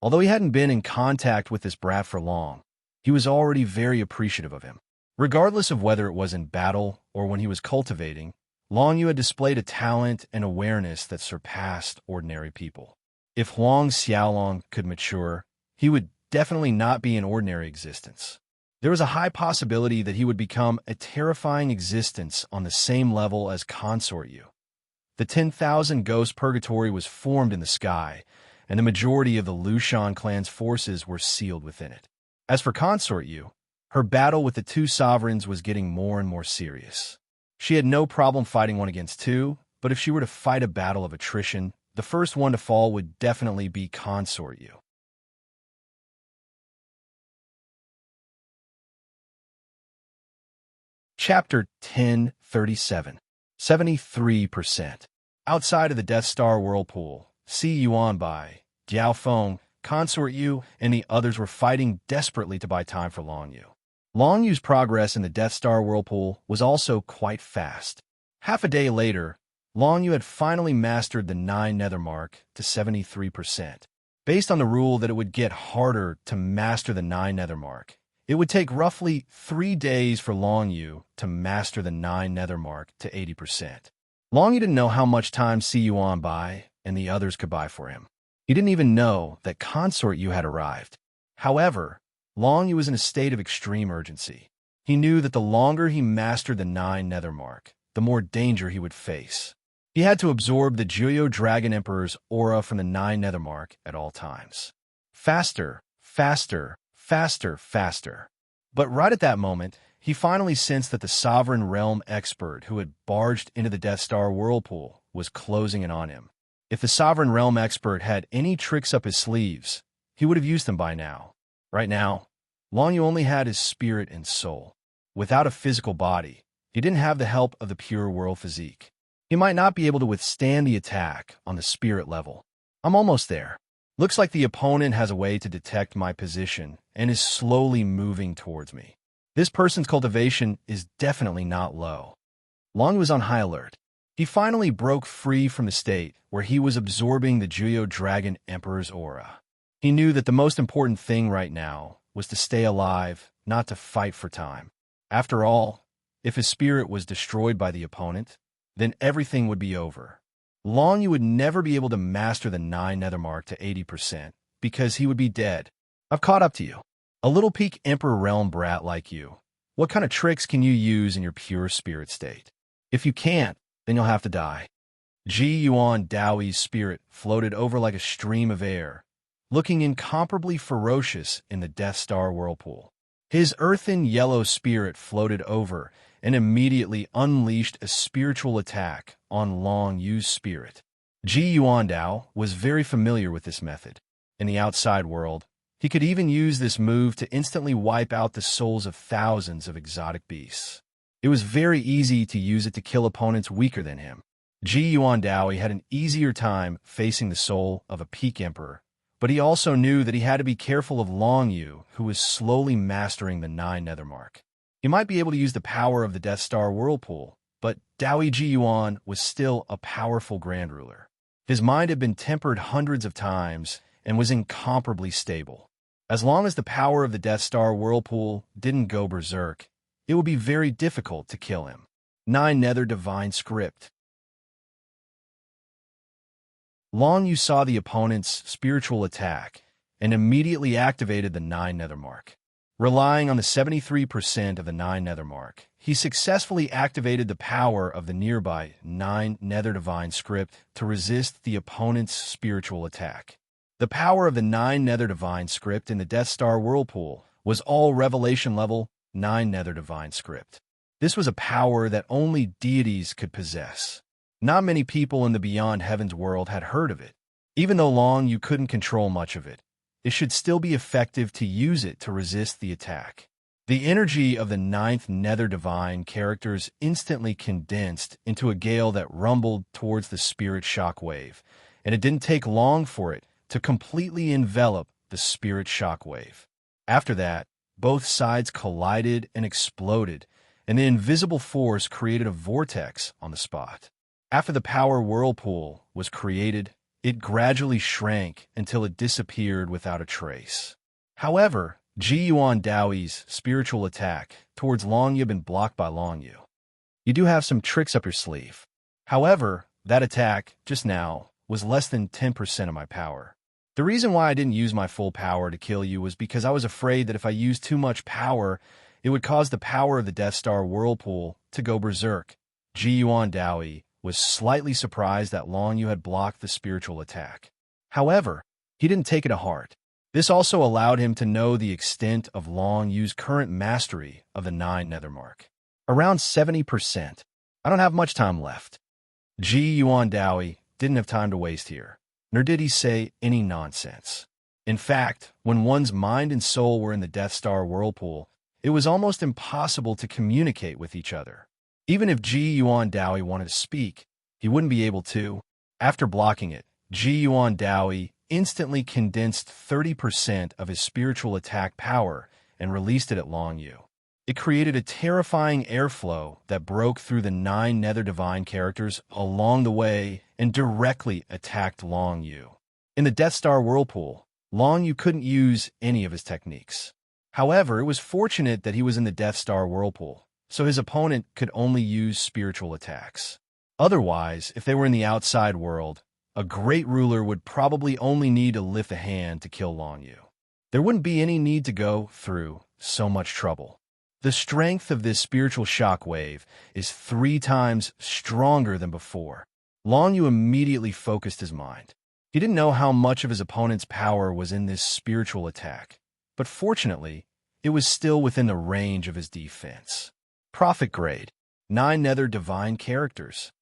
Although he hadn't been in contact with this brat for long, he was already very appreciative of him. Regardless of whether it was in battle or when he was cultivating, Long Yu had displayed a talent and awareness that surpassed ordinary people. If Huang Xiaolong could mature, he would definitely not be an ordinary existence. There was a high possibility that he would become a terrifying existence on the same level as Consort Yu. The 10,000 Ghost Purgatory was formed in the sky, and the majority of the Lushan clan's forces were sealed within it. As for Consort Yu, her battle with the two sovereigns was getting more and more serious. She had no problem fighting 1 against 2, but if she were to fight a battle of attrition, the first one to fall would definitely be Consort Yu. Chapter 1037 73%. Outside of the Death Star Whirlpool, Si Yuanbai, Jiao Feng, Consort Yu, and the others were fighting desperately to buy time for Long Yu. Long Yu's progress in the Death Star Whirlpool was also quite fast. Half a day later, Long Yu had finally mastered the 9 Nethermark to 73%. Based on the rule that it would get harder to master the 9 Nethermark, it would take roughly 3 days for Long Yu to master the 9 Nethermark to 80%. Long Yu didn't know how much time Si Yuanbai and the others could buy for him. He didn't even know that Consort Yu had arrived. However, Long Yu was in a state of extreme urgency. He knew that the longer he mastered the 9 Nethermark, the more danger he would face. He had to absorb the Juyo Dragon Emperor's aura from the 9 Nethermark at all times. Faster, faster, faster, faster. But right at that moment, he finally sensed that the Sovereign Realm expert who had barged into the Death Star Whirlpool was closing in on him. If the Sovereign Realm expert had any tricks up his sleeves, he would have used them by now. Right now, Long Yu only had his spirit and soul. Without a physical body, he didn't have the help of the pure world physique. He might not be able to withstand the attack on the spirit level. I'm almost there. Looks like the opponent has a way to detect my position and is slowly moving towards me. This person's cultivation is definitely not low. Long Yu was on high alert. He finally broke free from the state where he was absorbing the Juyo Dragon Emperor's aura. He knew that the most important thing right now was to stay alive, not to fight for time. After all, if his spirit was destroyed by the opponent, then everything would be over. Long Yu would never be able to master the 9 Nethermark to 80% because he would be dead. I've caught up to you. A little peak Emperor Realm brat like you. What kind of tricks can you use in your pure spirit state? If you can't, then you'll have to die. Ji Yuan Daoi's spirit floated over like a stream of air, looking incomparably ferocious in the Death Star Whirlpool. His earthen yellow spirit floated over and immediately unleashed a spiritual attack on Long Yu's spirit. Ji Yuan Dao was very familiar with this method. In the outside world, he could even use this move to instantly wipe out the souls of thousands of exotic beasts. It was very easy to use it to kill opponents weaker than him. Ji Yuan Dao had an easier time facing the soul of a peak emperor, but he also knew that he had to be careful of Long Yu, who was slowly mastering the 9 Nethermark. He might be able to use the power of the Death Star Whirlpool, but Daoi Ji Yuan was still a powerful Grand Ruler. His mind had been tempered hundreds of times and was incomparably stable. As long as the power of the Death Star Whirlpool didn't go berserk, it would be very difficult to kill him. 9 Nether Divine Script. Long Yu saw the opponent's spiritual attack and immediately activated the 9 Nethermark. Relying on the 73% of the 9 Nethermark, he successfully activated the power of the nearby 9 Nether Divine Script to resist the opponent's spiritual attack. The power of the 9 Nether Divine Script in the Death Star Whirlpool was all Revelation level 9 Nether Divine Script. This was a power that only deities could possess. Not many people in the Beyond Heavens world had heard of it. Even though Long Yu couldn't control much of it, it should still be effective to use it to resist the attack. The energy of the ninth Nether Divine characters instantly condensed into a gale that rumbled towards the spirit shockwave, and it didn't take long for it to completely envelop the spirit shockwave. After that, both sides collided and exploded, and the invisible force created a vortex on the spot. After the power whirlpool was created, it gradually shrank until it disappeared without a trace. However, Ji-Yuan Daoi's spiritual attack towards Long Yu had been blocked by Long Yu. You do have some tricks up your sleeve. However, that attack, just now, was less than 10% of my power. The reason why I didn't use my full power to kill you was because I was afraid that if I used too much power, it would cause the power of the Death Star Whirlpool to go berserk. Ji-Yuan Daoi was slightly surprised that Long Yu had blocked the spiritual attack. However, he didn't take it to heart. This also allowed him to know the extent of Long Yu's current mastery of the 9 Nethermark. Around 70%. I don't have much time left. Ji-Yuan Daoi didn't have time to waste here, nor did he say any nonsense. In fact, when one's mind and soul were in the Death Star Whirlpool, it was almost impossible to communicate with each other. Even if Ji-Yuan Daoi wanted to speak, he wouldn't be able to. After blocking it, Ji-Yuan Daoi instantly condensed 30% of his spiritual attack power and released it at Long Yu. It created a terrifying airflow that broke through the 9 Nether Divine characters along the way and directly attacked Long Yu. In the Death Star Whirlpool, Long Yu couldn't use any of his techniques. However, it was fortunate that he was in the Death Star Whirlpool, so his opponent could only use spiritual attacks. Otherwise, if they were in the outside world, a great ruler would probably only need to lift a hand to kill Long Yu. There wouldn't be any need to go through so much trouble. The strength of this spiritual shockwave is 3 times stronger than before. Long Yu immediately focused his mind. He didn't know how much of his opponent's power was in this spiritual attack, but fortunately, it was still within the range of his defense. Prophet Grade, 9 Nether Divine characters.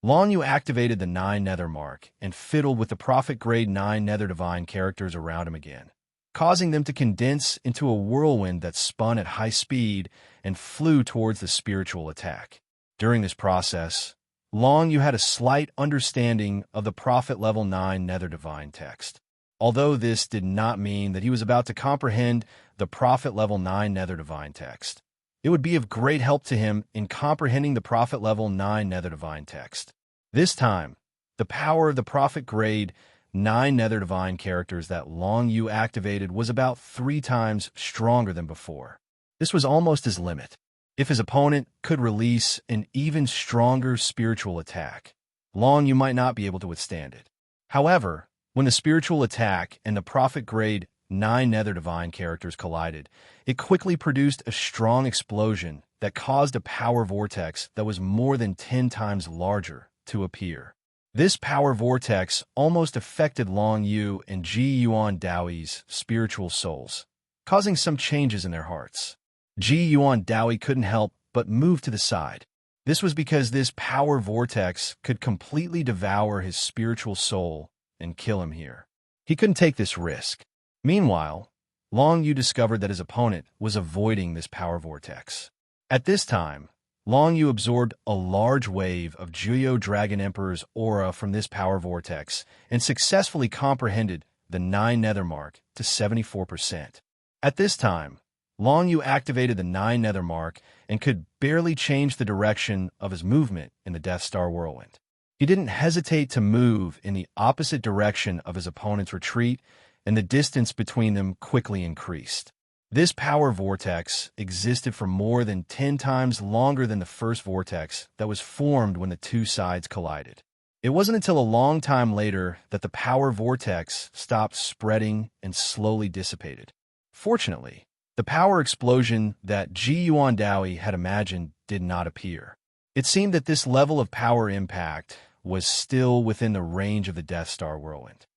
Long Yu activated the 9 Nether Mark and fiddled with the Prophet Grade 9 Nether Divine characters around him again, causing them to condense into a whirlwind that spun at high speed and flew towards the spiritual attack. During this process, Long Yu had a slight understanding of the Prophet Level 9 Nether Divine text. Although this did not mean that he was about to comprehend the Prophet Level 9 Nether Divine text, it would be of great help to him in comprehending the Prophet Level 9 Nether Divine text. This time, the power of the Prophet Grade 9 Nether Divine characters that Long Yu activated was about 3 times stronger than before. This was almost his limit. If his opponent could release an even stronger spiritual attack, Long Yu might not be able to withstand it. However, when the spiritual attack and the Prophet Grade 9 Nether Divine characters collided, it quickly produced a strong explosion that caused a power vortex that was more than 10 times larger to appear. This power vortex almost affected Long Yu and Ji-Yuan Daoi's spiritual souls, causing some changes in their hearts. Ji-Yuan Daoi couldn't help but move to the side. This was because this power vortex could completely devour his spiritual soul and kill him here. He couldn't take this risk. Meanwhile, Long Yu discovered that his opponent was avoiding this power vortex. At this time, Long Yu absorbed a large wave of Juyo Dragon Emperor's aura from this power vortex and successfully comprehended the 9 Nether Mark to 74%. At this time, Long Yu activated the 9 Nether Mark and could barely change the direction of his movement in the Death Star Whirlwind. He didn't hesitate to move in the opposite direction of his opponent's retreat, and the distance between them quickly increased. This power vortex existed for more than 10 times longer than the first vortex that was formed when the 2 sides collided. It wasn't until a long time later that the power vortex stopped spreading and slowly dissipated. Fortunately, the power explosion that Ji-Yuan Daoi had imagined did not appear. It seemed that this level of power impact was still within the range of the Death Star Whirlwind.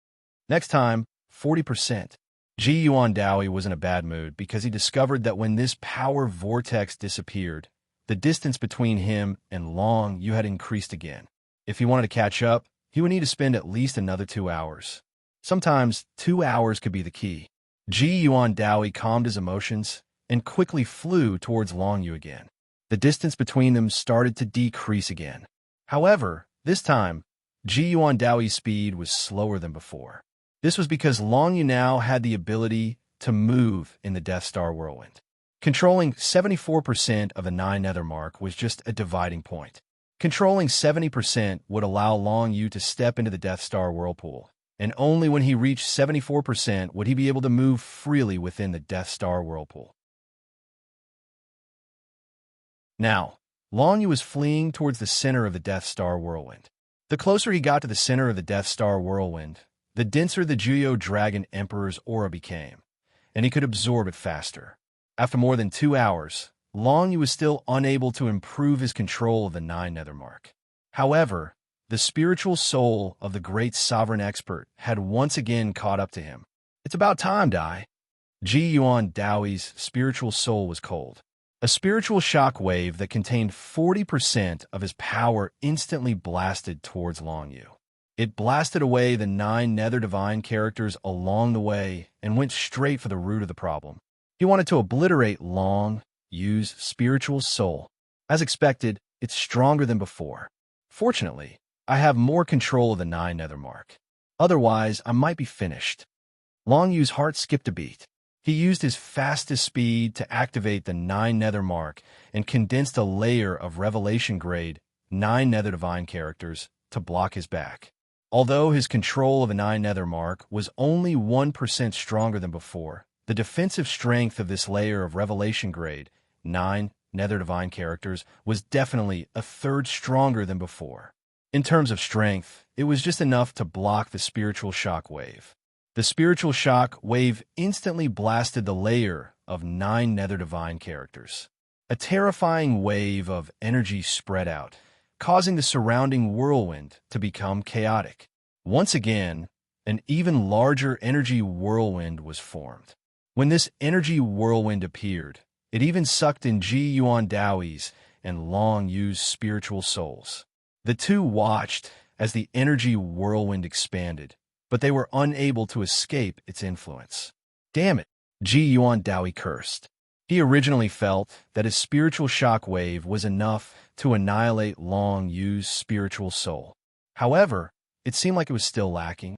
Next time, 40%. Ji-Yuan Daoi was in a bad mood because he discovered that when this power vortex disappeared, the distance between him and Long Yu had increased again. If he wanted to catch up, he would need to spend at least another 2 hours. Sometimes 2 hours could be the key. Ji Yuan Daoi calmed his emotions and quickly flew towards Long Yu again. The distance between them started to decrease again. However, this time, Ji Yuan Daoi's speed was slower than before. This was because Long Yu now had the ability to move in the Death Star whirlwind. Controlling 74% of the 9 nether mark was just a dividing point. Controlling 70% would allow Long Yu to step into the Death Star whirlpool, and only when he reached 74% would he be able to move freely within the Death Star whirlpool. Now, Long Yu was fleeing towards the center of the Death Star whirlwind. The closer he got to the center of the Death Star whirlwind, the denser the Juyo Dragon Emperor's aura became, and he could absorb it faster. After more than 2 hours, Long Yu was still unable to improve his control of the 9 nether mark. However, the spiritual soul of the great sovereign expert had once again caught up to him. It's about time, Dai. Ji Yuan Daoi's spiritual soul was cold. A spiritual shock wave that contained 40% of his power instantly blasted towards Long Yu. It blasted away the 9 nether divine characters along the way and went straight for the root of the problem. He wanted to obliterate Long Yu's spiritual soul. As expected, it's stronger than before. Fortunately, I have more control of the 9 nether mark. Otherwise, I might be finished. Long Yu's heart skipped a beat. He used his fastest speed to activate the 9 nether mark and condensed a layer of revelation grade 9 nether divine characters to block his back. Although his control of the 9 nether mark was only 1% stronger than before, the defensive strength of this layer of revelation grade 9 nether divine characters was definitely a third stronger than before. In terms of strength, it was just enough to block the spiritual shock wave. The spiritual shock wave instantly blasted the layer of 9 nether divine characters. A terrifying wave of energy spread out, causing the surrounding whirlwind to become chaotic. Once again, an even larger energy whirlwind was formed. When this energy whirlwind appeared, it even sucked in Ji Yuan Daoi's and Long Yu's spiritual souls. The two watched as the energy whirlwind expanded, but they were unable to escape its influence. Damn it, Ji Yuan Daoi cursed. He originally felt that his spiritual shock wave was enough to annihilate Long Yu's spiritual soul. However, it seemed like it was still lacking.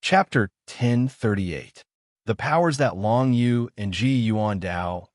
Chapter 1038. The powers that Long Yu and Ji Yuan Dao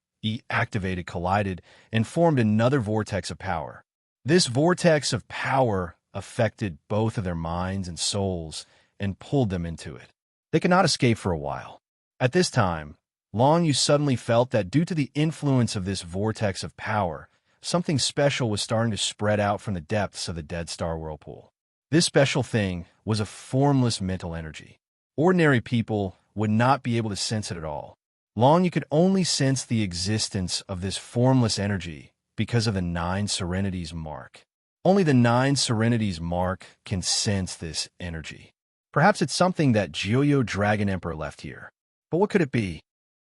activated collided and formed another vortex of power. This vortex of power affected both of their minds and souls and pulled them into it. They could not escape for a while. At this time, Long Yu suddenly felt that due to the influence of this vortex of power, something special was starting to spread out from the depths of the Dead Star Whirlpool. This special thing was a formless mental energy. Ordinary people would not be able to sense it at all. Long Yu could only sense the existence of this formless energy because of the 9 Serenities mark. Only the 9 Serenities mark can sense this energy. Perhaps it's something that Juyo Dragon Emperor left here. But what could it be?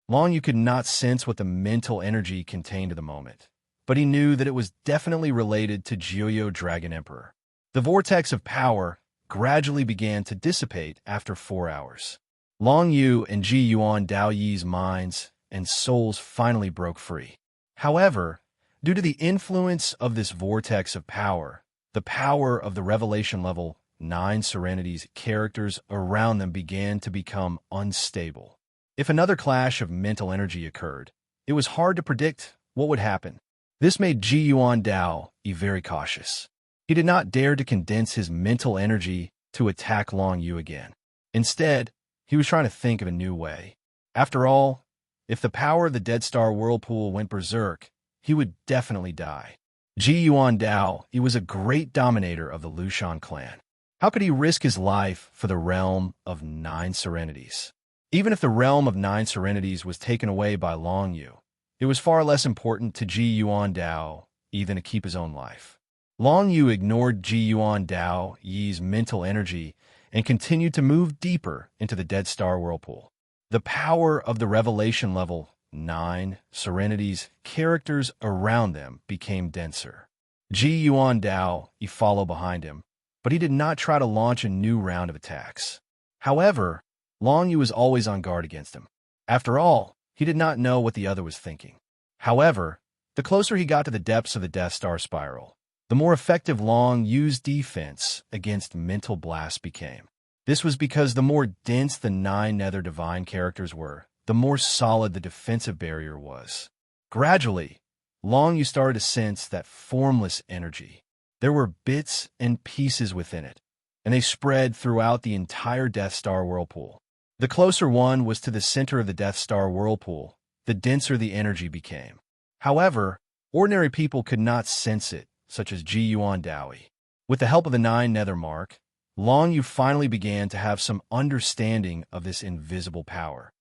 Long Yu could not sense what the mental energy contained at the moment, but he knew that it was definitely related to Juyo Dragon Emperor. The vortex of power gradually began to dissipate after 4 hours. Long Yu and Ji Yuan Daoyi's minds and souls finally broke free. However, due to the influence of this vortex of power, the power of the revelation level 9 Serenities characters around them began to become unstable. If another clash of mental energy occurred, it was hard to predict what would happen. This made Ji Yuan Dao very cautious. He did not dare to condense his mental energy to attack Long Yu again. Instead, he was trying to think of a new way. After all, if the power of the Dead Star Whirlpool went berserk, he would definitely die. Ji Yuan Dao, he was a great dominator of the Lushan clan. How could he risk his life for the realm of 9 Serenities? Even if the realm of 9 Serenities was taken away by Long Yu, it was far less important to Ji Yuan Dao than to keep his own life. Long Yu ignored Ji Yuan Dao Yi's mental energy and continued to move deeper into the Dead Star Whirlpool. The power of the revelation level 9 Serenities characters around them became denser. Ji Yuan Dao followed behind him, but he did not try to launch a new round of attacks. However, Long Yu was always on guard against him. After all, he did not know what the other was thinking. However, the closer he got to the depths of the Death Star spiral, the more effective Long Yu's defense against mental blasts became. This was because the more dense the 9 Nether Divine characters were, the more solid the defensive barrier was. Gradually, Long Yu started to sense that formless energy. There were bits and pieces within it, and they spread throughout the entire Death Star whirlpool. The closer one was to the center of the Death Star whirlpool, the denser the energy became. However, ordinary people could not sense it, such as Ji Yuan Daoi. With the help of the 9 Nether Mark, Long Yu finally began to have some understanding of this invisible power.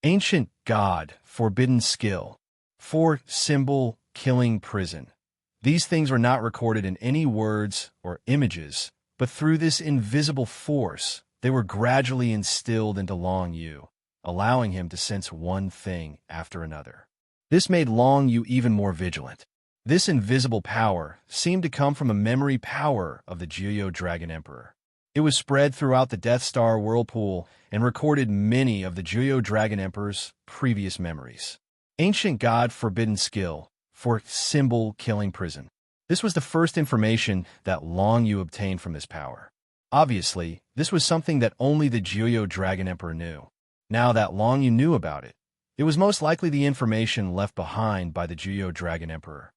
Ancient God, forbidden skill. 4 symbol, killing prison. These things were not recorded in any words or images, but through this invisible force, they were gradually instilled into Long Yu, allowing him to sense one thing after another. This made Long Yu even more vigilant. This invisible power seemed to come from a memory power of the Jiyo Dragon Emperor. It was spread throughout the Death Star whirlpool and recorded many of the Jiyo Dragon Emperor's previous memories. Ancient God, forbidden skill. 4 symbol, killing prison. This was the first information that Long Yu obtained from this power. Obviously, this was something that only the Jiyo Dragon Emperor knew. Now that Long Yu knew about it, it was most likely the information left behind by the Jiyo Dragon Emperor.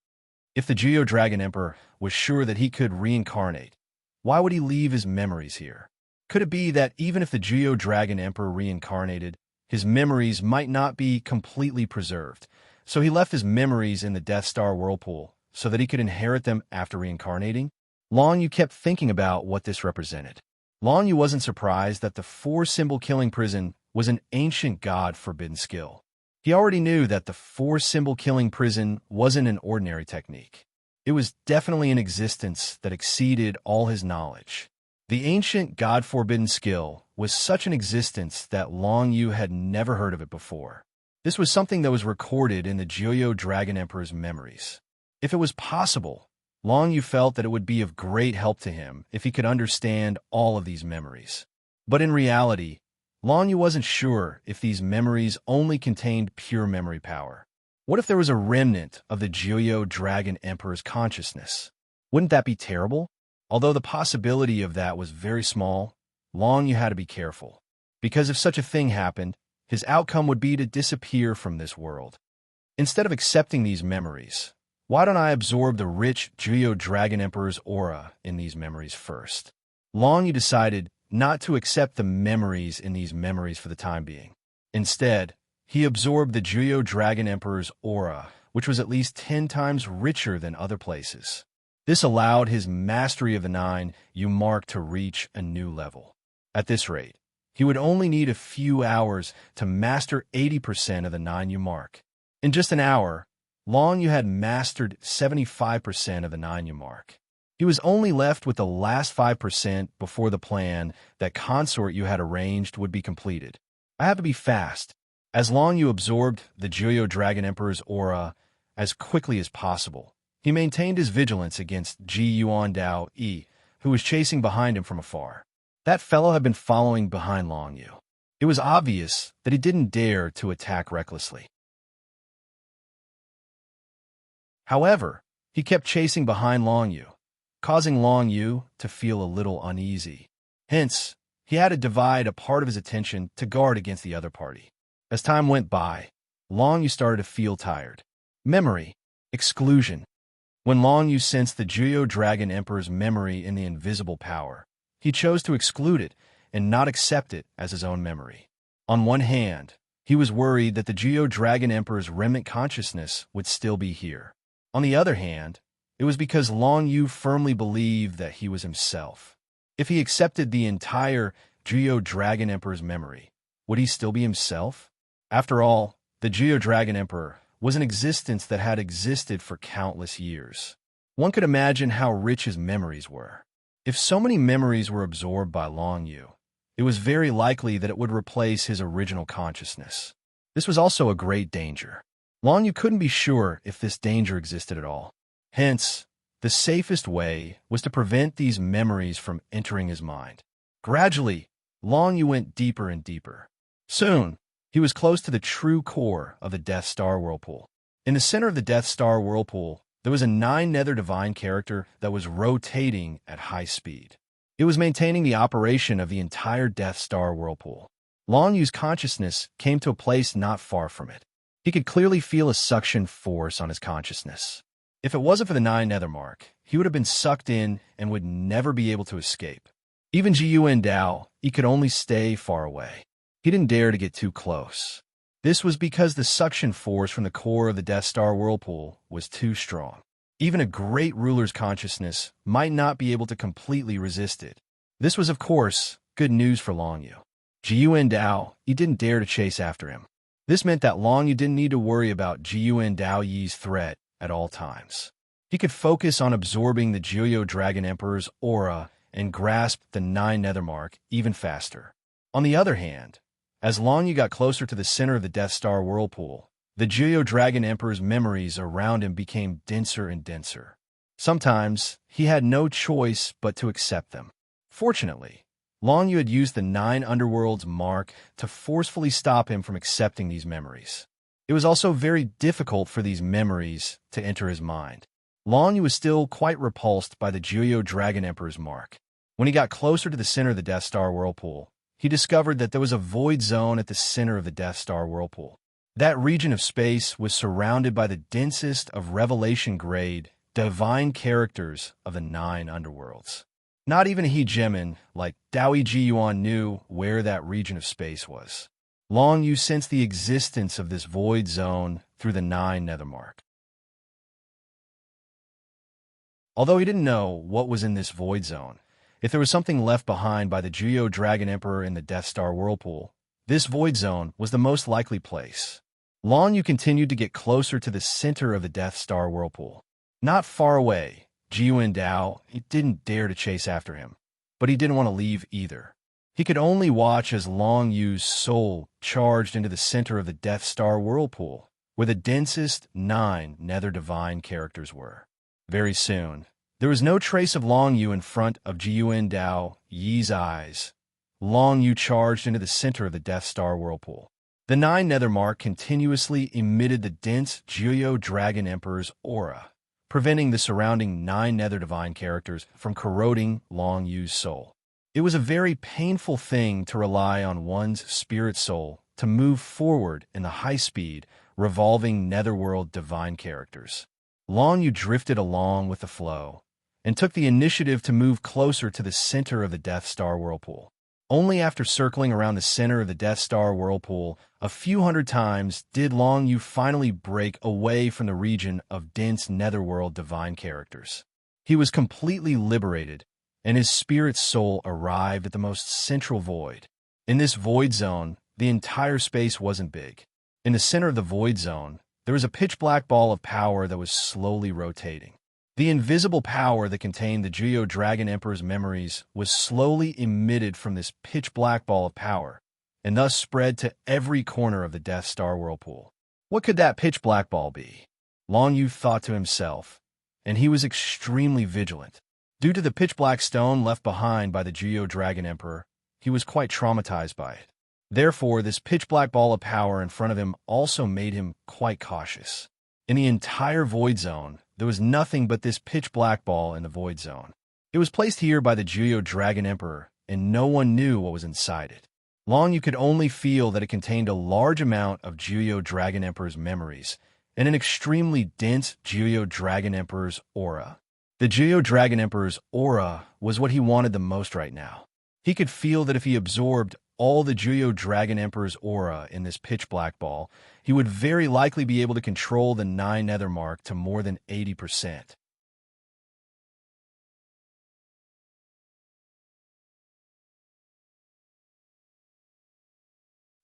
If the Jiyo Dragon Emperor was sure that he could reincarnate, why would he leave his memories here? Could it be that even if the Jiyo Dragon Emperor reincarnated, his memories might not be completely preserved, so he left his memories in the Death Star whirlpool so that he could inherit them after reincarnating? Long Yu kept thinking about what this represented. Long Yu wasn't surprised that the 4 symbol killing prison was an ancient god forbidden skill. He already knew that the 4 symbol killing prison wasn't an ordinary technique. It was definitely an existence that exceeded all his knowledge. The ancient god-forbidden skill was such an existence that Long Yu had never heard of it before. This was something that was recorded in the Jiyo Dragon Emperor's memories. If it was possible, Long Yu felt that it would be of great help to him if he could understand all of these memories. But in reality, Long Yu wasn't sure if these memories only contained pure memory power. What if there was a remnant of the Jiyo Dragon Emperor's consciousness? Wouldn't that be terrible? Although the possibility of that was very small, Long Yu had to be careful. Because if such a thing happened, his outcome would be to disappear from this world. Instead of accepting these memories, why don't I absorb the rich Jiyo Dragon Emperor's aura in these memories first? Long Yu decided not to accept the memories in these memories for the time being. Instead, he absorbed the Jiyo Dragon Emperor's aura, which was at least 10 times richer than other places. This allowed his mastery of the 9 Yu Mark to reach a new level. At this rate, he would only need a few hours to master 80% of the 9 Yu Mark. In just an hour, Long Yu had mastered 75% of the 9 Yu Mark. He was only left with the last 5% before the plan that Consort Yu had arranged would be completed. I have to be fast. As Long Yu absorbed the Jiyo Dragon Emperor's aura as quickly as possible, he maintained his vigilance against Ji Yuan Dao Yi, who was chasing behind him from afar. That fellow had been following behind Long Yu. It was obvious that he didn't dare to attack recklessly. However, he kept chasing behind Long Yu, causing Long Yu to feel a little uneasy. Hence, he had to divide a part of his attention to guard against the other party. As time went by, Long Yu started to feel tired. Memory. Exclusion. When Long Yu sensed the Jiyo Dragon Emperor's memory in the invisible power, he chose to exclude it and not accept it as his own memory. On one hand, he was worried that the Jiyo Dragon Emperor's remnant consciousness would still be here. On the other hand, it was because Long Yu firmly believed that he was himself. If he accepted the entire Jiyo Dragon Emperor's memory, would he still be himself? After all, the Jiyo Dragon Emperor was an existence that had existed for countless years. One could imagine how rich his memories were. If so many memories were absorbed by Long Yu, it was very likely that it would replace his original consciousness. This was also a great danger. Long Yu couldn't be sure if this danger existed at all. Hence, The safest way was to prevent these memories from entering his mind. Gradually, Long Yu went deeper and deeper. Soon, he was close to the true core of the Death Star Whirlpool. In the center of the Death Star Whirlpool, there was a 9-nether divine character that was rotating at high speed. It was maintaining the operation of the entire Death Star Whirlpool. Long Yu's consciousness came to a place not far from it. He could clearly feel a suction force on his consciousness. If it wasn't for the 9-nether mark, he would have been sucked in and would never be able to escape. Even Jiyuan Dao, he could only stay far away. He didn't dare to get too close. This was because the suction force from the core of the Death Star Whirlpool was too strong. Even a great ruler's consciousness might not be able to completely resist it. This was, of course, good news for Long Yu. Jiyuan Dao, he didn't dare to chase after him. This meant that Long Yu didn't need to worry about Jiyuan Dao Yi's threat at all times. He could focus on absorbing the Jiuyo Dragon Emperor's aura and grasp the 9-nether mark even faster. On the other hand, as Long Yu got closer to the center of the Death Star Whirlpool, the Jiuyo Dragon Emperor's memories around him became denser and denser. Sometimes, he had no choice but to accept them. Fortunately, Long Yu had used the 9 Underworld's mark to forcefully stop him from accepting these memories. It was also very difficult for these memories to enter his mind. Long Yu was still quite repulsed by the Jiuyo Dragon Emperor's mark. When he got closer to the center of the Death Star Whirlpool, he discovered that there was a void zone at the center of the Death Star Whirlpool. That region of space was surrounded by the densest of Revelation-grade, divine characters of the 9 Underworlds. Not even a hegemon like Daoi Jiyuan knew where that region of space was. Long Yu sensed the existence of this void zone through the 9-nether mark. Although he didn't know what was in this void zone, if there was something left behind by the Jiuyo Dragon Emperor in the Death Star Whirlpool, this void zone was the most likely place. Long Yu continued to get closer to the center of the Death Star Whirlpool. Not far away, Jiyuan Dao, he didn't dare to chase after him, but he didn't want to leave either. He could only watch as Long Yu's soul charged into the center of the Death Star Whirlpool, where the densest 9 nether divine characters were. Very soon, there was no trace of Long Yu in front of Jiyuan Dao Yi's eyes. Long Yu charged into the center of the Death Star Whirlpool. The 9 nether mark continuously emitted the dense Jiuyo Dragon Emperor's aura, preventing the surrounding 9 nether divine characters from corroding Long Yu's soul. It was a very painful thing to rely on one's spirit soul to move forward in the high-speed, revolving netherworld divine characters. Long Yu drifted along with the flow and took the initiative to move closer to the center of the Death Star Whirlpool. Only after circling around the center of the Death Star Whirlpool a few hundred times did Long Yu finally break away from the region of dense netherworld divine characters. He was completely liberated, and his spirit soul arrived at the most central void. In this void zone, the entire space wasn't big. In the center of the void zone, there was a pitch-black ball of power that was slowly rotating. The invisible power that contained the Jiuyo Dragon Emperor's memories was slowly emitted from this pitch-black ball of power, and thus spread to every corner of the Death Star Whirlpool. What could that pitch-black ball be? Long Yu thought to himself, and he was extremely vigilant. Due to the pitch-black stone left behind by the Jiuyo Dragon Emperor, he was quite traumatized by it. Therefore, this pitch-black ball of power in front of him also made him quite cautious. In the entire void zone, there was nothing but this pitch-black ball in the void zone. It was placed here by the Jiuyo Dragon Emperor, and no one knew what was inside it. Long Yu could only feel that it contained a large amount of Jiuyo Dragon Emperor's memories and an extremely dense Jiuyo Dragon Emperor's aura. The Jiuyo Dragon Emperor's aura was what he wanted the most right now. He could feel that if he absorbed all the Jiuyo Dragon Emperor's aura in this pitch-black ball, he would very likely be able to control the 9 nether mark to more than 80%.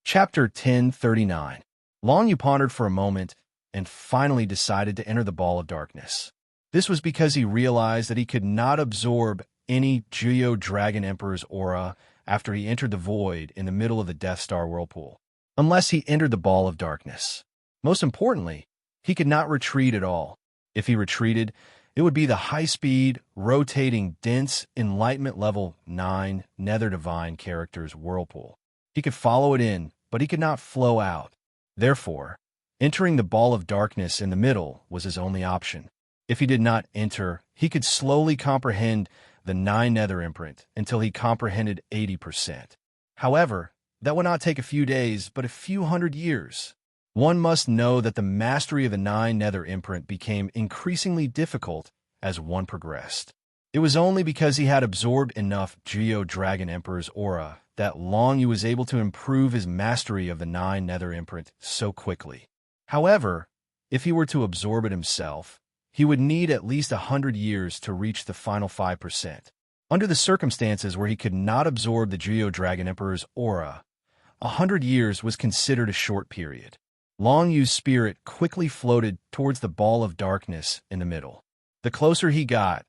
Chapter 1039. Long Yu pondered for a moment and finally decided to enter the Ball of Darkness. This was because he realized that he could not absorb any Jiuyo Dragon Emperor's aura after he entered the void in the middle of the Death Star Whirlpool, unless he entered the Ball of Darkness. Most importantly, he could not retreat at all. If he retreated, It would be the high-speed, rotating, dense, enlightenment level 9 Nether Divine character's whirlpool. He could follow it in, but he could not flow out. Therefore, entering the ball of darkness in the middle was his only option. If he did not enter, he could slowly comprehend the 9 Nether imprint until he comprehended 80%. However, that would not take a few days, but a few hundred years. One must know that the mastery of the 9 Nether imprint became increasingly difficult as one progressed. It was only because he had absorbed enough Geo-Dragon Emperor's aura that Long Yu was able to improve his mastery of the 9 Nether imprint so quickly. However, if he were to absorb it himself, he would need at least 100 years to reach the final 5%. Under the circumstances where he could not absorb the Geo-Dragon Emperor's aura, 100 years was considered a short period. Long Yu's spirit quickly floated towards the ball of darkness in the middle. The closer he got,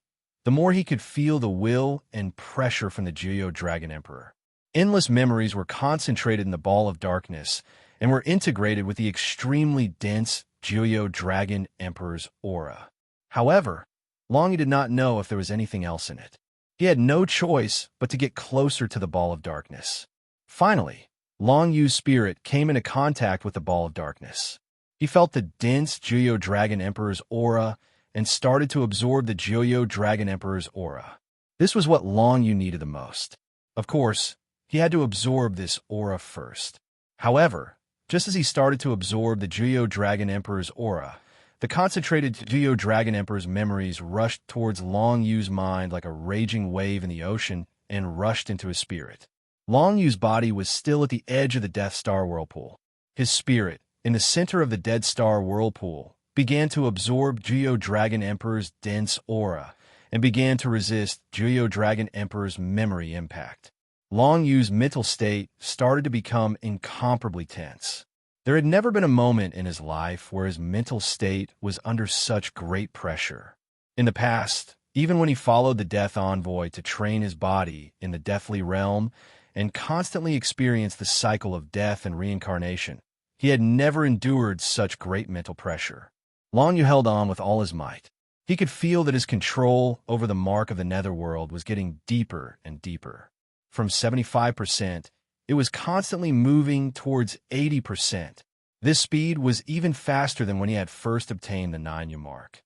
the more he could feel the will and pressure from the Geo-Dragon Emperor. Endless memories were concentrated in the ball of darkness and were integrated with the extremely dense Geo-Dragon Emperor's aura. However, Long Yu did not know if there was anything else in it. He had no choice but to get closer to the ball of darkness. Finally, Long Yu's spirit came into contact with the ball of darkness. He felt the dense Geo-Dragon Emperor's aura and started to absorb the Geo-Dragon Emperor's aura. This was what Long Yu needed the most. Of course, he had to absorb this aura first. However, just as he started to absorb the Geo-Dragon Emperor's aura, the concentrated Geo-Dragon Emperor's memories rushed towards Long Yu's mind like a raging wave in the ocean and rushed into his spirit. Long Yu's body was still at the edge of the Death Star whirlpool. His spirit, in the center of the Dead Star whirlpool, began to absorb Geo-Dragon Emperor's dense aura and began to resist Geo-Dragon Emperor's memory impact. Long Yu's mental state started to become incomparably tense. There had never been a moment in his life where his mental state was under such great pressure. In the past, even when he followed the Death Envoy to train his body in the Deathly Realm and constantly experienced the cycle of death and reincarnation, he had never endured such great mental pressure. Long Yu held on with all his might. He could feel that his control over the mark of the Netherworld was getting deeper and deeper. From 75%, it was constantly moving towards 80%. This speed was even faster than when he had first obtained the 9 mark.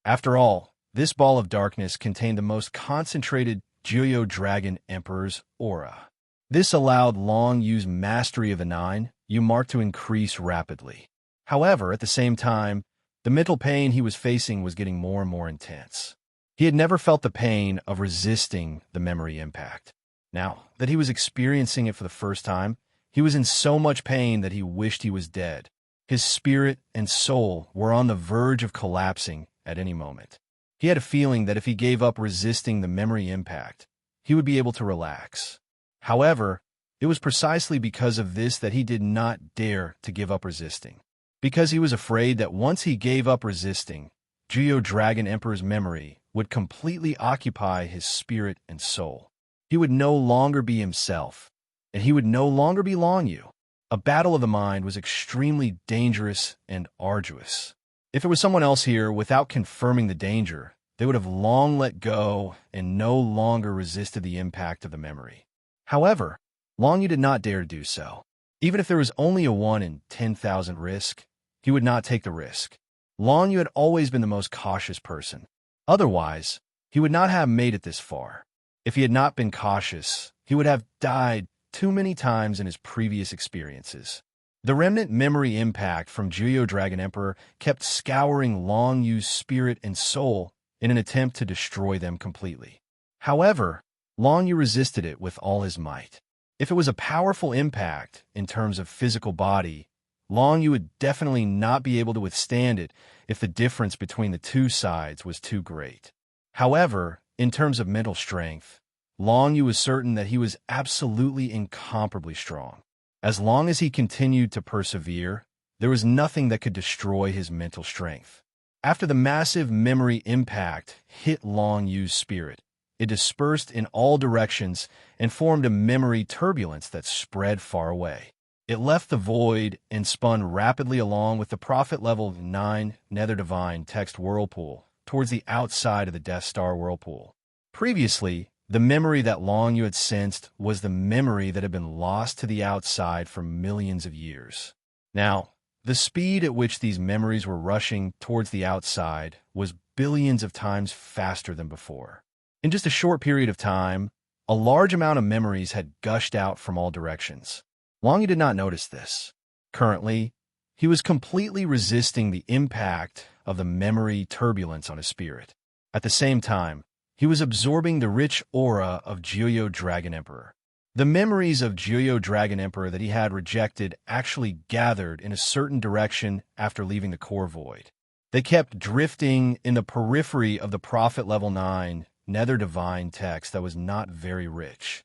After all, this ball of darkness contained the most concentrated Geo-Dragon Emperor's aura. This allowed Long Yu's mastery of the 9 mark to increase rapidly. However, at the same time, the mental pain he was facing was getting more and more intense. He had never felt the pain of resisting the memory impact. Now that he was experiencing it for the first time, he was in so much pain that he wished he was dead. His spirit and soul were on the verge of collapsing at any moment. He had a feeling that if he gave up resisting the memory impact, he would be able to relax. However, it was precisely because of this that he did not dare to give up resisting. Because he was afraid that once he gave up resisting, Geo-Dragon Emperor's memory would completely occupy his spirit and soul. He would no longer be himself, and he would no longer be Long Yu. A battle of the mind was extremely dangerous and arduous. If it was someone else here, without confirming the danger, they would have long let go and no longer resisted the impact of the memory. However, Long Yu did not dare to do so. Even if there was only a 1 in 10,000 risk, he would not take the risk. Long Yu had always been the most cautious person. Otherwise, he would not have made it this far. If he had not been cautious, he would have died too many times in his previous experiences. The remnant memory impact from Geo-Dragon Emperor kept scouring Long Yu's spirit and soul in an attempt to destroy them completely. However, Long Yu resisted it with all his might. If it was a powerful impact in terms of physical body, Long Yu would definitely not be able to withstand it if the difference between the two sides was too great. However, in terms of mental strength, Long Yu was certain that he was absolutely incomparably strong. As long as he continued to persevere, there was nothing that could destroy his mental strength. After the massive memory impact hit Long Yu's spirit, it dispersed in all directions and formed a memory turbulence that spread far away. It left the void and spun rapidly along with the Prophet Level 9 Nether Divine Text Whirlpool towards the outside of the Death Star Whirlpool. Previously, the memory that Long Yu had sensed was the memory that had been lost to the outside for millions of years. Now, the speed at which these memories were rushing towards the outside was billions of times faster than before. In just a short period of time, a large amount of memories had gushed out from all directions. Long Yu did not notice this. Currently, he was completely resisting the impact of the memory turbulence on his spirit. At the same time, he was absorbing the rich aura of Jiuyo Dragon Emperor. The memories of Jiuyo Dragon Emperor that he had rejected actually gathered in a certain direction after leaving the core void. They kept drifting in the periphery of the Prophet Level 9 Nether Divine text that was not very rich.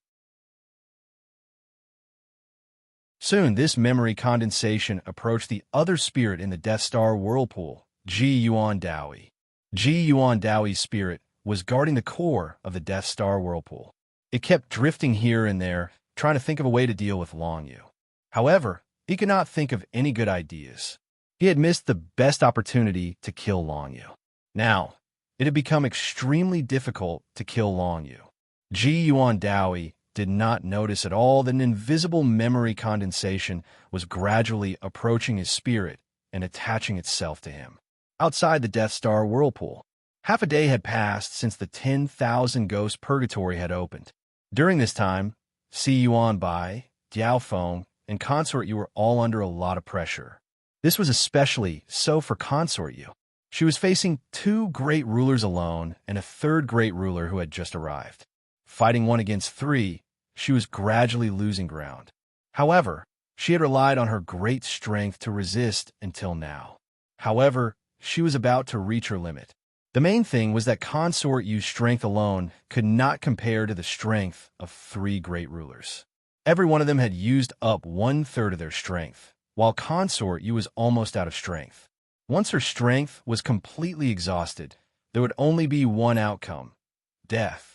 Soon, this memory condensation approached the other spirit in the Death Star Whirlpool, Ji Yuan Daoi. Ji Yuan Daoi's spirit was guarding the core of the Death Star Whirlpool. It kept drifting here and there, trying to think of a way to deal with Long Yu. However, he could not think of any good ideas. He had missed the best opportunity to kill Long Yu. Now, it had become extremely difficult to kill Long Yu. Ji Yuan Daoi did not notice at all that an invisible memory condensation was gradually approaching his spirit and attaching itself to him. Outside the Death Star Whirlpool, half a day had passed since the 10,000 Ghost Purgatory had opened. During this time, Si Yuan Bai, Diao Feng, and Consort Yu were all under a lot of pressure. This was especially so for Consort Yu. She was facing 2 great rulers alone and a 3rd great ruler who had just arrived. Fighting 1 against 3, she was gradually losing ground. However, she had relied on her great strength to resist until now. However, she was about to reach her limit. The main thing was that Consort Yu's strength alone could not compare to the strength of 3 great rulers. Every one of them had used up 1/3 of their strength, while Consort Yu was almost out of strength. Once her strength was completely exhausted, there would only be one outcome: death.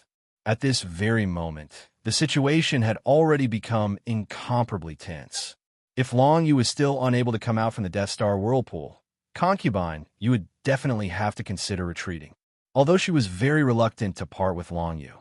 At this very moment, the situation had already become incomparably tense. If Long Yu was still unable to come out from the Death Star Whirlpool, Concubine, you would definitely have to consider retreating. Although she was very reluctant to part with Long Yu,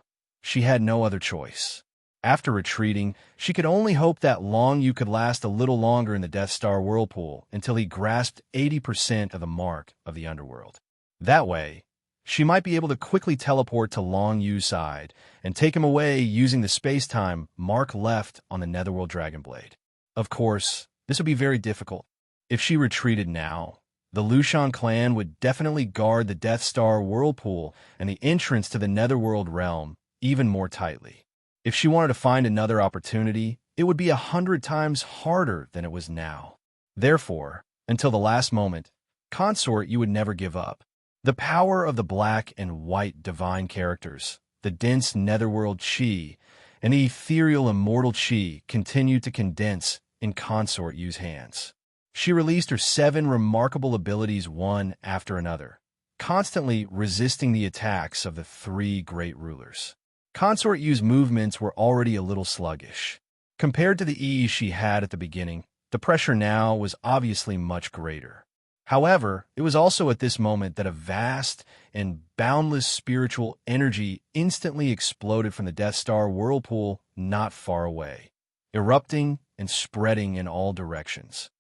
she had no other choice. After retreating, she could only hope that Long Yu could last a little longer in the Death Star Whirlpool until he grasped 80% of the mark of the underworld. That way, she might be able to quickly teleport to Long Yu's side and take him away using the space-time mark left on the Netherworld Dragonblade. Of course, this would be very difficult. If she retreated now, the Lushan clan would definitely guard the Death Star Whirlpool and the entrance to the Netherworld realm even more tightly. If she wanted to find another opportunity, it would be 100 times harder than it was now. Therefore, until the last moment, Consort Yu would never give up. The power of the black and white divine characters, the dense Netherworld Chi, and the ethereal immortal Chi continued to condense in Consort Yu's hands. She released her 7 remarkable abilities one after another, constantly resisting the attacks of the 3 great rulers. Consort Yu's movements were already a little sluggish. Compared to the ease she had at the beginning, the pressure now was obviously much greater. However, it was also at this moment that a vast and boundless spiritual energy instantly exploded from the Death Star Whirlpool not far away, erupting and spreading in all directions.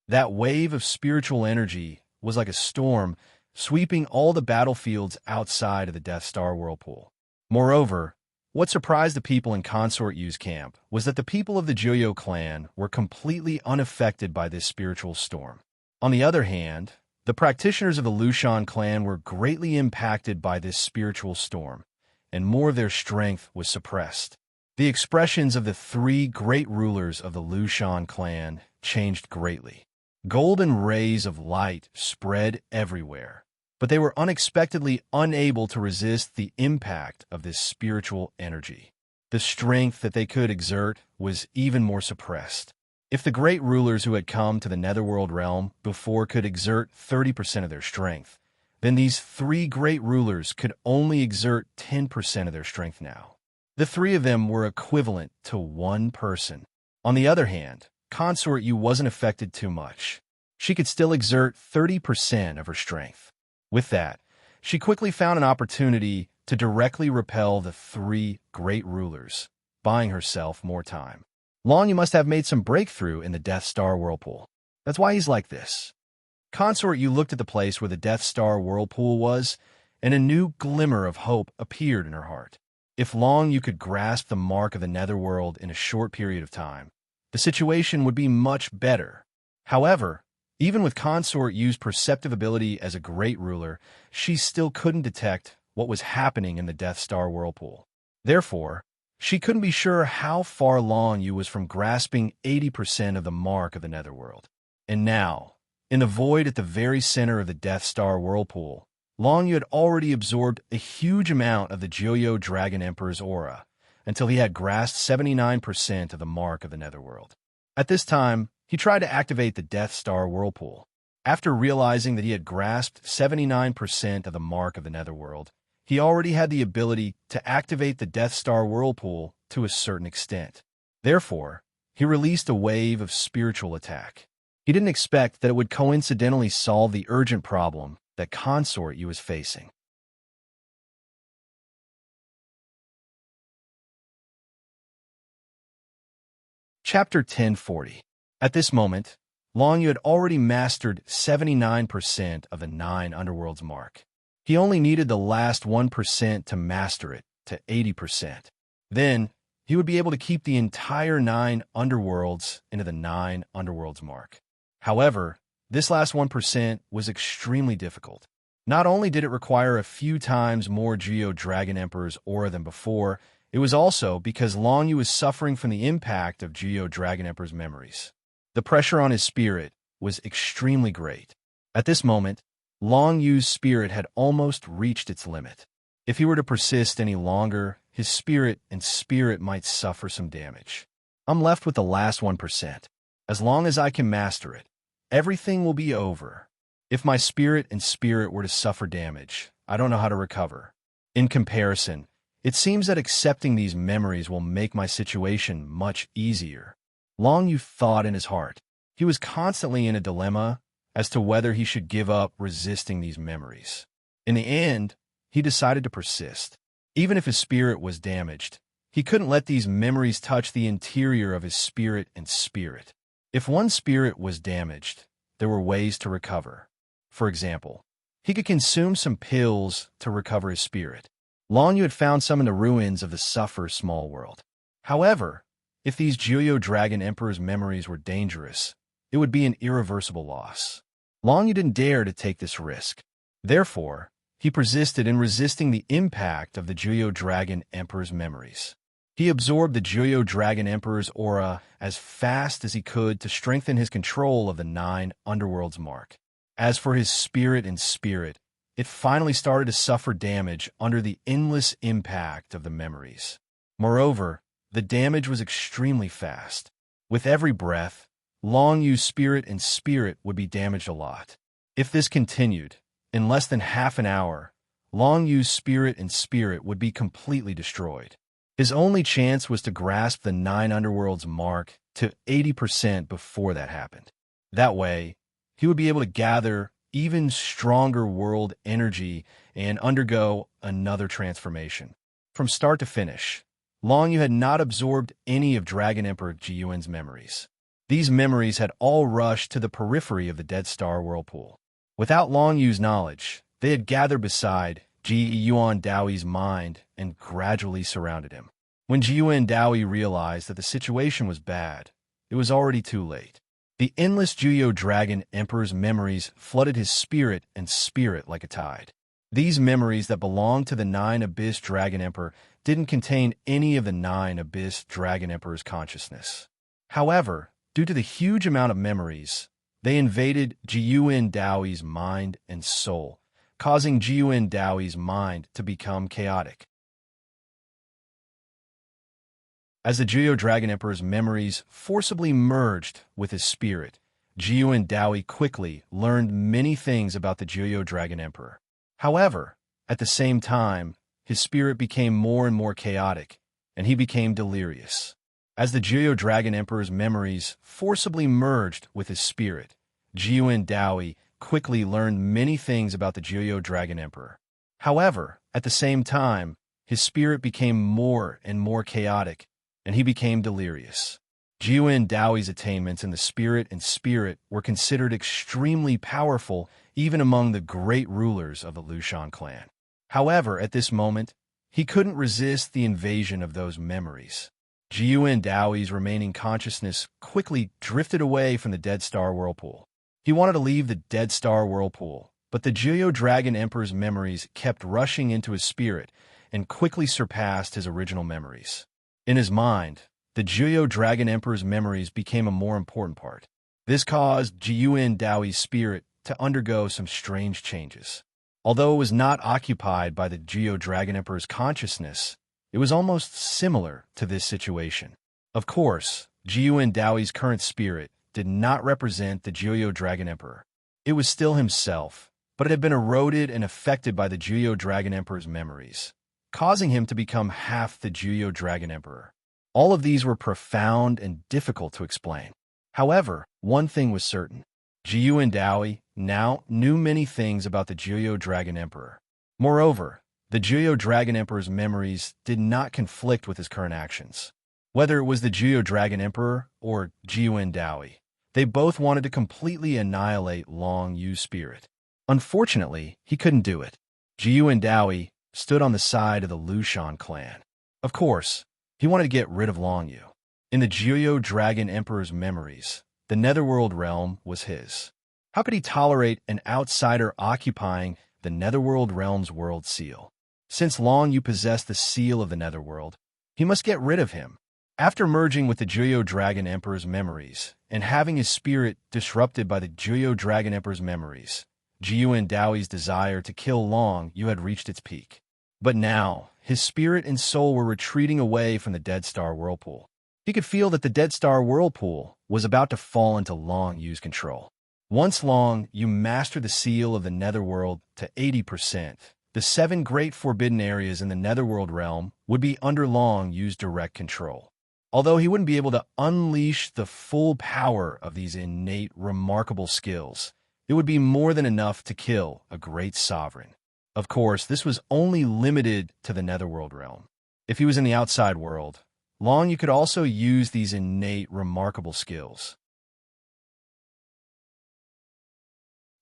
That wave of spiritual energy was like a storm, sweeping all the battlefields outside of the Death Star Whirlpool. Moreover, what surprised the people in Consort Yu's camp was that the people of the Jiuyo clan were completely unaffected by this spiritual storm. On the other hand, the practitioners of the Lushan clan were greatly impacted by this spiritual storm, and more of their strength was suppressed. The expressions of the 3 great rulers of the Lushan clan changed greatly. Golden rays of light spread everywhere, but they were unexpectedly unable to resist the impact of this spiritual energy. The strength that they could exert was even more suppressed. If the great rulers who had come to the Netherworld realm before could exert 30% of their strength, then these 3 great rulers could only exert 10% of their strength now. The three of them were equivalent to one person. On the other hand, Consort Yu wasn't affected too much. She could still exert 30% of her strength. With that, she quickly found an opportunity to directly repel the three great rulers, buying herself more time. Long Yu must have made some breakthrough in the Death Star Whirlpool. That's why he's like this. Consort Yu looked at the place where the Death Star Whirlpool was, and a new glimmer of hope appeared in her heart. If Long Yu could grasp the mark of the Netherworld in a short period of time, the situation would be much better. However, even with Consort Yu's perceptive ability as a great ruler, she still couldn't detect what was happening in the Death Star Whirlpool. Therefore, she couldn't be sure how far Long Yu was from grasping 80% of the mark of the Netherworld. And now, in the void at the very center of the Death Star Whirlpool, Long Yu had already absorbed a huge amount of the Joyo Dragon Emperor's aura, until he had grasped 79% of the mark of the Netherworld. At this time, he tried to activate the Death Star Whirlpool. After realizing that he had grasped 79% of the mark of the Netherworld, he already had the ability to activate the Death Star Whirlpool to a certain extent. Therefore, he released a wave of spiritual attack. He didn't expect that it would coincidentally solve the urgent problem that Consort Yu was facing. Chapter 1040. At this moment, Long Yu had already mastered 79% of the 9 underworlds mark. He only needed the last 1% to master it to 80%. Then, he would be able to keep the entire 9 underworlds into the 9 underworlds mark. However, this last 1% was extremely difficult. Not only did it require a few times more Geo Dragon Emperor's aura than before, it was also because Long Yu was suffering from the impact of Geo Dragon Emperor's memories. The pressure on his spirit was extremely great. At this moment, Long Yu's spirit had almost reached its limit. If he were to persist any longer, his spirit might suffer some damage. I'm left with the last 1%. As long as I can master it, everything will be over. If my spirit were to suffer damage, I don't know how to recover. In comparison, it seems that accepting these memories will make my situation much easier. Long Yu thought in his heart. He was constantly in a dilemma as to whether he should give up resisting these memories. In the end, he decided to persist. Even if his spirit was damaged, he couldn't let these memories touch the interior of his spirit. If one spirit was damaged, there were ways to recover. For example, he could consume some pills to recover his spirit. Long Yu had found some in the ruins of the Suffer Small World. However, if these Joyo Dragon Emperor's memories were dangerous, it would be an irreversible loss. Long Yu didn't dare to take this risk. Therefore, he persisted in resisting the impact of the Joyo Dragon Emperor's memories. He absorbed the Joyo Dragon Emperor's aura as fast as he could to strengthen his control of the 9 underworlds mark. As for his spirit, it finally started to suffer damage under the endless impact of the memories. Moreover, the damage was extremely fast. With every breath, Long Yu's spirit would be damaged a lot. If this continued, in less than half an hour, Long Yu's spirit would be completely destroyed. His only chance was to grasp the 9 underworlds mark to 80% before that happened. That way, he would be able to gather even stronger world energy and undergo another transformation. From start to finish, Long Yu had not absorbed any of Dragon Emperor Jiyuan's memories. These memories had all rushed to the periphery of the Dead Star Whirlpool. Without Long Yu's knowledge, they had gathered beside Jiyuan Daoi's mind and gradually surrounded him. When Jiyuan Daoi realized that the situation was bad, it was already too late. The endless Joyo Dragon Emperor's memories flooded his spirit like a tide. These memories that belonged to the 9 Abyss Dragon Emperor didn't contain any of the 9 Abyss Dragon Emperor's consciousness. However, due to the huge amount of memories, they invaded Jiyuan Daoi's mind and soul, causing Jiyuan Daoi's mind to become chaotic. As the Joyo Dragon Emperor's memories forcibly merged with his spirit, Jiyuan Daoi quickly learned many things about the Joyo Dragon Emperor. However, at the same time, his spirit became more and more chaotic, and he became delirious. As the Jiuyou Dragon Emperor's memories forcibly merged with his spirit, Jiuyuan Daoi quickly learned many things about the Jiuyou Dragon Emperor. However, at the same time, his spirit became more and more chaotic, and he became delirious. Jiuyuan Daoi's attainments in the spirit were considered extremely powerful even among the great rulers of the Lushan clan. However, at this moment, he couldn't resist the invasion of those memories. Jiuyuan Daoi's remaining consciousness quickly drifted away from the Dead Star Whirlpool. He wanted to leave the Dead Star Whirlpool, but the Jiuyou Dragon Emperor's memories kept rushing into his spirit and quickly surpassed his original memories. In his mind, the Jiuyou Dragon Emperor's memories became a more important part. This caused Jiuyuan Daoi's spirit to undergo some strange changes. Although it was not occupied by the Jiuyou Dragon Emperor's consciousness, it was almost similar to this situation. Of course, Jiuyuan Daoi's current spirit did not represent the Jiuyou Dragon Emperor. It was still himself, but it had been eroded and affected by the Jiuyou Dragon Emperor's memories, causing him to become half the Jiuyou Dragon Emperor. All of these were profound and difficult to explain. However, one thing was certain. Jiuyuan Daoi now knew many things about the Jiuyou Dragon Emperor. Moreover, the Jiuyou Dragon Emperor's memories did not conflict with his current actions. Whether it was the Jiuyou Dragon Emperor or Jiuyuan Daoi, they both wanted to completely annihilate Long Yu's spirit. Unfortunately, he couldn't do it. Jiuyuan Daoi stood on the side of the Lushan clan. Of course, he wanted to get rid of Long Yu. In the Jiuyou Dragon Emperor's memories, the Netherworld realm was his. How could he tolerate an outsider occupying the Netherworld realm's world seal? Since Long Yu possessed the seal of the Netherworld, he must get rid of him. After merging with the Jiuyou Dragon Emperor's memories and having his spirit disrupted by the Jiuyou Dragon Emperor's memories, Jiuyuan Daoi's desire to kill Long Yu had reached its peak. But now, his spirit and soul were retreating away from the Dead Star Whirlpool. He could feel that the Dead Star Whirlpool was about to fall into Long Yu's control. Once Long Yu mastered the seal of the Netherworld to 80%, the 7 great forbidden areas in the Netherworld realm would be under Long Yu's direct control. Although he wouldn't be able to unleash the full power of these innate, remarkable skills, it would be more than enough to kill a great sovereign. Of course, this was only limited to the Netherworld realm. If he was in the outside world, Long Yu could also use these innate, remarkable skills.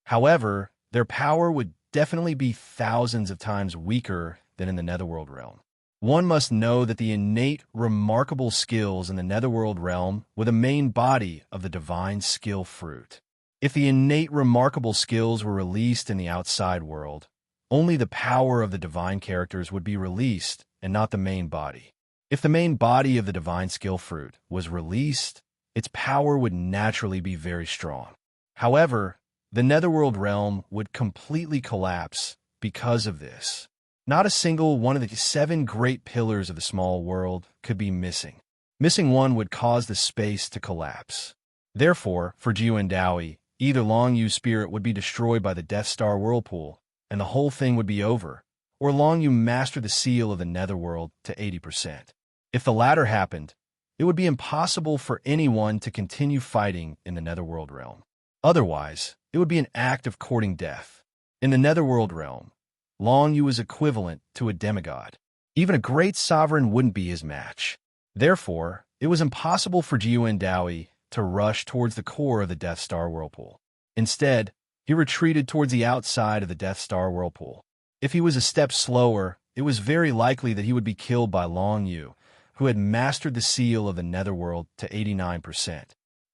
However, their power would definitely be thousands of times weaker than in the Netherworld realm. One must know that the innate, remarkable skills in the Netherworld realm were the main body of the divine skill fruit. If the innate, remarkable skills were released in the outside world, only the power of the divine characters would be released and not the main body. If the main body of the divine skill fruit was released, its power would naturally be very strong. However, the Netherworld realm would completely collapse because of this. Not a single one of the 7 great pillars of the small world could be missing. Missing one would cause the space to collapse. Therefore, for Jiuyuan Daoi, either Long Yu's spirit would be destroyed by the Death Star Whirlpool, and the whole thing would be over, or Long Yu mastered the seal of the Netherworld to 80%. If the latter happened, it would be impossible for anyone to continue fighting in the Netherworld realm. Otherwise, it would be an act of courting death. In the Netherworld realm, Long Yu was equivalent to a demigod. Even a great sovereign wouldn't be his match. Therefore, it was impossible for Jiuyuan Daoi to rush towards the core of the Death Star Whirlpool. Instead, he retreated towards the outside of the Death Star Whirlpool. If he was a step slower, it was very likely that he would be killed by Long Yu, who had mastered the seal of the Netherworld to 89%.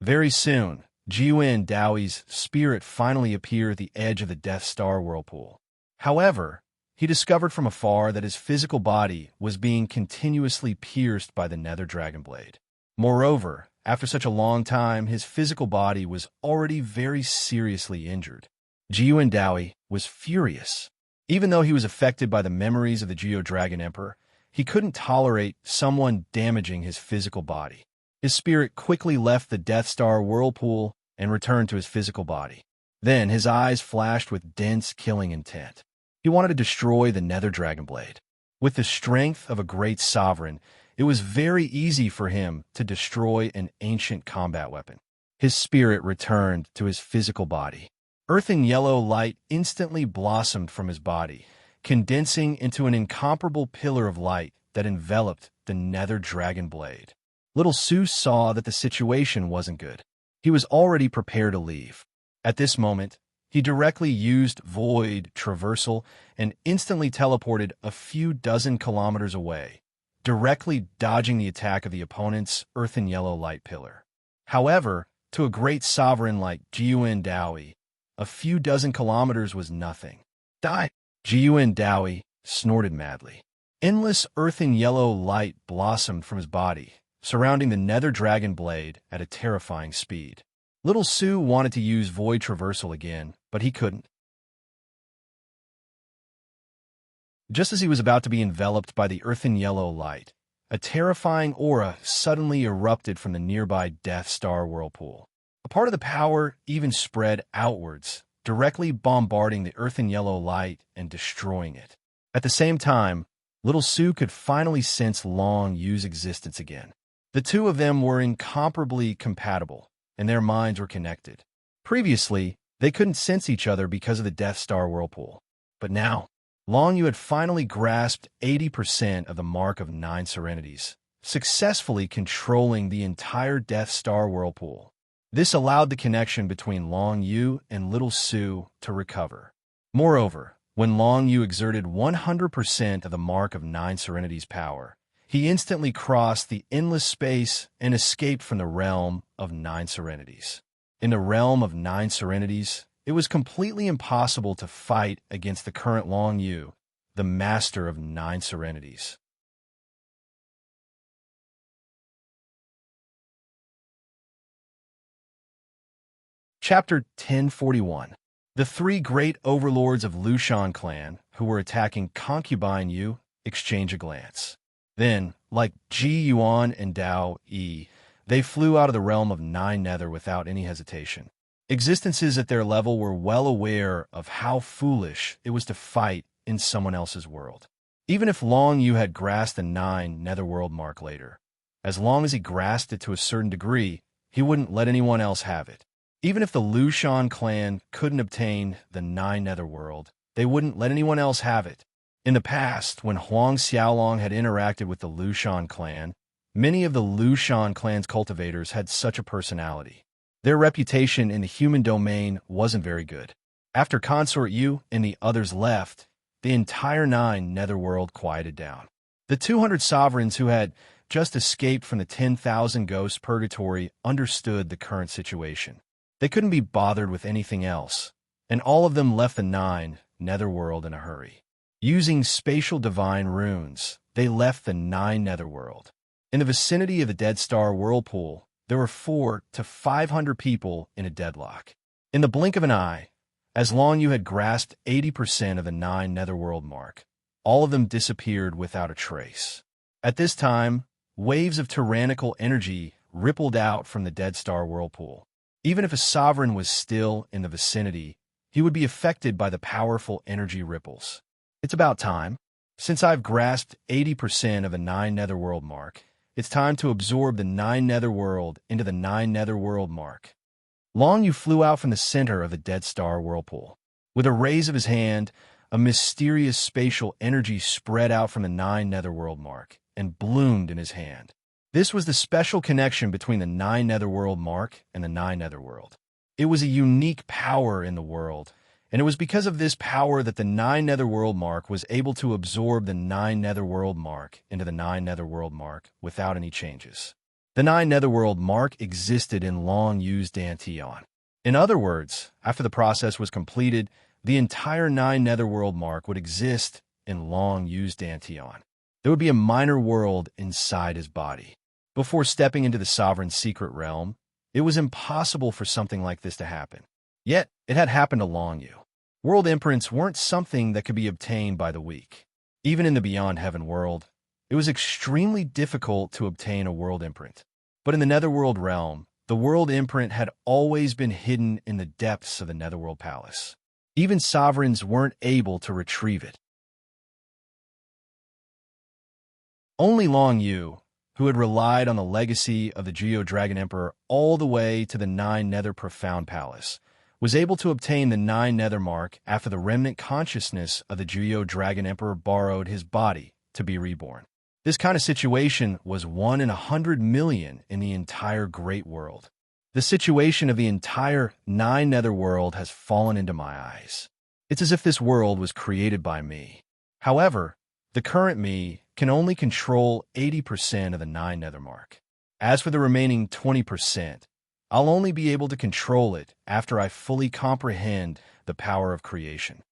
Very soon, Jiuyuan Daoi's spirit finally appeared at the edge of the Death Star Whirlpool. However, he discovered from afar that his physical body was being continuously pierced by the Nether Dragon Blade. Moreover, after such a long time, his physical body was already very seriously injured. Jiuyuan Daoi was furious. Even though he was affected by the memories of the Jiuyou Dragon Emperor, he couldn't tolerate someone damaging his physical body. His spirit quickly left the Death Star Whirlpool and returned to his physical body. Then his eyes flashed with dense killing intent. He wanted to destroy the Nether Dragon Blade. With the strength of a great sovereign, it It was very easy for him to destroy an ancient combat weapon. His spirit returned to his physical body. Earth and yellow light instantly blossomed from his body, condensing into an incomparable pillar of light that enveloped the nether dragon blade. Little Sue saw that the situation wasn't good. He was already prepared to leave. At this moment, he directly used void traversal and instantly teleported a few dozen kilometers away, directly dodging the attack of the opponent's earth and yellow light pillar. However, to a great sovereign like Jiuan Daoi, a few dozen kilometers was nothing. Die! Jiuan Daoi snorted madly. Endless earth and yellow light blossomed from his body, surrounding the nether dragon blade at a terrifying speed. Little Sue wanted to use void traversal again, but he couldn't. Just as he was about to be enveloped by the earth and yellow light, a terrifying aura suddenly erupted from the nearby Death Star whirlpool. A part of the power even spread outwards, directly bombarding the earth and yellow light and destroying it. At the same time, Little Sue could finally sense Long Yu's existence again. The two of them were incomparably compatible, and their minds were connected. Previously, they couldn't sense each other because of the Death Star whirlpool. But now, Long Yu had finally grasped 80% of the mark of 9 serenities, successfully controlling the entire Death Star whirlpool. This allowed the connection between Long Yu and Little Sue to recover. Moreover, when Long Yu exerted 100% of the mark of 9 serenities power, he instantly crossed the endless space and escaped from the realm of 9 serenities. In the realm of 9 serenities, it was completely impossible to fight against the current Long Yu, the master of 9 serenities. Chapter 1041. The 3 great overlords of Lushan clan, who were attacking Concubine Yu, exchange a glance. Then, like Ji Yuan and Dao Yi, they flew out of the realm of 9 Nether without any hesitation. Existences at their level were well aware of how foolish it was to fight in someone else's world. Even if Long Yu had grasped the 9 Netherworld mark later, as long as he grasped it to a certain degree, he wouldn't let anyone else have it. Even if the Lushan clan couldn't obtain the 9 Netherworld, they wouldn't let anyone else have it. In the past, when Huang Xiaolong had interacted with the Lushan clan, many of the Lushan clan's cultivators had such a personality. Their reputation in the human domain wasn't very good. After Consort Yu and the others left, the entire 9 Netherworld quieted down. The 200 sovereigns who had just escaped from the 10,000 Ghost Purgatory understood the current situation. They couldn't be bothered with anything else, and all of them left the 9 Netherworld in a hurry. Using spatial divine runes, they left the 9 Netherworld. In the vicinity of the Dead Star whirlpool, there were 400 to 500 people in a deadlock. In the blink of an eye, as Long Yu had grasped 80% of the 9 Netherworld mark, all of them disappeared without a trace. At this time, waves of tyrannical energy rippled out from the Dead Star whirlpool. Even if a sovereign was still in the vicinity, he would be affected by the powerful energy ripples. It's about time. Since I've grasped 80% of the 9 Netherworld mark, it's time to absorb the 9 Netherworld into the 9 Netherworld mark. Long Yu flew out from the center of the Dead Star whirlpool. With a raise of his hand, a mysterious spatial energy spread out from the 9 Netherworld mark and bloomed in his hand. This was the special connection between the 9 Netherworld mark and the 9 Netherworld. It was a unique power in the world, and it was because of this power that the 9 Netherworld mark was able to absorb the 9 Netherworld mark into the 9 Netherworld mark without any changes. The 9 Netherworld mark existed in Long Yu's Dantian. In other words, after the process was completed, the entire 9 Netherworld mark would exist in Long Yu's Dantian. There would be a minor world inside his body. Before stepping into the sovereign's secret realm, it was impossible for something like this to happen. Yet, it had happened to Long Yu. World imprints weren't something that could be obtained by the weak. Even in the Beyond Heaven world, it was extremely difficult to obtain a world imprint. But in the Netherworld realm, the world imprint had always been hidden in the depths of the Netherworld Palace. Even sovereigns weren't able to retrieve it. Only Long Yu, who had relied on the legacy of the Geo-Dragon Emperor all the way to the Nine Nether Profound Palace, was able to obtain the Nine Nether mark after the remnant consciousness of the Geo-Dragon Emperor borrowed his body to be reborn. This kind of situation was 1 in 100 million in the entire great world. The situation of the entire Nine Nether world has fallen into my eyes. It's as if this world was created by me. However, the current me can only control 80% of the Nine Nether mark. As for the remaining 20%, I'll only be able to control it after I fully comprehend the power of creation.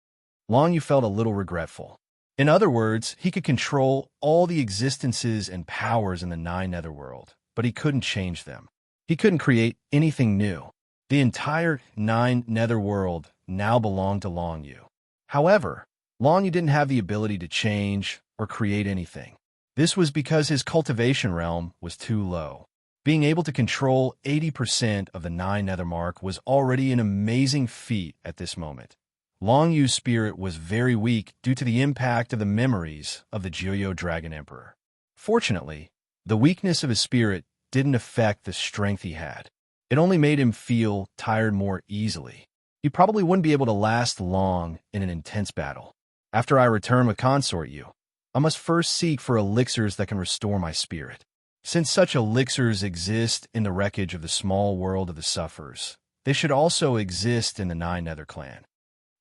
Long Yu felt a little regretful. In other words, he could control all the existences and powers in the Nine Nether world, but he couldn't change them. He couldn't create anything new. The entire Nine Nether world now belonged to Long Yu. However, Long Yu didn't have the ability to change or create anything. This was because his cultivation realm was too low. Being able to control 80% of the Nine Nether mark was already an amazing feat at this moment. Long Yu's spirit was very weak due to the impact of the memories of the Geo-Dragon Emperor. Fortunately, the weakness of his spirit didn't affect the strength he had. It only made him feel tired more easily. He probably wouldn't be able to last long in an intense battle. After I return with Consort Yu, I must first seek for elixirs that can restore my spirit. Since such elixirs exist in the wreckage of the small world of the Sufferers, they should also exist in the Nine Nether clan.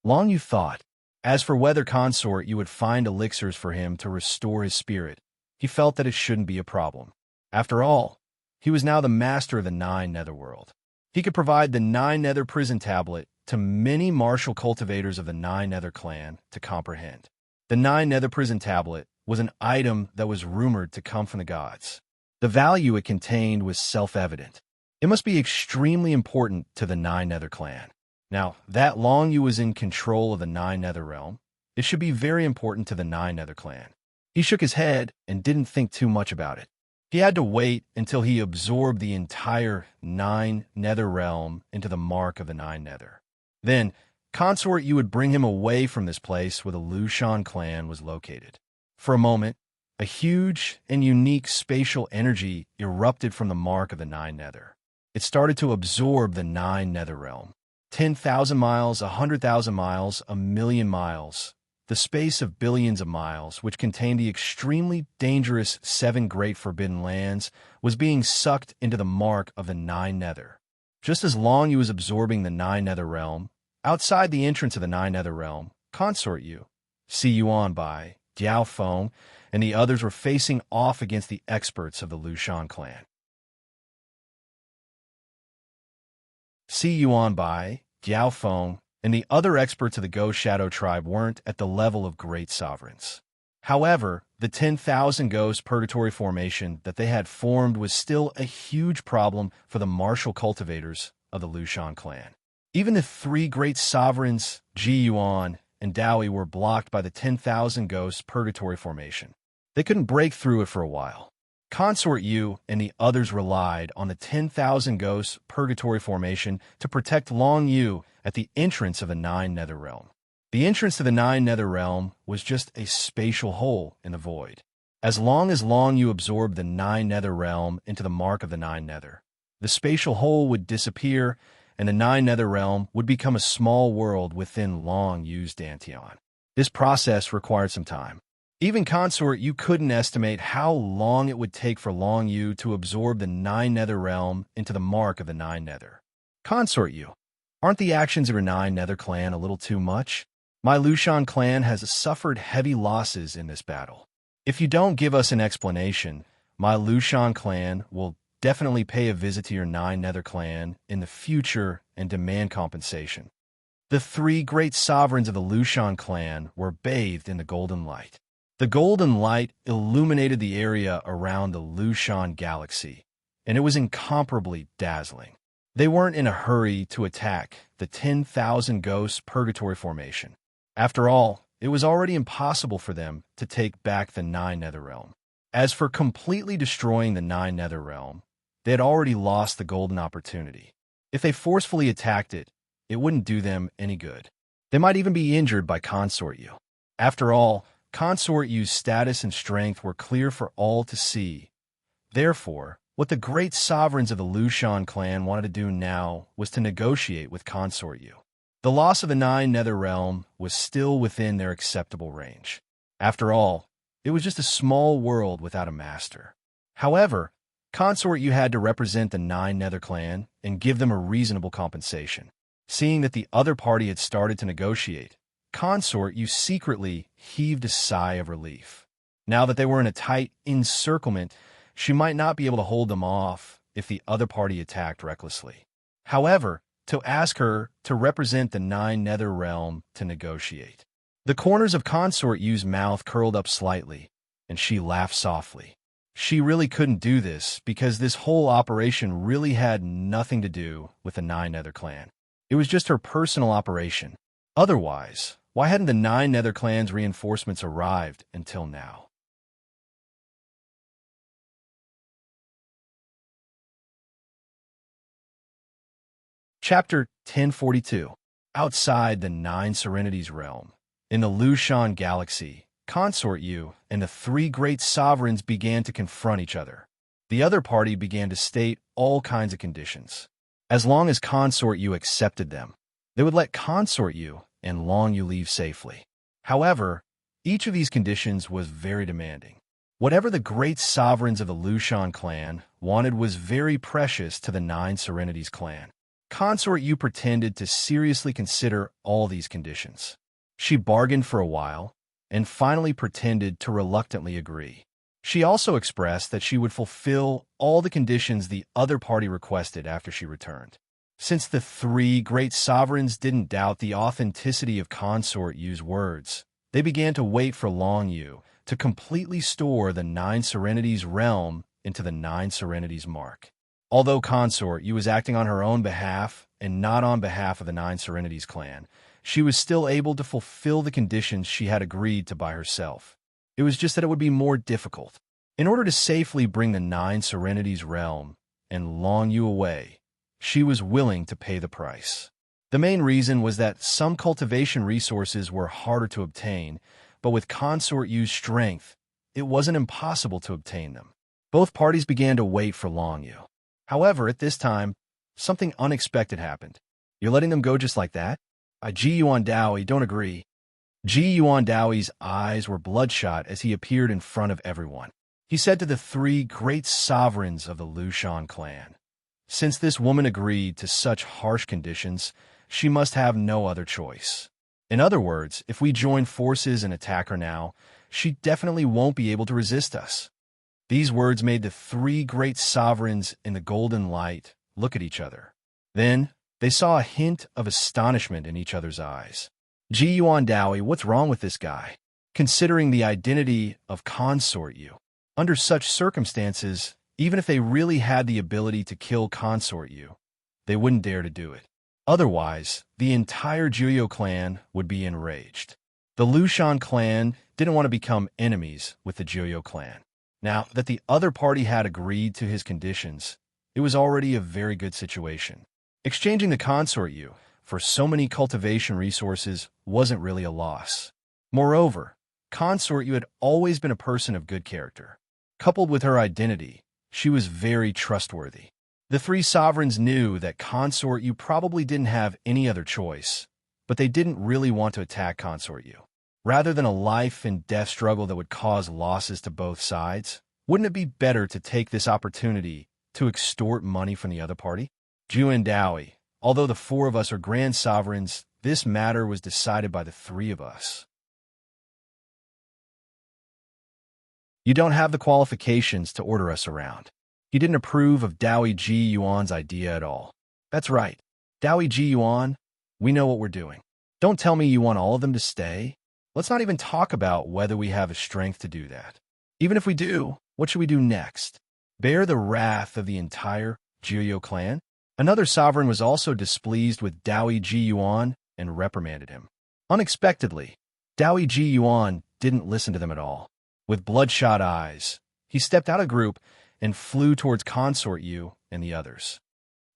Long Yu thought. As for whether Consort Yu would find elixirs for him to restore his spirit, he felt that it shouldn't be a problem. After all, he was now the master of the Nine Nether world. He could provide the Nine Nether prison tablet to many martial cultivators of the Nine Nether clan to comprehend. The Nine Nether prison tablet was an item that was rumored to come from the gods. The value it contained was self-evident. It must be extremely important to the Nine Nether clan. Now, that Long Yu was in control of the Nine Nether realm, it should be very important to the Nine Nether clan. He shook his head and didn't think too much about it. He had to wait until he absorbed the entire Nine Nether realm into the mark of the Nine Nether. Then, Consort Yu would bring him away from this place where the Lushan clan was located. For a moment, a huge and unique spatial energy erupted from the mark of the Nine Nether. It started to absorb the Nine Nether realm. 10,000 miles, 100,000 miles, 1,000,000 miles. The space of billions of miles, which contained the extremely dangerous 7 Great Forbidden Lands, was being sucked into the mark of the Nine Nether. Just as Long Yu was absorbing the Nine Nether realm, outside the entrance of the Nine Nether realm, Consort Yu, Si Yuan Bai, Diao Feng, and the others were facing off against the experts of the Lushan clan. Si Yuan Bai, Diao Feng, and the other experts of the Ghost Shadow tribe weren't at the level of great sovereigns. However, the 10,000 Ghost Purgatory formation that they had formed was still a huge problem for the martial cultivators of the Lushan clan. Even the 3 great sovereigns, Ji Yuan and Daoi, were blocked by the 10,000 Ghost Purgatory formation. They couldn't break through it for a while. Consort Yu and the others relied on the 10,000 Ghost Purgatory formation to protect Long Yu at the entrance of the Nine Nether realm. The entrance to the Nine Nether realm was just a spatial hole in the void. As Long Yu absorbed the Nine Nether realm into the mark of the Nine Nether, the spatial hole would disappear and the Nine Nether realm would become a small world within Long Yu's Dantian. This process required some time. Even Consort Yu couldn't estimate how long it would take for Long Yu to absorb the Nine Nether realm into the mark of the Nine Nether. Consort Yu, aren't the actions of your Nine Nether clan a little too much? My Lushan clan has suffered heavy losses in this battle. If you don't give us an explanation, my Lushan clan will definitely pay a visit to your Nine Nether clan in the future and demand compensation. The 3 great sovereigns of the Lushan clan were bathed in the golden light. The golden light illuminated the area around the Lushan galaxy, and it was incomparably dazzling. They weren't in a hurry to attack the 10,000 Ghost Purgatory formation. After all, it was already impossible for them to take back the Nine Nether realm. As for completely destroying the Nine Nether realm, they had already lost the golden opportunity. If they forcefully attacked it, it wouldn't do them any good. They might even be injured by Consort Yu. After all, Consort Yu's status and strength were clear for all to see. Therefore, what the great sovereigns of the Lushan clan wanted to do now was to negotiate with Consort Yu. The loss of the Nine Nether Realm was still within their acceptable range. After all, it was just a small world without a master. However, Consort Yu had to represent the Nine Nether clan and give them a reasonable compensation. Seeing that the other party had started to negotiate, Consort Yu secretly heaved a sigh of relief. Now that they were in a tight encirclement, she might not be able to hold them off if the other party attacked recklessly. However, to ask her to represent the Nine Nether Realm to negotiate. The corners of Consort Yu's mouth curled up slightly, and she laughed softly. She really couldn't do this because this whole operation really had nothing to do with the Nine Nether clan. It was just her personal operation. Otherwise, why hadn't the Nine Nether clan's reinforcements arrived until now? Chapter 1042. Outside the Nine Serenities realm, in the Lushan galaxy, Consort Yu and the three great sovereigns began to confront each other. The other party began to state all kinds of conditions. As long as Consort Yu accepted them, they would let Consort Yu and Long Yu leave safely. However, each of these conditions was very demanding. Whatever the great sovereigns of the Lushan clan wanted was very precious to the Nine Serenities clan. Consort Yu pretended to seriously consider all these conditions. She bargained for a while, and finally pretended to reluctantly agree. She also expressed that she would fulfill all the conditions the other party requested after she returned. Since the three great sovereigns didn't doubt the authenticity of Consort Yu's words, they began to wait for Long Yu to completely store the Nine Serenities realm into the Nine Serenities mark. Although Consort Yu was acting on her own behalf and not on behalf of the Nine Serenities clan, she was still able to fulfill the conditions she had agreed to by herself. It was just that it would be more difficult. In order to safely bring the Nine Serenities realm and Long Yu away, she was willing to pay the price. The main reason was that some cultivation resources were harder to obtain, but with Consort Yu's strength, it wasn't impossible to obtain them. Both parties began to wait for Long Yu. However, at this time, something unexpected happened. You're letting them go just like that? Ji Yuan Daoi don't agree. Ji Yuan Daoi's eyes were bloodshot as he appeared in front of everyone. He said to the three great sovereigns of the Lushan clan, since this woman agreed to such harsh conditions, she must have no other choice. In other words, if we join forces and attack her now, she definitely won't be able to resist us. These words made the three great sovereigns in the golden light look at each other. Then, they saw a hint of astonishment in each other's eyes. Ji Yuan Daoi, what's wrong with this guy? Considering the identity of Consort Yu. Under such circumstances, even if they really had the ability to kill Consort Yu, they wouldn't dare to do it. Otherwise, the entire Juyo clan would be enraged. The Lushan clan didn't want to become enemies with the Juyo clan. Now that the other party had agreed to his conditions, it was already a very good situation. Exchanging the Consort Yu for so many cultivation resources wasn't really a loss. Moreover, Consort Yu had always been a person of good character. Coupled with her identity, she was very trustworthy. The three sovereigns knew that Consort Yu probably didn't have any other choice, but they didn't really want to attack Consort Yu. Rather than a life and death struggle that would cause losses to both sides, wouldn't it be better to take this opportunity to extort money from the other party? Juan Daoi, although the four of us are grand sovereigns, this matter was decided by the three of us. You don't have the qualifications to order us around. He didn't approve of Daoi Ji Yuan's idea at all. That's right. Daoi Ji Yuan, we know what we're doing. Don't tell me you want all of them to stay. Let's not even talk about whether we have the strength to do that. Even if we do, what should we do next? Bear the wrath of the entire Juyo clan? Another sovereign was also displeased with Daoi Ji Yuan and reprimanded him. Unexpectedly, Daoi Ji Yuan didn't listen to them at all. With bloodshot eyes, he stepped out of the group and flew towards Consort Yu and the others.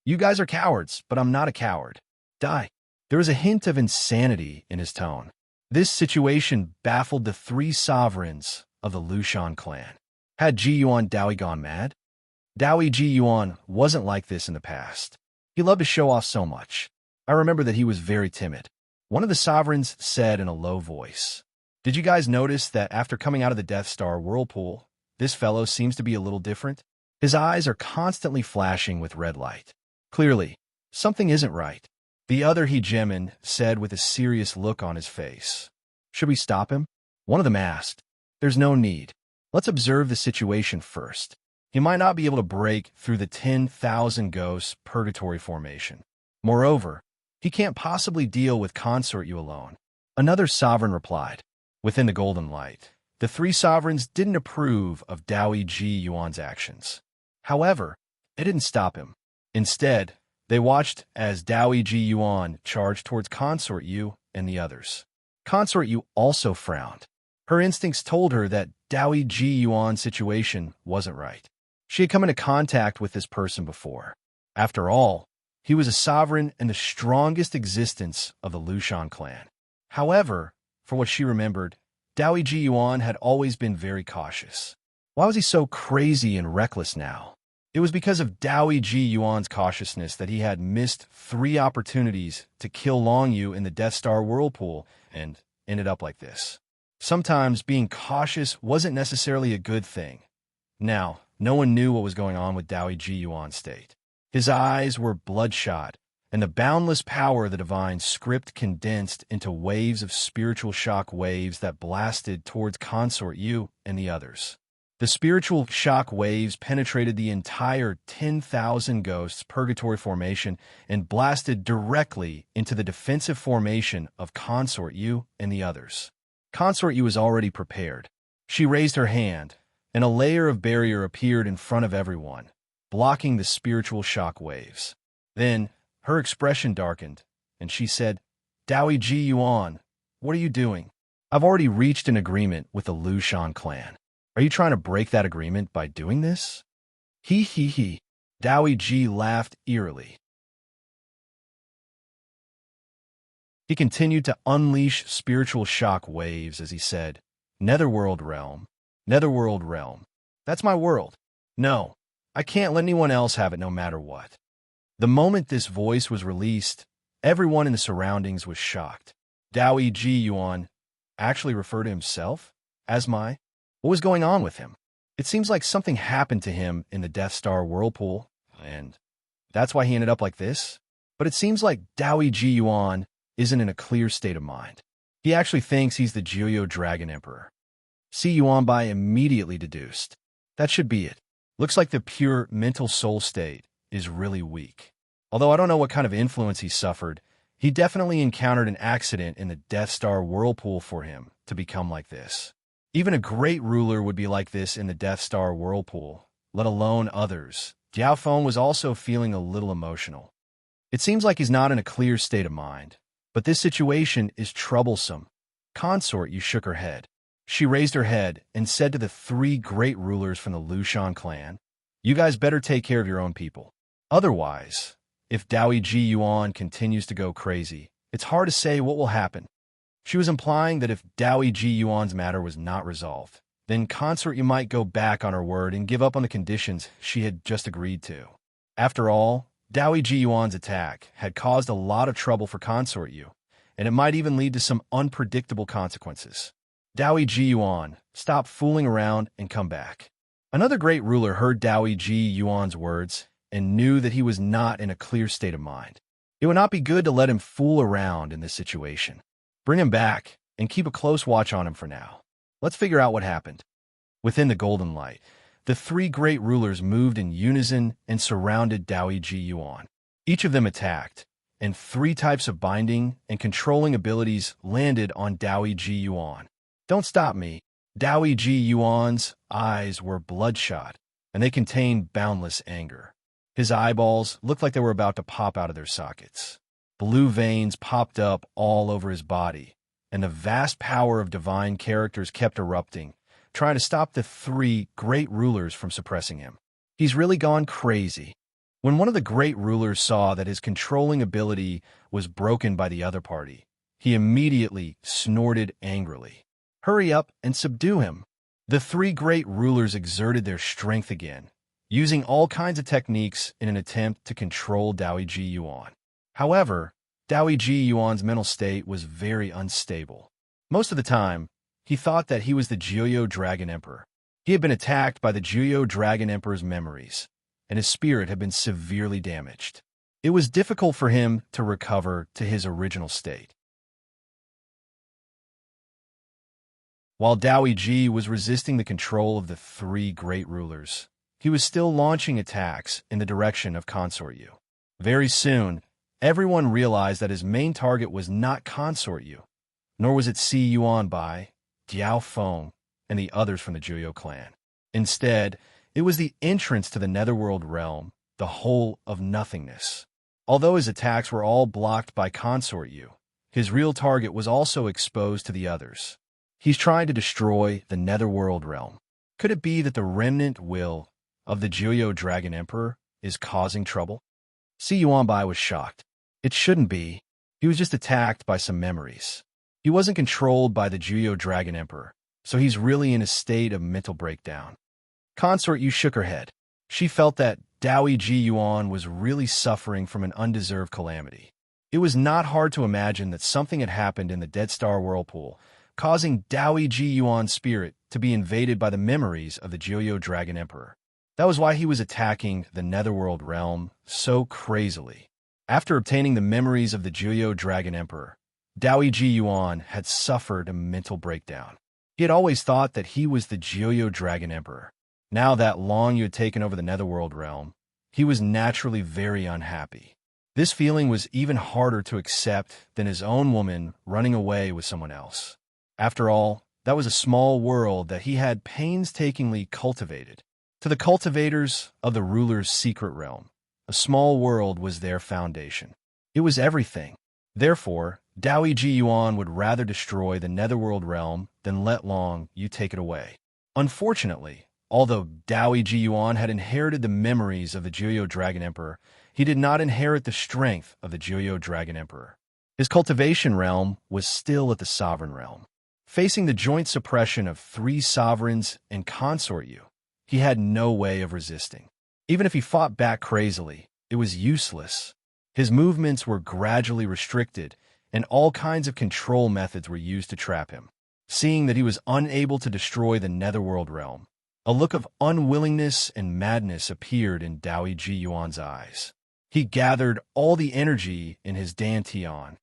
You guys are cowards, but I'm not a coward. Die. There was a hint of insanity in his tone. This situation baffled the three sovereigns of the Lushan clan. Had Ji Yuan Daoi gone mad? Dao Ji Yuan wasn't like this in the past. He loved to show off so much. I remember that he was very timid. One of the sovereigns said in a low voice, "Did you guys notice that after coming out of the Death Star whirlpool, this fellow seems to be a little different? His eyes are constantly flashing with red light. Clearly, something isn't right." The other hegemon said with a serious look on his face, "Should we stop him?" One of them asked, "There's no need. Let's observe the situation first. He might not be able to break through the 10,000 ghosts purgatory formation. Moreover, he can't possibly deal with Consort You alone." Another sovereign replied. Within the golden light, the three sovereigns didn't approve of Dao Ji Yuan's actions. However, it didn't stop him. Instead, they watched as Dao Ji Yuan charged towards Consort You and the others. Consort You also frowned. Her instincts told her that Dao Ji Yuan's situation wasn't right. She had come into contact with this person before. After all, he was a sovereign and the strongest existence of the Lushan clan. However, for what she remembered, Dao Ji Yuan had always been very cautious. Why was he so crazy and reckless now? It was because of Dao Ji Yuan's cautiousness that he had missed 3 opportunities to kill Long Yu in the Death Star whirlpool and ended up like this. Sometimes being cautious wasn't necessarily a good thing. Now, no one knew what was going on with Dao Ji Yuan's state. His eyes were bloodshot, and the boundless power of the divine script condensed into waves of spiritual shock waves that blasted towards Consort You and the others. The spiritual shock waves penetrated the entire 10,000 ghosts purgatory formation and blasted directly into the defensive formation of Consort You and the others. Consort You was already prepared. She raised her hand, and a layer of barrier appeared in front of everyone, blocking the spiritual shock waves. Then, her expression darkened, and she said, "Dao Ji Yuan, what are you doing? I've already reached an agreement with the Lushan clan. Are you trying to break that agreement by doing this?" He. Dao Ji laughed eerily. He continued to unleash spiritual shock waves as he said, Netherworld realm. That's my world. No, I can't let anyone else have it no matter what." The moment this voice was released, everyone in the surroundings was shocked. Dao Ji Yuan actually referred to himself as my... What was going on with him? It seems like something happened to him in the Death Star whirlpool, and that's why he ended up like this. But it seems like Dao Ji Yuan isn't in a clear state of mind. He actually thinks he's the Jiuyo Dragon Emperor. Yuan Bai immediately deduced. That should be it. Looks like the pure mental soul state is really weak. Although I don't know what kind of influence he suffered, he definitely encountered an accident in the Death Star whirlpool for him to become like this. Even a great ruler would be like this in the Death Star whirlpool, let alone others. Jiao Feng was also feeling a little emotional. It seems like he's not in a clear state of mind, but this situation is troublesome. Consort You shook her head. She raised her head and said to the 3 great rulers from the Lushan clan, "You guys better take care of your own people. Otherwise, if Dao Ji Yuan continues to go crazy, it's hard to say what will happen." She was implying that if Dao Ji Yuan's matter was not resolved, then Consort You might go back on her word and give up on the conditions she had just agreed to. After all, Dao Ji Yuan's attack had caused a lot of trouble for Consort You, and it might even lead to some unpredictable consequences. Dao Ji Yuan, stop fooling around and come back. Another great ruler heard Dao Ji Yuan's words and knew that he was not in a clear state of mind. It would not be good to let him fool around in this situation. Bring him back and keep a close watch on him for now. Let's figure out what happened. Within the golden light, the 3 great rulers moved in unison and surrounded Dao Ji Yuan. Each of them attacked, and 3 types of binding and controlling abilities landed on Dao Ji Yuan. "Don't stop me." Dao Ji Yuan's eyes were bloodshot, and they contained boundless anger. His eyeballs looked like they were about to pop out of their sockets. Blue veins popped up all over his body, and the vast power of divine characters kept erupting, trying to stop the 3 great rulers from suppressing him. He's really gone crazy. When one of the great rulers saw that his controlling ability was broken by the other party, he immediately snorted angrily. "Hurry up and subdue him." The 3 great rulers exerted their strength again, using all kinds of techniques in an attempt to control Dao Ji Yuan. However, Dao Ji Yuan's mental state was very unstable. Most of the time, he thought that he was the Jiuyo Dragon Emperor. He had been attacked by the Jiuyo Dragon Emperor's memories, and his spirit had been severely damaged. It was difficult for him to recover to his original state. While Dao Ji was resisting the control of the three great rulers, he was still launching attacks in the direction of Consort Yu. Very soon, everyone realized that his main target was not Consort Yu, nor was it Si Yuanbai, Diao Feng, and the others from the Jiuyo clan. Instead, it was the entrance to the Netherworld realm, the whole of nothingness. Although his attacks were all blocked by Consort Yu, his real target was also exposed to the others. He's trying to destroy the Netherworld realm. Could it be that the remnant will of the Jiuyo Dragon Emperor is causing trouble? Si Yuanbai was shocked. It shouldn't be. He was just attacked by some memories. He wasn't controlled by the Jiuyo Dragon Emperor, so he's really in a state of mental breakdown. Consort Yu shook her head. She felt that Dao Ji Yuan was really suffering from an undeserved calamity. It was not hard to imagine that something had happened in the Dead Star Whirlpool, causing Dao Ji Yuan's spirit to be invaded by the memories of the Jiuyo Dragon Emperor. That was why he was attacking the Netherworld realm so crazily. After obtaining the memories of the Jiuyo Dragon Emperor, Dao Ji Yuan had suffered a mental breakdown. He had always thought that he was the Jiuyo Dragon Emperor. Now that Long Yu had taken over the Netherworld realm, he was naturally very unhappy. This feeling was even harder to accept than his own woman running away with someone else. After all, that was a small world that he had painstakingly cultivated. To the cultivators of the ruler's secret realm, a small world was their foundation. It was everything. Therefore, Dao Ji Yuan would rather destroy the Netherworld realm than let Long Yu take it away. Unfortunately, although Dao Ji Yuan had inherited the memories of the Jiuyo Dragon Emperor, he did not inherit the strength of the Jiuyo Dragon Emperor. His cultivation realm was still at the sovereign realm. Facing the joint suppression of three sovereigns and Consort Yu, he had no way of resisting. Even if he fought back crazily, it was useless. His movements were gradually restricted, and all kinds of control methods were used to trap him. Seeing that he was unable to destroy the Netherworld realm, a look of unwillingness and madness appeared in Dao Ji Yuan's eyes. He gathered all the energy in his dantian.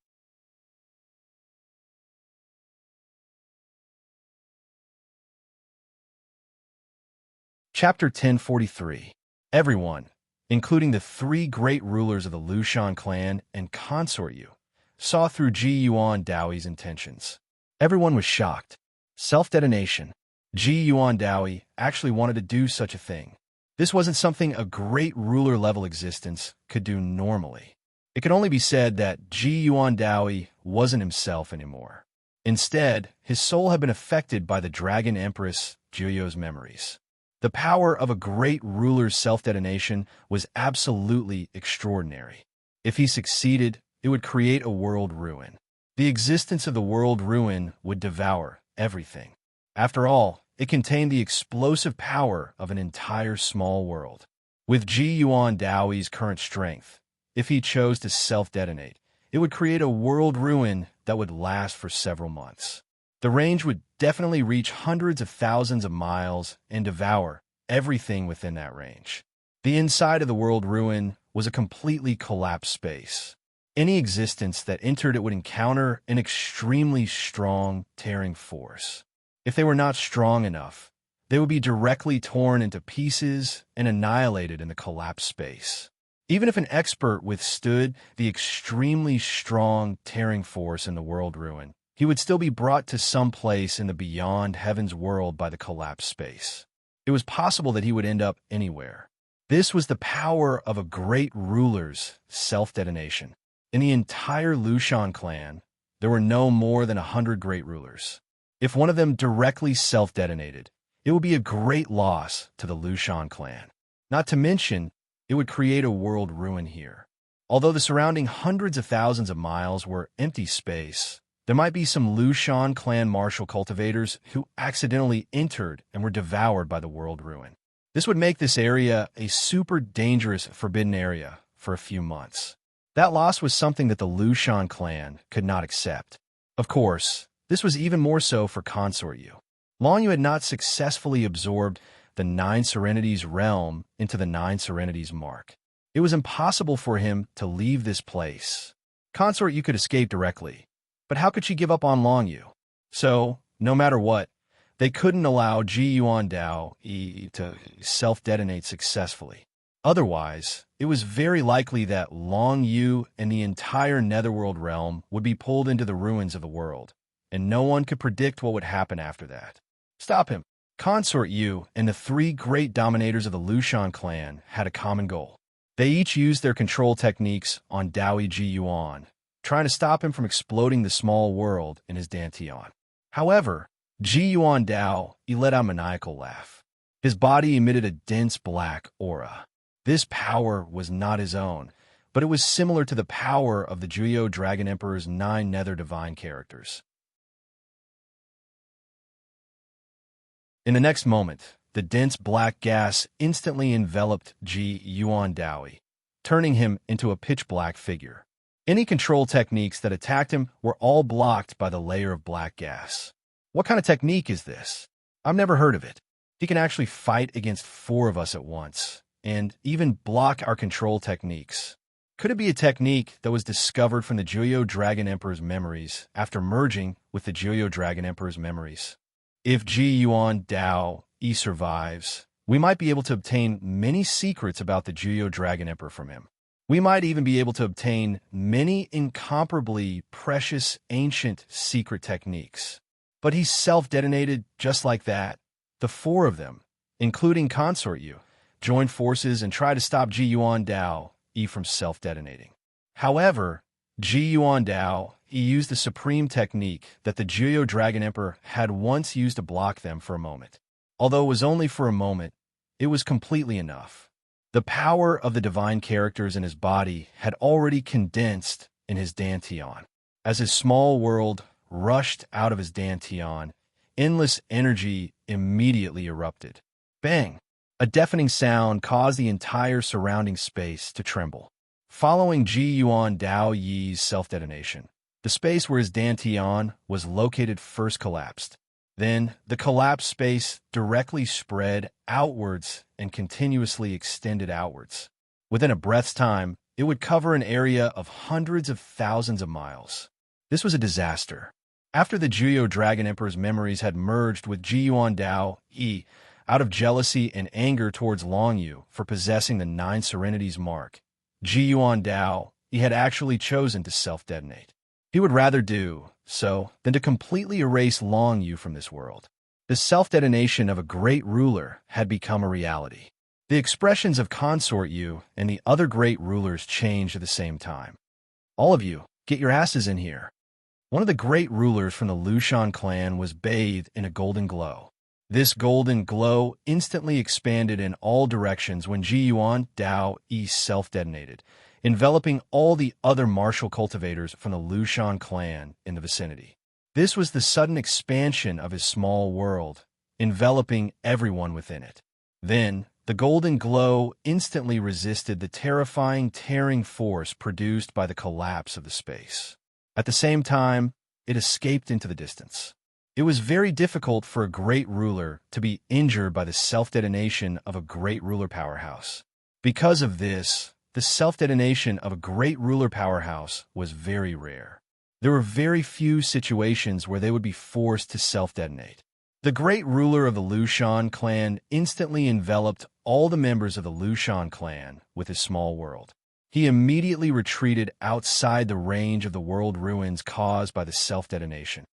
Chapter 1043. Everyone, including the three great rulers of the Lushan clan and Consort Yu, saw through Ji Yuan Daoi's intentions. Everyone was shocked. Self-detonation. Ji Yuan Daoi actually wanted to do such a thing. This wasn't something a great ruler-level existence could do normally. It could only be said that Ji Yuan Daoi wasn't himself anymore. Instead, his soul had been affected by the Dragon Empress Jiuyo's memories. The power of a great ruler's self-detonation was absolutely extraordinary. If he succeeded, it would create a world ruin. The existence of the world ruin would devour everything. After all, it contained the explosive power of an entire small world. With Ji Yuan Daoi's current strength, if he chose to self-detonate, it would create a world ruin that would last for several months. The range would definitely reach hundreds of thousands of miles and devour everything within that range. The inside of the world ruin was a completely collapsed space. Any existence that entered it would encounter an extremely strong, tearing force. If they were not strong enough, they would be directly torn into pieces and annihilated in the collapsed space. Even if an expert withstood the extremely strong, tearing force in the world ruin, he would still be brought to some place in the beyond heaven's world by the collapsed space. It was possible that he would end up anywhere. This was the power of a great ruler's self-detonation. In the entire Lushan clan, there were no more than 100 great rulers. If one of them directly self-detonated, it would be a great loss to the Lushan clan. Not to mention, it would create a world ruin here. Although the surrounding hundreds of thousands of miles were empty space, there might be some Lushan clan martial cultivators who accidentally entered and were devoured by the world ruin. This would make this area a super dangerous forbidden area for a few months. That loss was something that the Lushan clan could not accept. Of course, this was even more so for Consort Yu. Long Yu had not successfully absorbed the Nine Serenities realm into the Nine Serenities mark. It was impossible for him to leave this place. Consort Yu could escape directly, but how could she give up on Long Yu? So, no matter what, they couldn't allow Ji Yuan Dao to self-detonate successfully. Otherwise, it was very likely that Long Yu and the entire Netherworld realm would be pulled into the ruins of the world, and no one could predict what would happen after that. Stop him. Consort Yu and the three great dominators of the Lushan clan had a common goal. They each used their control techniques on Daoi Ji Yuan, trying to stop him from exploding the small world in his Dantian. However, Ji Yuan Dao let out a maniacal laugh. His body emitted a dense black aura. This power was not his own, but it was similar to the power of the Juyo Dragon Emperor's 9 Nether Divine characters. In the next moment, the dense black gas instantly enveloped Ji Yuan Dao, turning him into a pitch-black figure. Any control techniques that attacked him were all blocked by the layer of black gas. What kind of technique is this? I've never heard of it. He can actually fight against 4 of us at once, and even block our control techniques. Could it be a technique that was discovered from the Juyo Dragon Emperor's memories after merging with the Juyo Dragon Emperor's memories? If Ji Yuan Dao survives, we might be able to obtain many secrets about the Juyo Dragon Emperor from him. We might even be able to obtain many incomparably precious ancient secret techniques. But he self-detonated just like that. The 4 of them, including Consort Yu, joined forces and tried to stop Ji Yuan Dao from self-detonating. However, Ji Yuan Dao used the supreme technique that the Juyo Dragon Emperor had once used to block them for a moment. Although it was only for a moment, it was completely enough. The power of the divine characters in his body had already condensed in his Dantian. As his small world rushed out of his Dantian, endless energy immediately erupted. Bang! A deafening sound caused the entire surrounding space to tremble. Following Ji Yuan Dao Yi's self-detonation, the space where his Dantian was located first collapsed. Then, the collapsed space directly spread outwards and continuously extended outwards. Within a breath's time, it would cover an area of hundreds of thousands of miles. This was a disaster. After the Juyo Dragon Emperor's memories had merged with Ji Yuan Dao out of jealousy and anger towards Long Yu for possessing the 9 Serenities mark, Ji Yuan Dao had actually chosen to self-detonate. He would rather do so than to completely erase Long Yu from this world. The self-detonation of a great ruler had become a reality. The expressions of Consort Yu and the other great rulers changed at the same time. All of you, get your asses in here. One of the great rulers from the Lushan clan was bathed in a golden glow. This golden glow instantly expanded in all directions when Ji Yuan Dao self-detonated, enveloping all the other martial cultivators from the Lushan clan in the vicinity. This was the sudden expansion of his small world, enveloping everyone within it. Then, the golden glow instantly resisted the terrifying tearing force produced by the collapse of the space. At the same time, it escaped into the distance. It was very difficult for a great ruler to be injured by the self-detonation of a great ruler powerhouse. Because of this, the self-detonation of a great ruler powerhouse was very rare. There were very few situations where they would be forced to self-detonate. The great ruler of the Lushan clan instantly enveloped all the members of the Lushan clan with his small world. He immediately retreated outside the range of the world ruins caused by the self-detonation.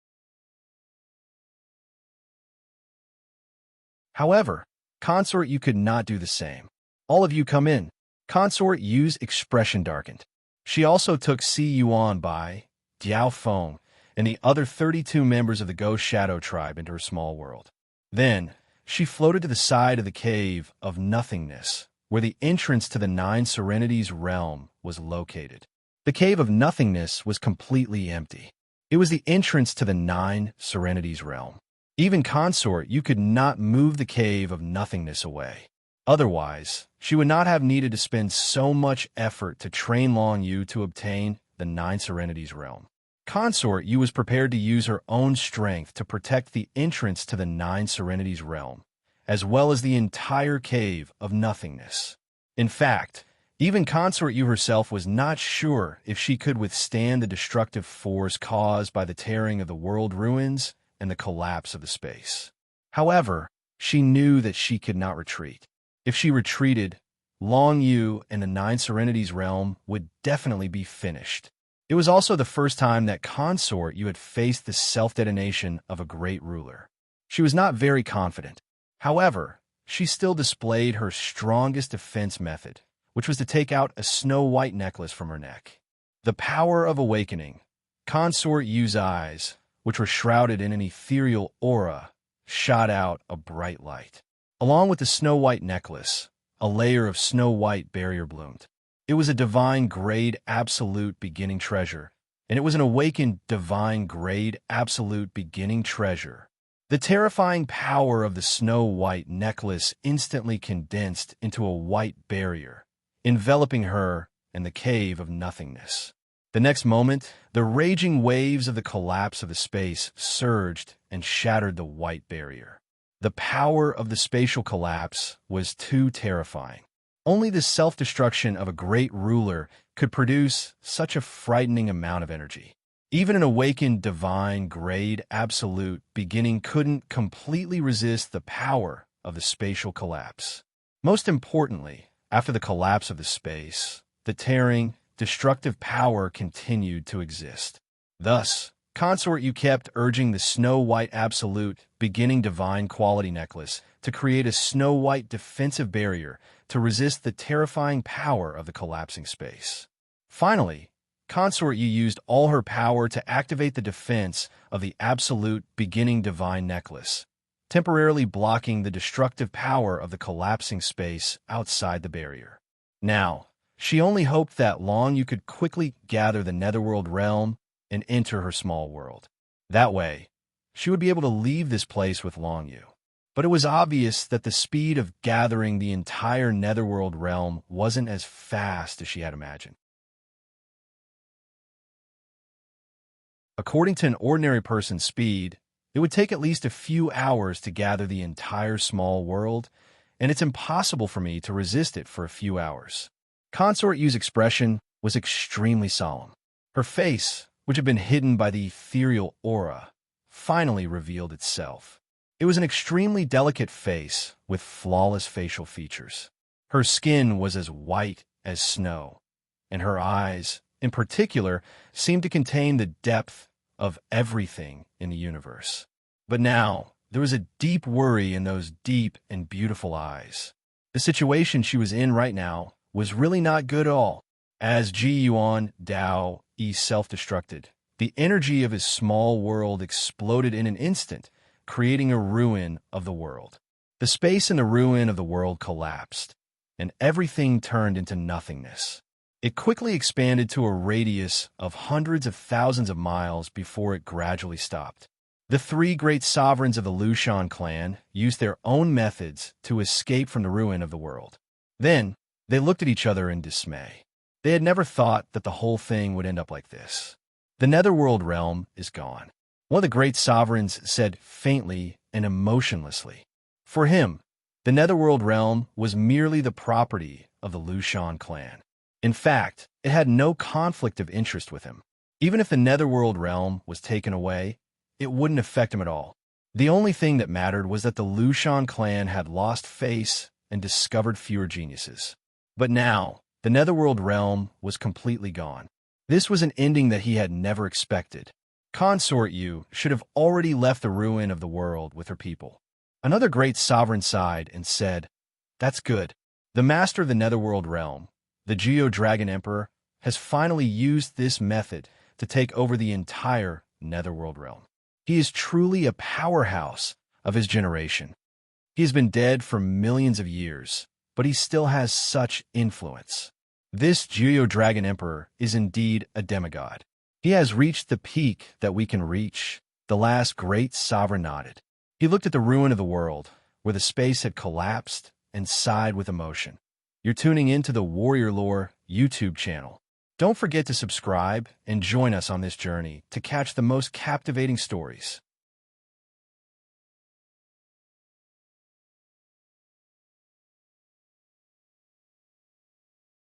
However, Consort Yu could not do the same. All of you come in. Consort Yu's expression darkened. She also took Si Yuan Bai, Diao Feng, and the other 32 members of the Ghost Shadow tribe into her small world. Then, she floated to the side of the cave of nothingness, where the entrance to the 9 Serenities realm was located. The cave of nothingness was completely empty. It was the entrance to the 9 Serenities realm. Even Consort Yu could not move the cave of nothingness away. Otherwise, she would not have needed to spend so much effort to train Long Yu to obtain the Nine Serenities realm. Consort Yu was prepared to use her own strength to protect the entrance to the Nine Serenities realm, as well as the entire cave of nothingness. In fact, even Consort Yu herself was not sure if she could withstand the destructive force caused by the tearing of the world ruins and the collapse of the space. However, she knew that she could not retreat. If she retreated, Long Yu and the Nine Serenities realm would definitely be finished. It was also the first time that Consort Yu had faced the self-detonation of a great ruler. She was not very confident. However, she still displayed her strongest defense method, which was to take out a snow-white necklace from her neck. The power of awakening. Consort Yu's eyes, which were shrouded in an ethereal aura, shot out a bright light. Along with the snow-white necklace, a layer of snow-white barrier bloomed. It was a divine grade absolute beginning treasure, and it was an awakened divine grade absolute beginning treasure. The terrifying power of the snow-white necklace instantly condensed into a white barrier, enveloping her in the cave of nothingness. The next moment, the raging waves of the collapse of the space surged and shattered the white barrier. The power of the spatial collapse was too terrifying. Only the self-destruction of a great ruler could produce such a frightening amount of energy. Even an awakened divine grade absolute beginning couldn't completely resist the power of the spatial collapse. Most importantly, after the collapse of the space, the tearing, destructive power continued to exist. Thus, Consort Yu kept urging the snow-white absolute beginning divine quality necklace to create a snow-white defensive barrier to resist the terrifying power of the collapsing space. Finally, Consort Yu used all her power to activate the defense of the absolute beginning divine necklace, temporarily blocking the destructive power of the collapsing space outside the barrier. Now, she only hoped that Long Yu could quickly gather the Netherworld realm and enter her small world. That way, she would be able to leave this place with Long Yu. But it was obvious that the speed of gathering the entire Netherworld realm wasn't as fast as she had imagined. According to an ordinary person's speed, it would take at least a few hours to gather the entire small world, and it's impossible for me to resist it for a few hours. Consort Yu's expression was extremely solemn. Her face, which had been hidden by the ethereal aura, finally revealed itself. It was an extremely delicate face with flawless facial features. Her skin was as white as snow, and her eyes, in particular, seemed to contain the depth of everything in the universe. But now, there was a deep worry in those deep and beautiful eyes. The situation she was in right now was really not good at all. As Ji Yuan Dao Yi self-destructed, the energy of his small world exploded in an instant, creating a ruin of the world. The space in the ruin of the world collapsed, and everything turned into nothingness. It quickly expanded to a radius of hundreds of thousands of miles before it gradually stopped. The three great sovereigns of the Lushan clan used their own methods to escape from the ruin of the world. Then, they looked at each other in dismay. They had never thought that the whole thing would end up like this. The Netherworld realm is gone. One of the great sovereigns said faintly and emotionlessly. For him, the Netherworld realm was merely the property of the Lushan clan. In fact, it had no conflict of interest with him. Even if the Netherworld realm was taken away, it wouldn't affect him at all. The only thing that mattered was that the Lushan clan had lost face and discovered fewer geniuses. But now, the Netherworld realm was completely gone. This was an ending that he had never expected. Consort Yu should have already left the ruin of the world with her people. Another great sovereign sighed and said, "That's good. The master of the Netherworld realm, the Geo-Dragon Emperor, has finally used this method to take over the entire Netherworld realm. He is truly a powerhouse of his generation. He has been dead for millions of years, but he still has such influence. This Geo-Dragon Emperor is indeed a demigod. He has reached the peak that we can reach." The last great sovereign nodded. He looked at the ruin of the world, where the space had collapsed and side with emotion. You're tuning into the Warrior Lore YouTube channel. Don't forget to subscribe and join us on this journey to catch the most captivating stories.